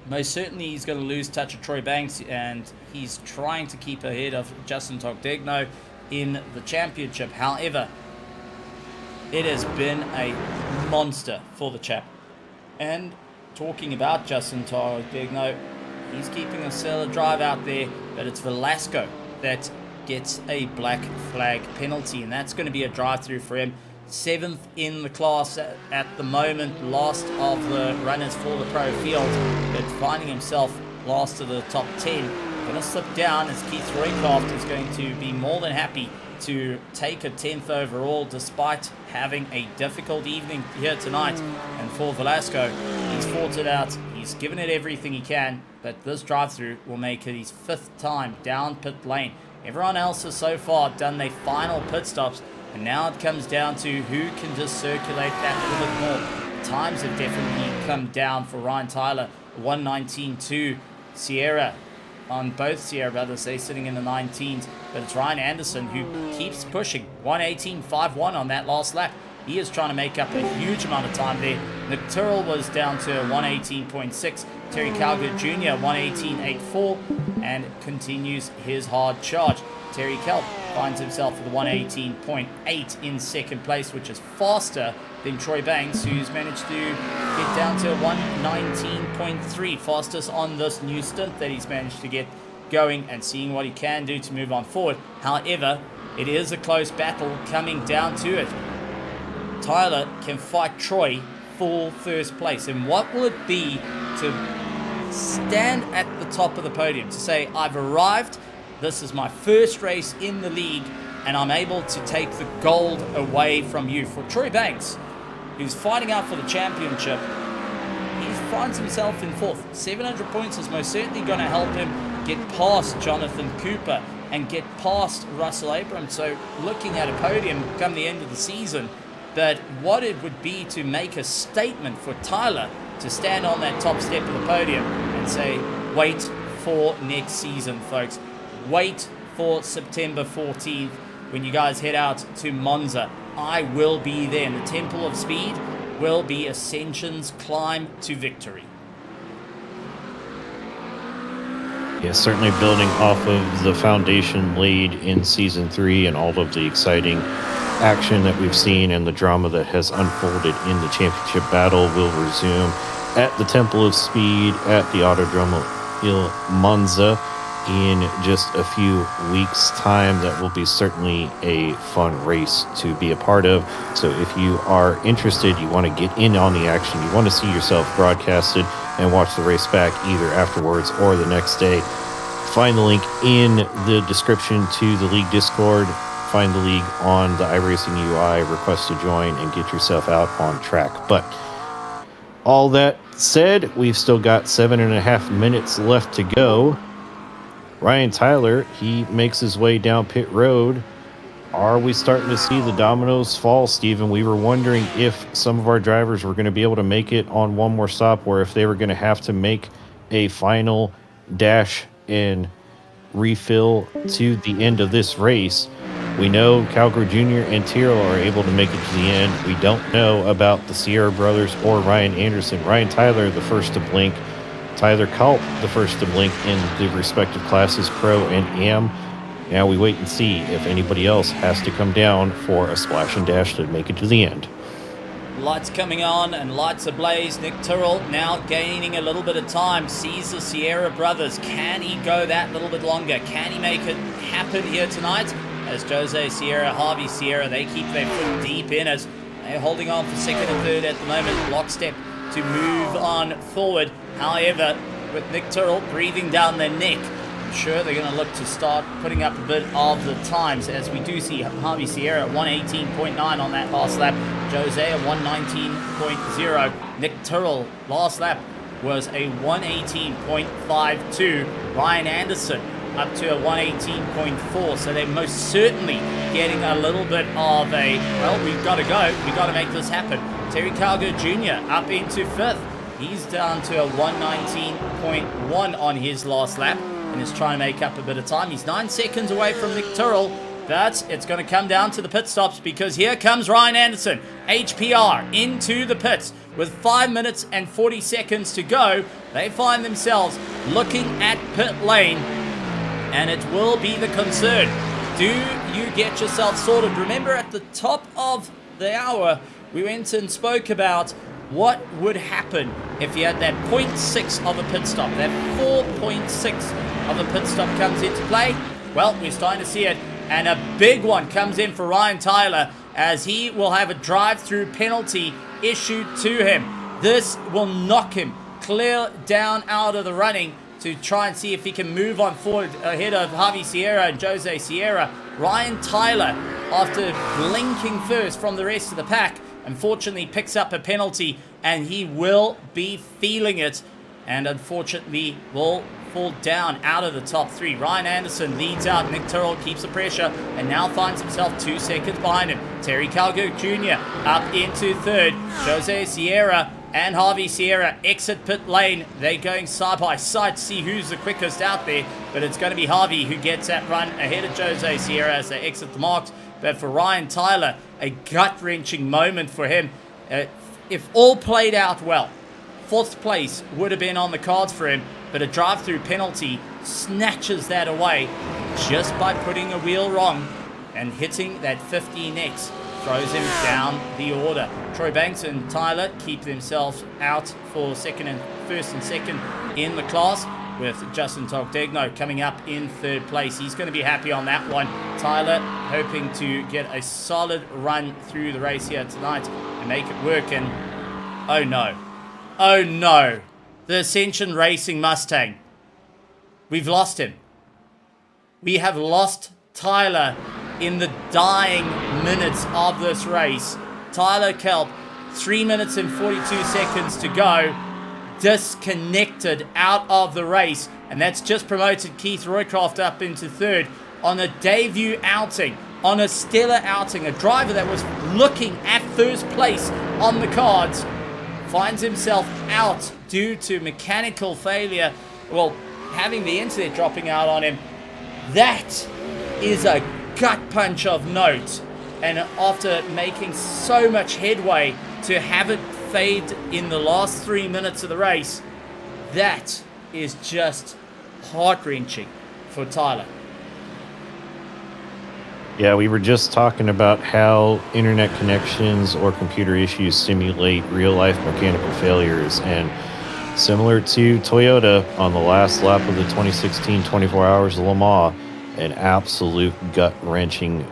most certainly he's going to lose touch of Troy Banks, and he's trying to keep ahead of Justin Togdegno in the championship. However, it has been a monster for the chap. And talking about Justin Togdegno, he's keeping a stellar drive out there, but it's Velasco that gets a black flag penalty, and that's going to be a drive-through for him. 7th in the class at the moment, last of the runners for the pro field, but finding himself last of the top 10. Going to slip down as Keith Roycroft is going to be more than happy to take a 10th overall despite having a difficult evening here tonight. And for Velasco, he's fought it out, he's given it everything he can, but this drive-through will make it his 5th time down pit lane. Everyone else has so far done their final pit stops, and now it comes down to who can just circulate that a little bit more. Times have definitely come down for Ryan Tyler, 1:19.2. Sierra, on both Sierra brothers, they're sitting in the 19s, but it's Ryan Anderson who keeps pushing, 1:18.51 on that last lap. He is trying to make up a huge amount of time there. Nick Tyrrell was down to 1:18.6. Terry Calgary Jr. 1:18.84 and continues his hard charge. Terry Kelp finds himself with 1:18.8 in second place, which is faster than Troy Banks, who's managed to get down to 1:19.3, fastest on this new stint that he's managed to get going and seeing what he can do to move on forward. However, it is a close battle coming down to it. Tyler can fight Troy for first place, and what will it be to stand at the top of the podium, to say, I've arrived, this is my first race in the league, and I'm able to take the gold away from you. For Troy Banks, who's fighting out for the championship, he finds himself in 4th. 700 points is most certainly going to help him get past Jonathan Cooper and get past Russell Abrams. So looking at a podium come the end of the season, but what it would be to make a statement for Tyler to stand on that top step of the podium and say, wait for next season, folks. Wait for September 14th when you guys head out to Monza. I will be there, and the Temple of Speed will be Ascension's climb to victory. Yeah, certainly building off of the foundation laid in Season 3 and all of the exciting action that we've seen and the drama that has unfolded in the championship battle will resume at the Temple of Speed at the Autodromo Il Monza in just a few weeks' time. That will be certainly a fun race to be a part of. So if you are interested, you want to get in on the action, you want to see yourself broadcasted and watch the race back either afterwards or the next day, find the link in the description to the league Discord. Find the league on the iRacing UI, request to join, and get yourself out on track. But all that said, we've still got 7.5 minutes left to go. Ryan Tyler, he makes his way down pit road Are we starting to see the dominoes fall, Steven? We were wondering if some of our drivers were going to be able to make it on one more stop, or if they were going to have to make a final dash and refill to the end of this race. We know Calgary Jr. and Tyrrell are able to make it to the end. We don't know about the Sierra brothers or Ryan Anderson. Ryan Tyler, the first to blink. Tyler Culp, the first to blink in the respective classes, Pro and Am. Now we wait and see if anybody else has to come down for a splash and dash to make it to the end. Lights coming on and lights ablaze. Nick Tyrrell now gaining a little bit of time. Sees the Sierra brothers. Can he go that little bit longer? Can he make it happen here tonight? As Jose Sierra, Harvey Sierra, they keep their foot deep in it. They're holding on for second and third at the moment. Lockstep to move on forward. However, with Nick Tyrrell breathing down their neck, I'm sure they're going to look to start putting up a bit of the times, as we do see Harvey Sierra at 118.9 on that last lap. Jose at 119.0. Nick Tyrrell last lap was a 118.52. Ryan Anderson up to a 118.4. So they're most certainly getting a little bit of a, well, we've got to go. We've got to make this happen. Terry Calgo Jr. up into fifth. He's down to a 119.1 on his last lap and is trying to make up a bit of time. He's 9 seconds away from Nick Tyrrell, but it's going to come down to the pit stops, because here comes Ryan Anderson, HPR, into the pits with 5 minutes and 40 seconds to go. They find themselves looking at pit lane, and it will be the concern. Do you get yourself sorted? Remember, at the top of the hour, we went and spoke about what would happen if you had that 0.6 of a pit stop. That 4.6 of a pit stop comes into play. Well, we're starting to see it, and a big one comes in for Ryan Tyler, as he will have a drive-through penalty issued to him. This will knock him clear down out of the running to try and see if he can move on forward ahead of Harvey Sierra and Jose Sierra. Ryan Tyler, after blinking first from the rest of the pack, unfortunately picks up a penalty, and he will be feeling it, and unfortunately will fall down out of the top three. Ryan Anderson leads out. Nick Tyrrell keeps the pressure and now finds himself 2 seconds behind him. Terry Calgo Jr. up into third. Jose Sierra and Harvey Sierra exit pit lane. They're going side by side to see who's the quickest out there, but it's going to be Harvey who gets that run ahead of Jose Sierra as they exit the marks. But for Ryan Tyler, a gut-wrenching moment for him. If all played out well, fourth place would have been on the cards for him, but a drive-through penalty snatches that away just by putting a wheel wrong, and hitting that 15X throws him down the order. Troy Banks and Tyler keep themselves out for first and second in the class, with Justin Togdegno coming up in third place. He's going to be happy on that one. Tyler hoping to get a solid run through the race here tonight and make it work. And oh no, the Ascension Racing Mustang. We've lost him. We have lost Tyler in the dying minutes of this race. Tyler Kelp, 3 minutes and 42 seconds to go, disconnected out of the race, and that's just promoted Keith Roycroft up into third on a debut outing, on a stellar outing. A driver that was looking at first place on the cards finds himself out due to mechanical failure, well, having the internet dropping out on him. That is a gut punch of note, and after making so much headway, to have it fade in the last 3 minutes of the race, that is just heart-wrenching for Tyler. Yeah, we were just talking about how internet connections or computer issues simulate real-life mechanical failures, and similar to Toyota on the last lap of the 2016 24 Hours of Le Mans, an absolute gut-wrenching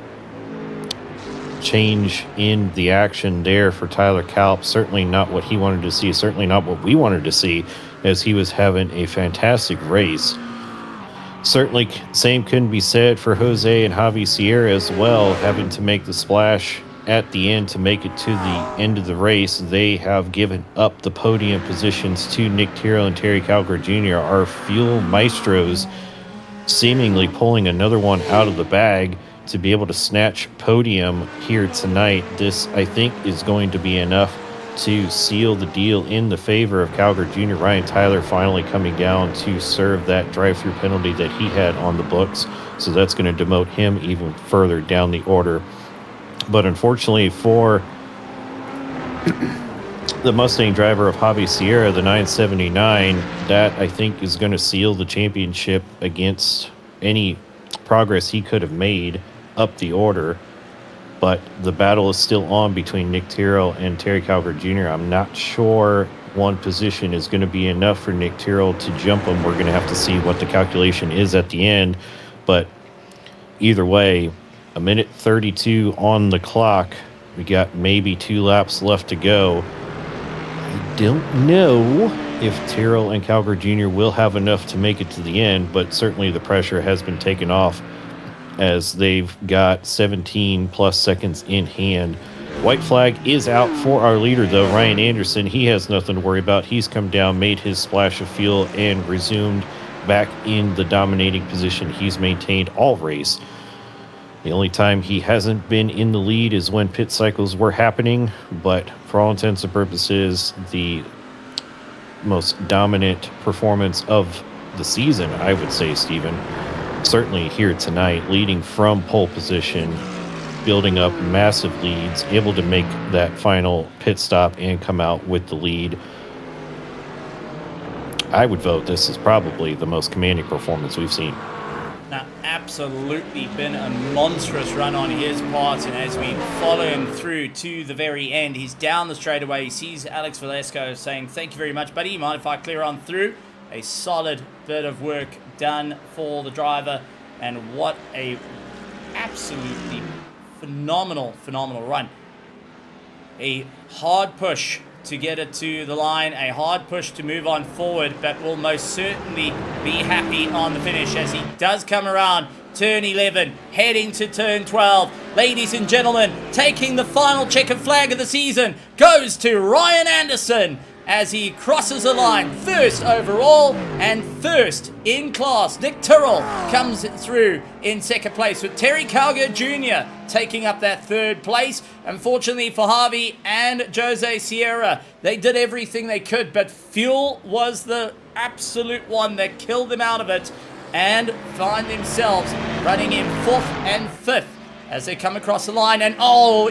change in the action there for Tyler Kalp. Certainly not what he wanted to see, certainly not what we wanted to see, as he was having a fantastic race. Certainly same couldn't be said for Jose and Javi Sierra as well, having to make the splash at the end to make it to the end of the race. They have given up the podium positions to Nick Tyrrell and Terry Calgar Jr., our fuel maestros, seemingly pulling another one out of the bag to be able to snatch podium here tonight. This, I think, is going to be enough to seal the deal in the favor of Calgary Jr. Ryan Tyler finally coming down to serve that drive-through penalty that he had on the books. So that's going to demote him even further down the order. But unfortunately for the Mustang driver of Javi Sierra, the 979, that I think is going to seal the championship against any progress he could have made up the order. But the battle is still on between Nick Tyrrell and Terry Calgary Jr. I'm not sure one position is going to be enough for Nick Tyrrell to jump him. We're going to have to see what the calculation is at the end. But either way, 1:32 on the clock. We got maybe 2 laps left to go. I don't know if Tyrrell and Calgary Jr. will have enough to make it to the end, but certainly the pressure has been taken off as they've got 17 plus seconds in hand. White flag is out for our leader, though. Ryan Anderson, he has nothing to worry about. He's come down, made his splash of fuel, and resumed back in the dominating position he's maintained all race. The only time he hasn't been in the lead is when pit cycles were happening, but for all intents and purposes, the most dominant performance of the season, I would say, Stephen. Certainly here tonight, leading from pole position, building up massive leads, able to make that final pit stop and come out with the lead. I would vote this is probably the most commanding performance we've seen. Now, absolutely been a monstrous run on his part, and as we follow him through to the very end, he's down the straightaway. He sees Alex Velasco saying, "Thank you very much, buddy. Mind if I clear on through?" A solid bit of work done for the driver, and what a absolutely phenomenal run. A hard push to get it to the line, a hard push to move on forward, but will most certainly be happy on the finish as he does come around turn 11, heading to turn 12. Ladies and gentlemen, taking the final checkered flag of the season goes to Ryan Anderson as he crosses the line first overall and first in class. Nick Tyrrell comes through in second place, with Terry Calgary Jr. taking up that third place. Unfortunately for Javi and Jose Sierra, they did everything they could, but fuel was the absolute one that killed them out of it, and find themselves running in 4th and 5th as they come across the line. And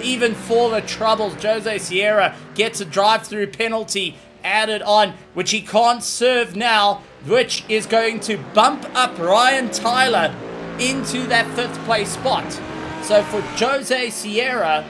even for the troubles, Jose Sierra gets a drive-through penalty added on, which he can't serve now, which is going to bump up Ryan Tyler into that 5th place spot. So for Jose Sierra,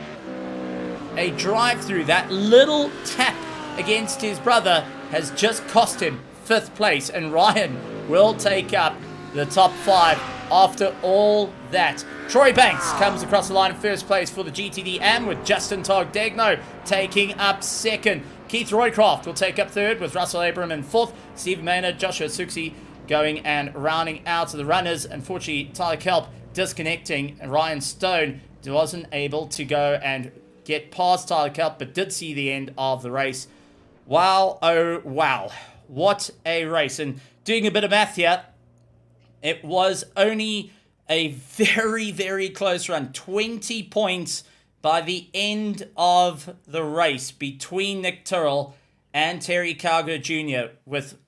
a drive-through, that little tap against his brother, has just cost him 5th place, and Ryan will take up the top 5 after all that. Troy Banks comes across the line in 1st place for the GTD AM, with Justin Togdegno taking up 2nd. Keith Roycroft will take up 3rd, with Russell Abram in 4th. Steve Maynard, Joshua Suksi going and rounding out the runners. Unfortunately, Tyler Kelp disconnecting, and Ryan Stone wasn't able to go and get past Tyler Kelp, but did see the end of the race. Wow, oh wow. What a race. And doing a bit of math here, it was only a very, very close run. 20 points by the end of the race between Nick Tyrrell and Terry Calgary Jr., with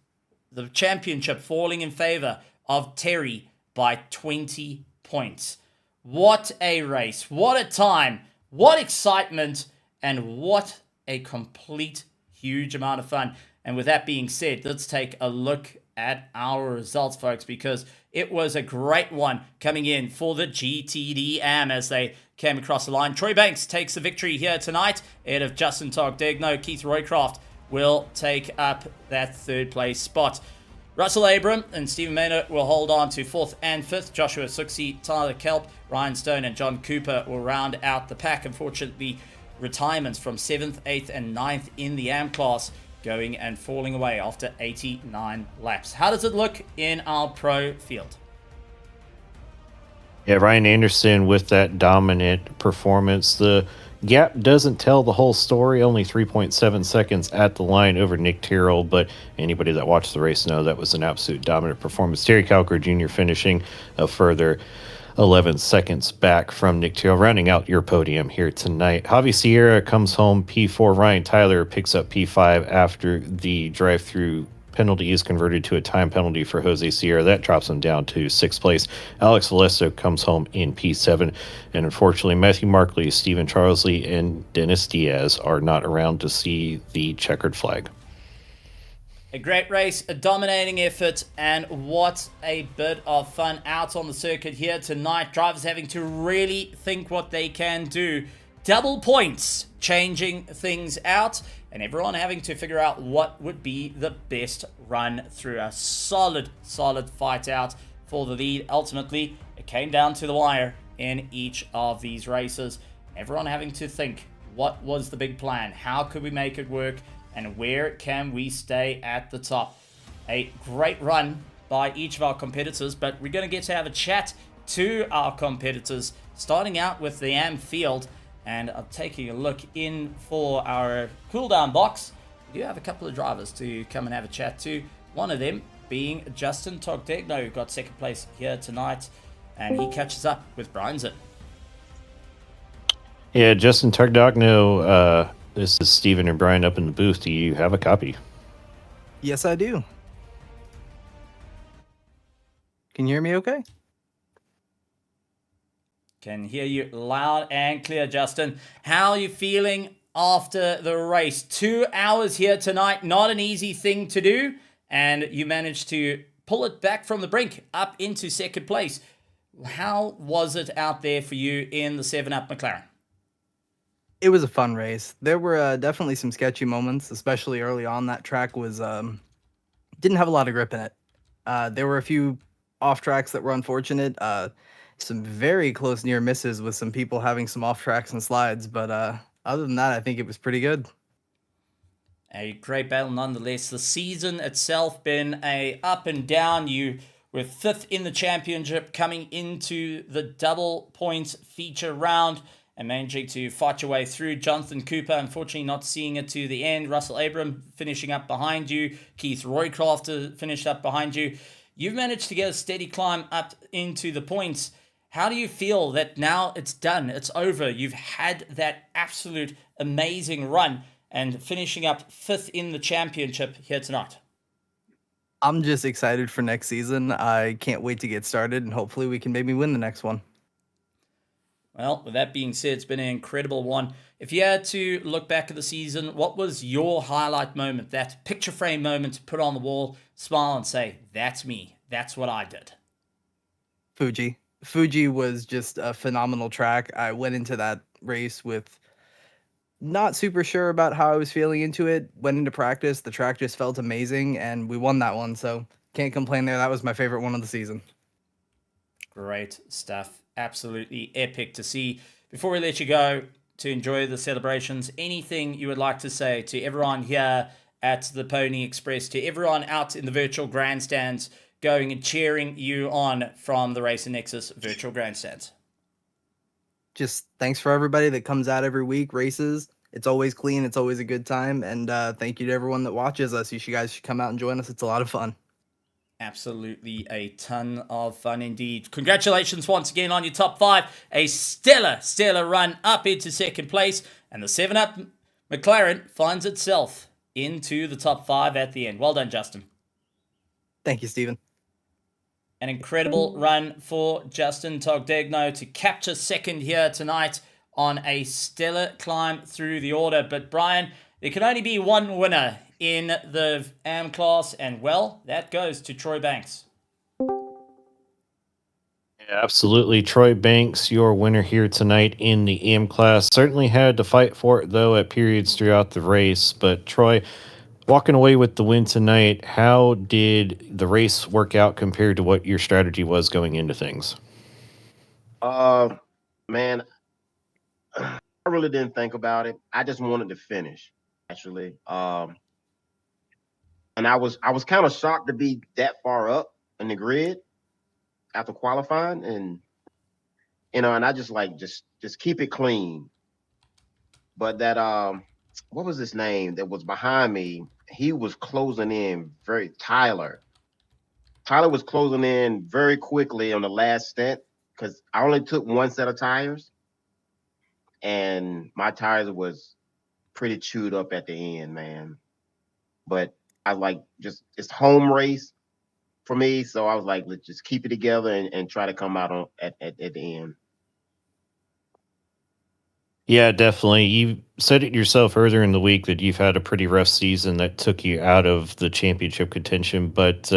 the championship falling in favor of Terry by 20 points. What a race. What a time. What excitement. And what a complete huge amount of fun. And with that being said, let's take a look at our results, folks, because it was a great one coming in for the GTD AM as they came across the line. Troy Banks takes the victory here tonight ahead of Justin Togdegno. Keith Roycroft will take up that 3rd place spot. Russell Abram and Stephen Maynard will hold on to 4th and 5th. Joshua Suksi, Tyler Kelp, Ryan Stone, and John Cooper will round out the pack. Unfortunately, retirements from 7th, 8th, and 9th in the AM class going and falling away after 89 laps. How does it look in our pro field? Yeah, Ryan Anderson with that dominant performance. The gap doesn't tell the whole story, only 3.7 seconds at the line over Nick Tyrrell, but anybody that watched the race know that was an absolute dominant performance. Terry Calgary Jr. finishing a further 11 seconds back from Nick Tyrrell, rounding out your podium here tonight. Javi Sierra comes home P4. Ryan Tyler picks up P5 after the drive-through penalty is converted to a time penalty for Jose Sierra. That drops him down to 6th place. Alex Valesto comes home in P7. And unfortunately, Matthew Markley, Stephen Charlesley, and Dennis Diaz are not around to see the checkered flag. A great race, a dominating effort, and what a bit of fun out on the circuit here tonight. Drivers having to really think what they can do. Double points, changing things out, and everyone having to figure out what would be the best run through a solid fight out for the lead. Ultimately, it came down to the wire in each of these races. Everyone having to think, what was the big plan? How could we make it work? And where can we stay at the top? A great run by each of our competitors, but we're going to get to have a chat to our competitors, starting out with the AM field. And I'm taking a look in for our cooldown box. We do have a couple of drivers to come and have a chat to. One of them being Justin Togdegno, who got 2nd place here tonight. And he catches up with Brian's. Yeah, Justin Togdegno, this is Steven and Brian up in the booth. Do you have a copy? Yes, I do. Can you hear me okay? Can hear you loud and clear, Justin. How are you feeling after the race? 2 hours here tonight, not an easy thing to do. And you managed to pull it back from the brink up into 2nd place. How was it out there for you in the 7-Up McLaren? It was a fun race. There were definitely some sketchy moments, especially early on. That track was didn't have a lot of grip in it. There were a few off tracks that were unfortunate. Some very close near misses with some people having some off tracks and slides. But other than that, I think it was pretty good. A great battle nonetheless. The season itself been a up and down. You were 5th in the championship coming into the double points feature round and managing to fight your way through. Jonathan Cooper, unfortunately, not seeing it to the end. Russell Abram finishing up behind you. Keith Roycroft finished up behind you. You've managed to get a steady climb up into the points. How do you feel that now it's done? It's over. You've had that absolute amazing run and finishing up 5th in the championship here tonight. I'm just excited for next season. I can't wait to get started, and hopefully we can maybe win the next one. Well, with that being said, it's been an incredible one. If you had to look back at the season, what was your highlight moment, that picture frame moment to put on the wall, smile and say, that's me. That's what I did? Fuji. Fuji was just a phenomenal track. I went into that race with not super sure about how I was feeling into it. Went into practice. The track just felt amazing, and we won that one, so can't complain there. That was my favorite one of the season. Great stuff. Absolutely epic to see. Before we let you go to enjoy the celebrations, anything you would like to say to everyone here at the Pony Express, to everyone out in the virtual grandstands going and cheering you on from the Race and Nexus virtual grandstands? Just thanks for everybody that comes out every week, races. It's always clean. It's always a good time. And thank you to everyone that watches us. You guys should come out and join us. It's a lot of fun. Absolutely a ton of fun indeed. Congratulations once again on your top 5. A stellar run up into 2nd place. And the 7-Up McLaren finds itself into the top 5 at the end. Well done, Justin. Thank you, Stephen. An incredible run for Justin Togdegno to capture 2nd here tonight on a stellar climb through the order. But Brian, there can only be one winner in the AM class, and well, that goes to Troy Banks. Absolutely. Troy Banks, your winner here tonight in the AM class. Certainly had to fight for it, though, at periods throughout the race. But Troy, walking away with the win tonight, how did the race work out compared to what your strategy was going into things? Man, I really didn't think about it. I just wanted to finish, actually. And I was kind of shocked to be that far up in the grid after qualifying, and and I just keep it clean. But that what was his name that was behind me? He was closing in Tyler. Tyler was closing in very quickly on the last stint, because I only took one set of tires, and my tires was pretty chewed up at the end, man. But I like just it's home race for me, so I was like, let's just keep it together and try to come out on at the end. Yeah, definitely. You said it yourself earlier in the week that you've had a pretty rough season that took you out of the championship contention. But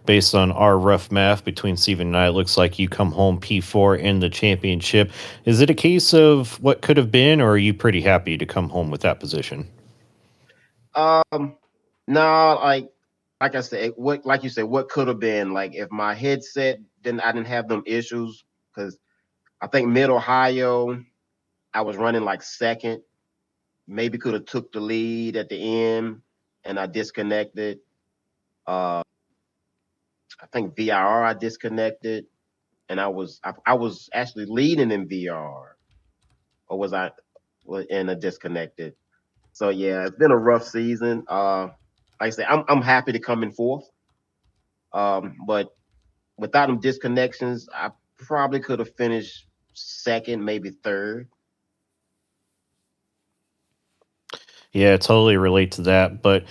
based on our rough math between Steven and I, it looks like you come home P4 in the championship. Is it a case of what could have been, or are you pretty happy to come home with that position? No, like I said, what like you said, what could have been like if my headset didn't I didn't have them issues because I think Mid Ohio I was running like second, maybe could have took the lead at the end and I disconnected. Uh, I think VIR I disconnected and I was actually leading in VR or was I in a disconnected. So yeah, it's been a rough season. Like I say, I'm happy to come in fourth. But without them disconnections, I probably could have finished second, maybe third. Yeah, totally relate to that. But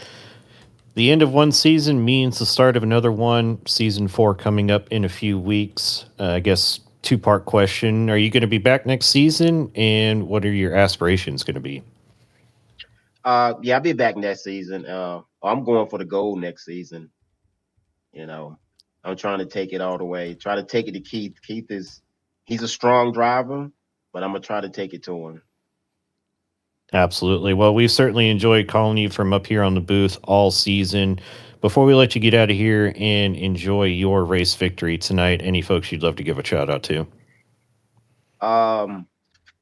the end of one season means the start of another one. Season 4 coming up in a few weeks. I guess two-part question. Are you going to be back next season? And what are your aspirations going to be? Yeah, I'll be back next season. I'm going for the gold next season. You know, I'm trying to take it all the way. Try to take it to Keith. He's a strong driver, but I'm gonna try to take it to him. Absolutely. Well, we've certainly enjoyed calling you from up here on the booth all season. Before we let you get out of here and enjoy your race victory tonight, any folks you'd love to give a shout out to? Um,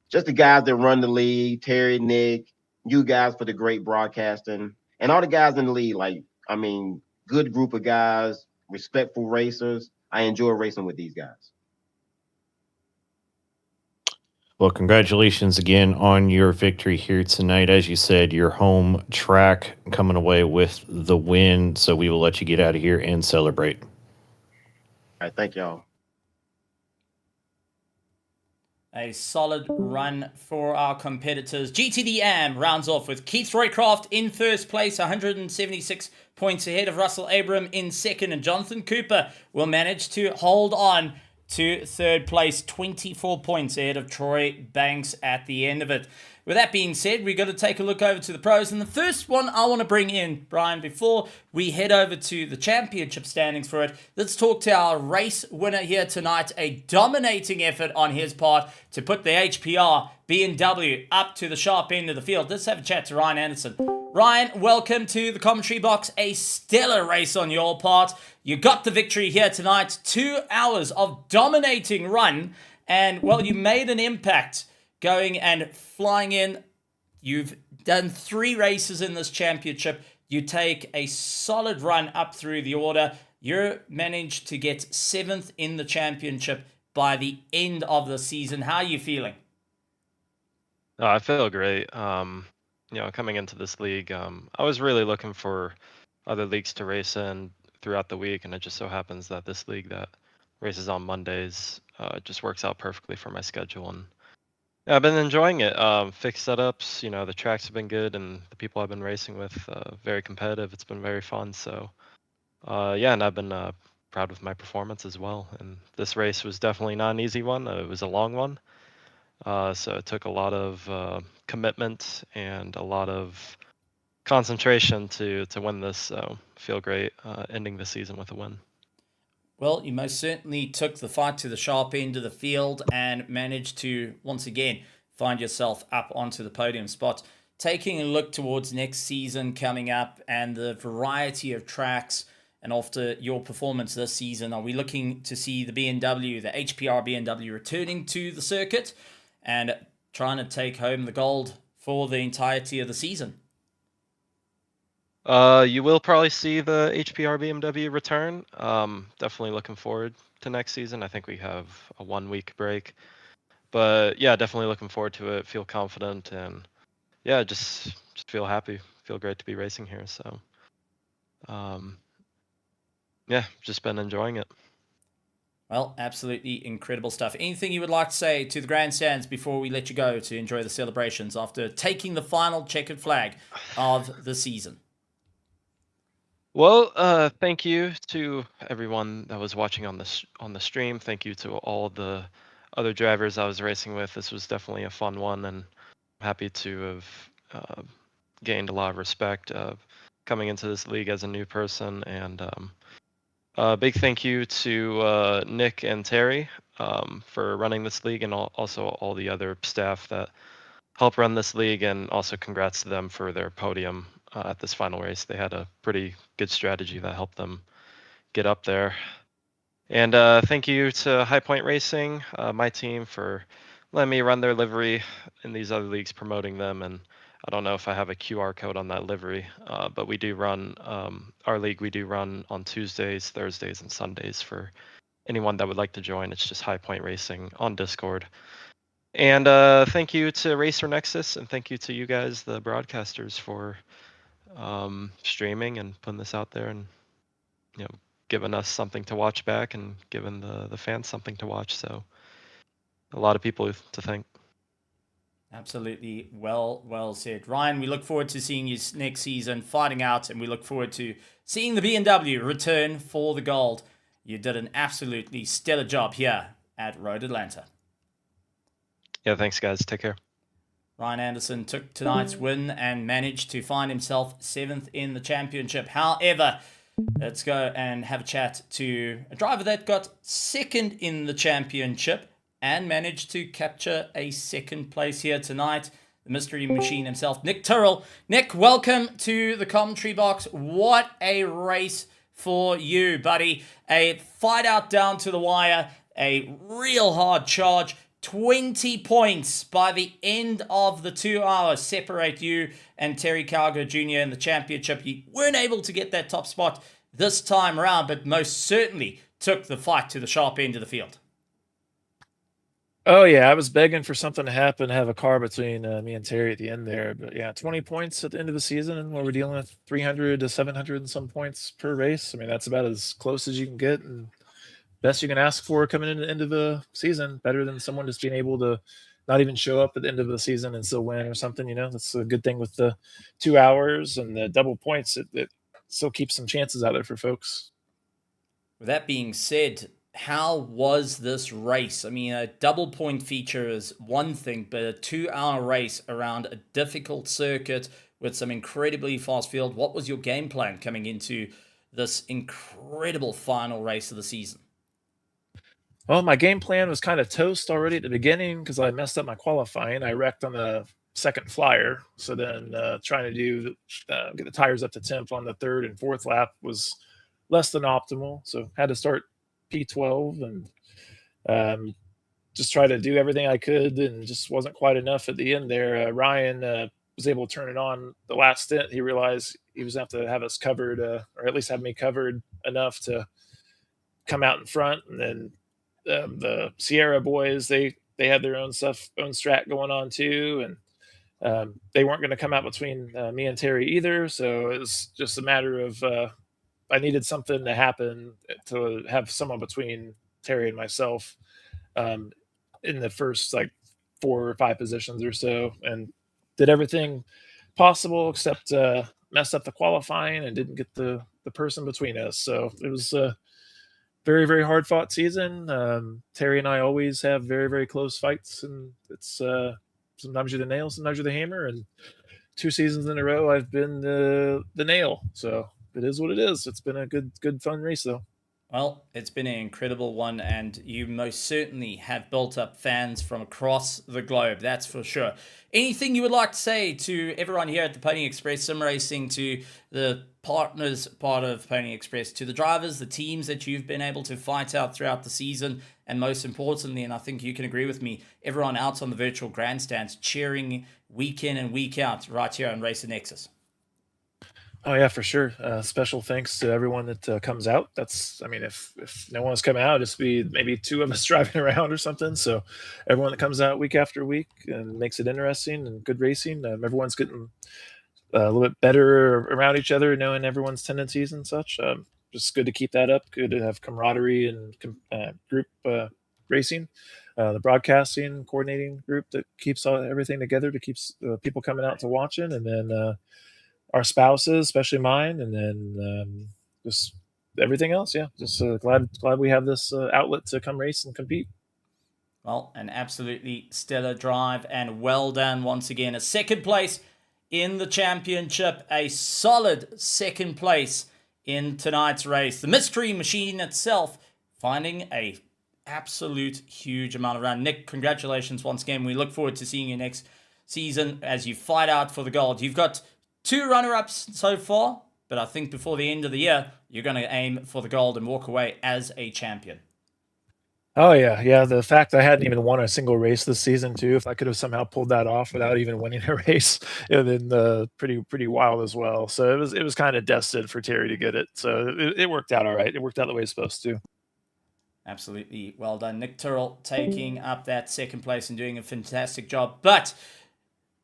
just the guys that run the league, Terry, Nick, you guys for the great broadcasting, and all the guys in the league. Like, I mean, good group of guys, respectful racers. I enjoy racing with these guys. Well, congratulations again on your victory here tonight. As you said, your home track coming away with the win. So we will let you get out of here and celebrate. All right, thank y'all. A solid run for our competitors. GTDM rounds off with Keith Roycroft in first place, 176 points ahead of Russell Abram in second, and Jonathan Cooper will manage to hold on to third place, 24 points ahead of Troy Banks at the end of it. With that being said, we're going to take a look over to the pros. And the first one I want to bring in, Brian, before we head over to the championship standings for it, let's talk to our race winner here tonight. A dominating effort on his part to put the HPR BMW up to the sharp end of the field. Let's have a chat to Ryan Anderson. Ryan, welcome to the commentary box. A stellar race on your part. You got the victory here tonight. 2 hours of dominating run. And, well, you made an impact going and flying in. You've done 3 races in this championship. You take a solid run up through the order. You managed to get 7th in the championship by the end of the season. How are you feeling? Oh, I feel great. Coming into this league, I was really looking for other leagues to race in throughout the week, and it just so happens that this league that races on Mondays just works out perfectly for my schedule. And yeah, I've been enjoying it. Fixed setups, the tracks have been good, and the people I've been racing with very competitive. It's been very fun. So and I've been proud with my performance as well. And this race was definitely not an easy one. It was a long one. So it took a lot of commitment and a lot of concentration to win this. So feel great ending the season with a win. Well, you most certainly took the fight to the sharp end of the field and managed to, once again, find yourself up onto the podium spot. Taking a look towards next season coming up and the variety of tracks, and after your performance this season, are we looking to see the BMW, the HPR BMW, returning to the circuit and trying to take home the gold for the entirety of the season? You will probably see the HPR BMW return. Definitely looking forward to next season. I think we have a 1 week break, but yeah, definitely looking forward to it. Feel confident and yeah, just feel happy. Feel great to be racing here. So, yeah, just been enjoying it. Well, absolutely incredible stuff. Anything you would like to say to the grandstands before we let you go to enjoy the celebrations after taking the final checkered flag of the season? Well, thank you to everyone that was watching on the stream. Thank you to all the other drivers I was racing with. This was definitely a fun one, and I'm happy to have gained a lot of respect coming into this league as a new person. And big thank you to Nick and Terry for running this league, and also all the other staff that help run this league, and also congrats to them for their podium at this final race. They had a pretty good strategy that helped them get up there. And thank you to High Point Racing, my team, for letting me run their livery in these other leagues, promoting them. And I don't know if I have a QR code on that livery, but we do run our league. We do run on Tuesdays, Thursdays, and Sundays for anyone that would like to join. It's just High Point Racing on Discord. And thank you to Racer Nexus, and thank you to you guys, the broadcasters, for streaming and putting this out there, and giving us something to watch back, and giving the fans something to watch. So a lot of people to thank. Absolutely well said. Ryan, we look forward to seeing you next season fighting out, and we look forward to seeing the BMW return for the gold. You did an absolutely stellar job here at Road Atlanta. Yeah, thanks guys. Take care. Ryan Anderson took tonight's win and managed to find himself 7th in the championship. However, let's go and have a chat to a driver that got 2nd in the championship and managed to capture a 2nd place here tonight. The mystery machine himself, Nick Tyrrell. Nick, welcome to the commentary box. What a race for you, buddy. A fight out down to the wire, a real hard charge. 20 points by the end of the 2 hours separate you and Terry Calgar Jr. in the championship. You weren't able to get that top spot this time around, but most certainly took the fight to the sharp end of the field. Oh yeah, I was begging for something to happen, to have a car between me and Terry at the end there. But yeah, 20 points at the end of the season, where we're dealing with 300 to 700 and some points per race. I mean, that's about as close as you can get, and best you can ask for coming into the end of the season. Better than someone just being able to not even show up at the end of the season and still win or something. That's a good thing with the 2 hours and the double points. It still keeps some chances out there for folks. With that being said, how was this race? I mean, a double point feature is one thing, but a 2-hour race around a difficult circuit with some incredibly fast field. What was your game plan coming into this incredible final race of the season? Well, my game plan was kind of toast already at the beginning because I messed up my qualifying. I wrecked on the second flyer. So then trying to get the tires up to temp on the 3rd and 4th lap was less than optimal. So had to start P12 and just try to do everything I could, and just wasn't quite enough at the end there. Ryan was able to turn it on the last stint. He realized he was going to have to have us covered, or at least have me covered enough to come out in front. And then the Sierra boys, they had their own stuff, own strat going on too, and they weren't going to come out between me and Terry either. So it was just a matter of I needed something to happen to have someone between Terry and myself in the first 4 or 5 positions or so, and did everything possible except messed up the qualifying and didn't get the person between us. So it was very, very hard fought season. Terry and I always have very, very close fights, and it's sometimes you're the nail, sometimes you're the hammer, and 2 seasons in a row I've been the nail. So it is what it is. It's been a good fun race though. Well, it's been an incredible one, and you most certainly have built up fans from across the globe, that's for sure. Anything you would like to say to everyone here at the Pony Express Sim Racing, to the partners part of Pony Express, to the drivers, the teams that you've been able to fight out throughout the season, and most importantly, and I think you can agree with me, everyone out on the virtual grandstands cheering week in and week out right here on Racer Nexus? Oh yeah, for sure. Special thanks to everyone that comes out. If no one's coming out, just be maybe 2 of us driving around or something. So everyone that comes out week after week and makes it interesting and good racing. Everyone's getting a little bit better around each other, knowing everyone's tendencies and such. just good to keep that up. Good to have camaraderie and group racing. The broadcasting coordinating group that keeps everything together, to keeps people coming out to watching, and then our spouses, especially mine, and then just everything else. Yeah, just glad we have this outlet to come race and compete. Well, an absolutely stellar drive, and well done once again. A second place in the championship, a solid second place in tonight's race. The mystery machine itself finding a absolute huge amount of run. Nick, congratulations once again. We look forward to seeing you next season as you fight out for the gold. You've got 2 runner-ups so far, but I think before the end of the year, you're going to aim for the gold and walk away as a champion. Oh yeah. The fact I hadn't even won a single race this season too. If I could have somehow pulled that off without even winning a race, it would have been pretty wild as well. So it was kind of destined for Terry to get it. So it worked out all right. It worked out the way it's supposed to. Absolutely well done, Nick Tyrrell, taking up that second place and doing a fantastic job. But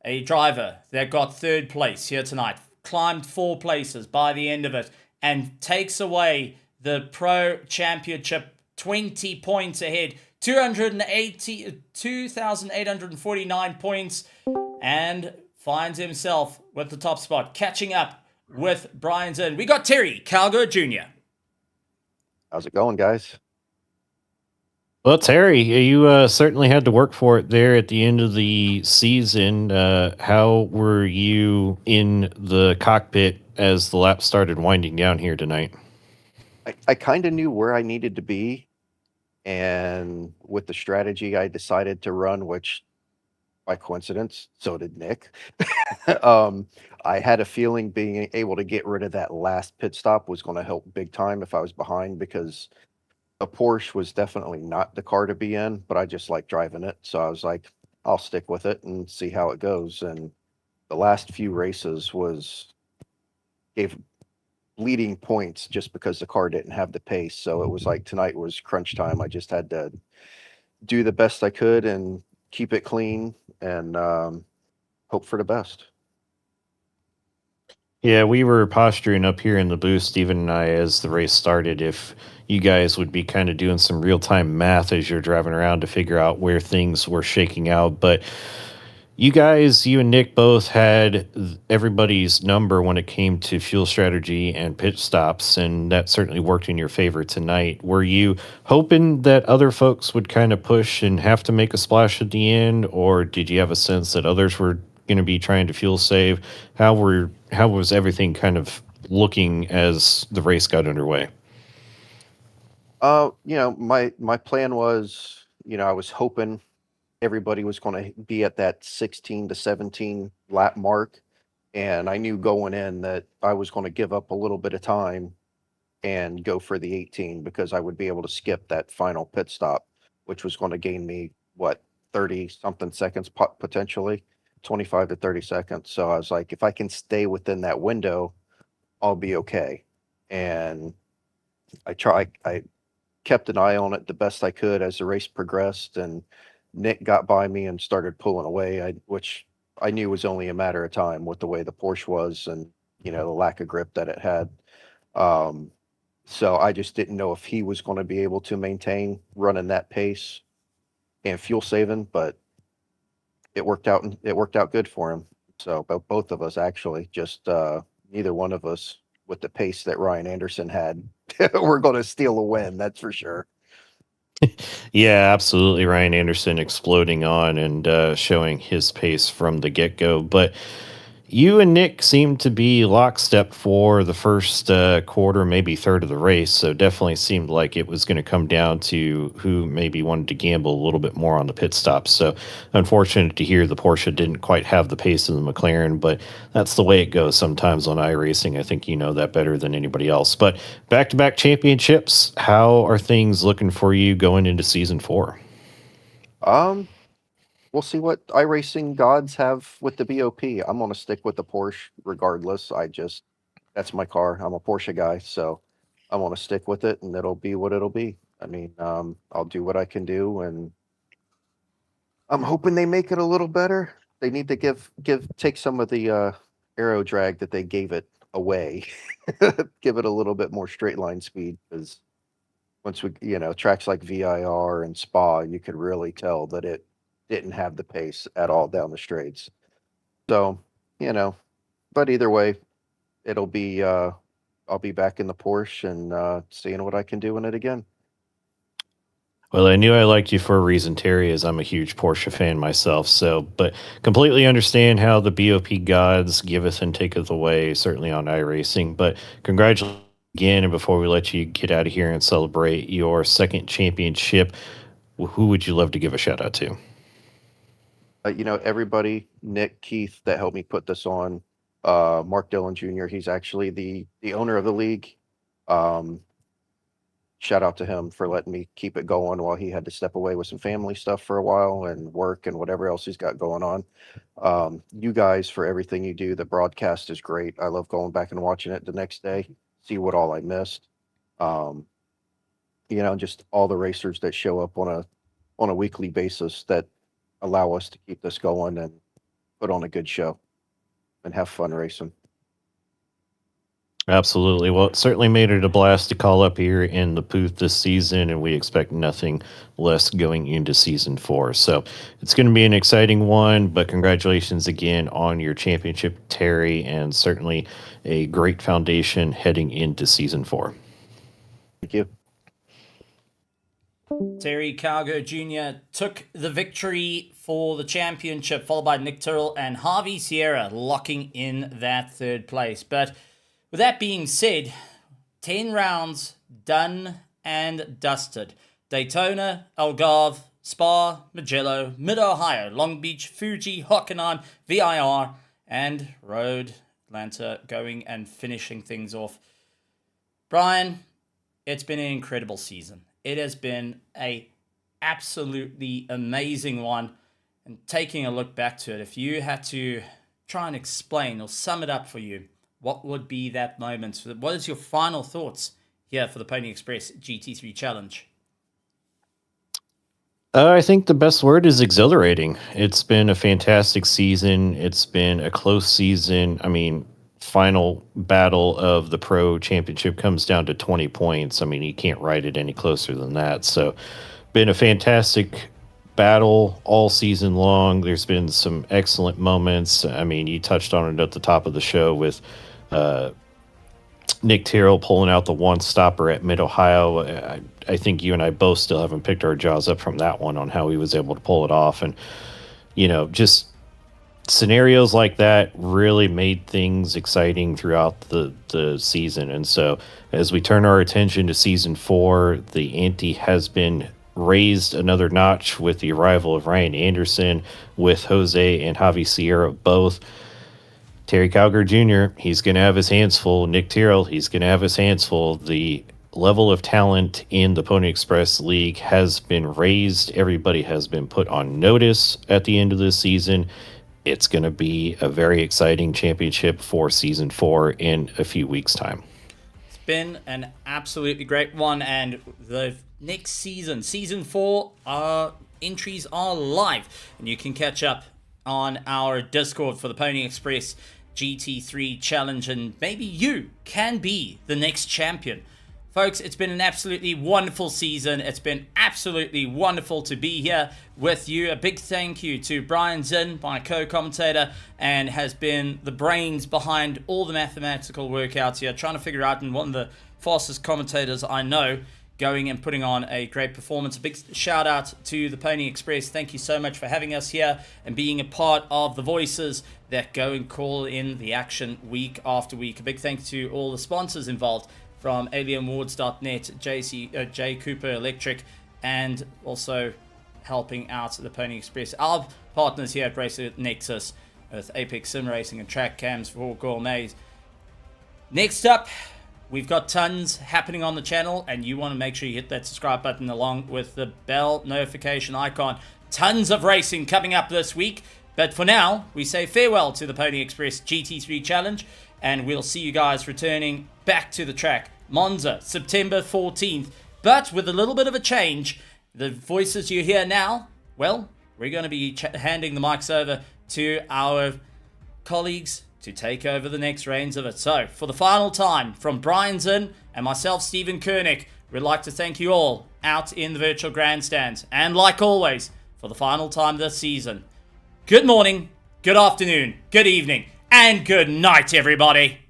a driver that got third place here tonight climbed 4 places by the end of it and takes away the Pro Championship 20 points ahead, 2,849 points, and finds himself with the top spot, catching up with Brian Zinn. We got Terry Calgo Jr. How's it going, guys? Well, Terry, you certainly had to work for it there at the end of the season. How were you in the cockpit as the lap started winding down here tonight? I kind of knew where I needed to be, and with the strategy I decided to run, which by coincidence, so did Nick. I had a feeling being able to get rid of that last pit stop was going to help big time if I was behind, because a Porsche was definitely not the car to be in, but I just like driving it. So I was like, I'll stick with it and see how it goes. And the last few races gave leading points just because the car didn't have the pace. So it was like tonight was crunch time. I just had to do the best I could and keep it clean and hope for the best. Yeah, we were posturing up here in the booth, Steven and I, as the race started, if you guys would be kind of doing some real-time math as you're driving around to figure out where things were shaking out. But you guys, you and Nick both had everybody's number when it came to fuel strategy and pit stops, and that certainly worked in your favor tonight. Were you hoping that other folks would kind of push and have to make a splash at the end, or did you have a sense that others were going to be trying to fuel save? How was everything kind of looking as the race got underway? My plan was, I was hoping everybody was going to be at that 16 to 17 lap mark. And I knew going in that I was going to give up a little bit of time and go for the 18, because I would be able to skip that final pit stop, which was going to gain me, 30 something seconds, potentially 25 to 30 seconds. So I was like, if I can stay within that window, I'll be okay. And I kept an eye on it the best I could as the race progressed, and Nick got by me and started pulling away, which I knew was only a matter of time with the way the Porsche was and, the lack of grip that it had. So I just didn't know if he was going to be able to maintain running that pace and fuel saving, but it worked out good for him. So both of us, actually, just neither one of us with the pace that Ryan Anderson had, we're going to steal a win. That's for sure. Yeah, absolutely. Ryan Anderson exploding on and showing his pace from the get-go. But you and Nick seemed to be lockstep for the first quarter, maybe third of the race. So definitely seemed like it was going to come down to who maybe wanted to gamble a little bit more on the pit stops. So unfortunate to hear the Porsche didn't quite have the pace of the McLaren, but that's the way it goes sometimes on iRacing. I think you know that better than anybody else. But back-to-back championships, how are things looking for you going into season 4? We'll see what iRacing gods have with the BOP. I'm going to stick with the Porsche regardless. That's my car. I'm a Porsche guy, so I'm going to stick with it, and it'll be what it'll be. I mean, I'll do what I can do, and I'm hoping they make it a little better. They need to take some of the aero drag that they gave it away, give it a little bit more straight line speed, because once we, tracks like VIR and Spa, you could really tell that it didn't have the pace at all down the straights. So, but either way, it'll be, I'll be back in the Porsche and seeing what I can do in it again. Well, I knew I liked you for a reason, Terry, as I'm a huge Porsche fan myself. So, but completely understand how the BOP gods giveth and taketh away, certainly on iRacing. But congratulations again. And before we let you get out of here and celebrate your second championship, who would you love to give a shout out to? Everybody, Nick, Keith, that helped me put this on. Mark Dillon Jr., he's actually the owner of the league. Shout out to him for letting me keep it going while he had to step away with some family stuff for a while and work and whatever else he's got going on. You guys, for everything you do. The broadcast is great. I love going back and watching it the next day, see what all I missed. Just all the racers that show up on a weekly basis that allow us to keep this going and put on a good show and have fun racing. Absolutely. Well, it certainly made it a blast to call up here in the booth this season, and we expect nothing less going into season 4. So it's going to be an exciting one, but congratulations again on your championship, Terry, and certainly a great foundation heading into season 4. Thank you. Terry Calgo Jr. took the victory for the championship, followed by Nick Tyrrell and Harvey Sierra locking in that third place. But with that being said, 10 rounds done and dusted. Daytona, Algarve, Spa, Mugello, Mid-Ohio, Long Beach, Fuji, Hockenheim, VIR, and Road Atlanta going and finishing things off. Brian, it's been an incredible season. It has been a absolutely amazing one. And taking a look back to it, if you had to try and explain or sum it up for you, what would be that moment? What is your final thoughts here for the Pony Express GT3 Challenge? I think the best word is exhilarating. It's been a fantastic season. It's been a close season. I mean, final battle of the Pro Championship comes down to 20 points. I mean, you can't write it any closer than that. So, been a fantastic battle all season long. There's been some excellent moments. I mean, you touched on it at the top of the show with Nick Tyrrell pulling out the one stopper at Mid-Ohio. I think you and I both still haven't picked our jaws up from that one on how he was able to pull it off. And, just scenarios like that really made things exciting throughout the season. And so as we turn our attention to season 4, the ante has been raised another notch with the arrival of Ryan Anderson, with Jose and Javi Sierra both. Terry Calgar Jr., he's going to have his hands full. Nick Tyrrell, he's going to have his hands full. The level of talent in the Pony Express League has been raised. Everybody has been put on notice at the end of this season. It's going to be a very exciting championship for season 4 in a few weeks' time. It's been an absolutely great one, and the next season, season 4, entries are live, and you can catch up on our Discord for the Pony Express GT3 Challenge, and maybe you can be the next champion. Folks, it's been an absolutely wonderful season. It's been absolutely wonderful to be here with you. A big thank you to Brian Zinn, my co-commentator, and has been the brains behind all the mathematical workouts here, trying to figure out, and one of the fastest commentators I know, going and putting on a great performance. A big shout out to the Pony Express. Thank you so much for having us here and being a part of the voices that go and call in the action week after week. A big thank you to all the sponsors involved, from AlienWards.net, J Cooper Electric, and also helping out the Pony Express. Our partners here at Racer Nexus with Apex Sim Racing and Track Cams for Gourmets. Next up, we've got tons happening on the channel, and you want to make sure you hit that subscribe button along with the bell notification icon. Tons of racing coming up this week, but for now, we say farewell to the Pony Express GT3 Challenge, and we'll see you guys returning back to the track. Monza, September 14th, but with a little bit of a change. The voices you hear now, well, we're going to be handing the mics over to our colleagues to take over the next reins of it. So, for the final time, from Brian Zinn and myself, Stephen Koenig, we'd like to thank you all out in the virtual grandstands. And like always, for the final time this season, good morning, good afternoon, good evening, and good night, everybody.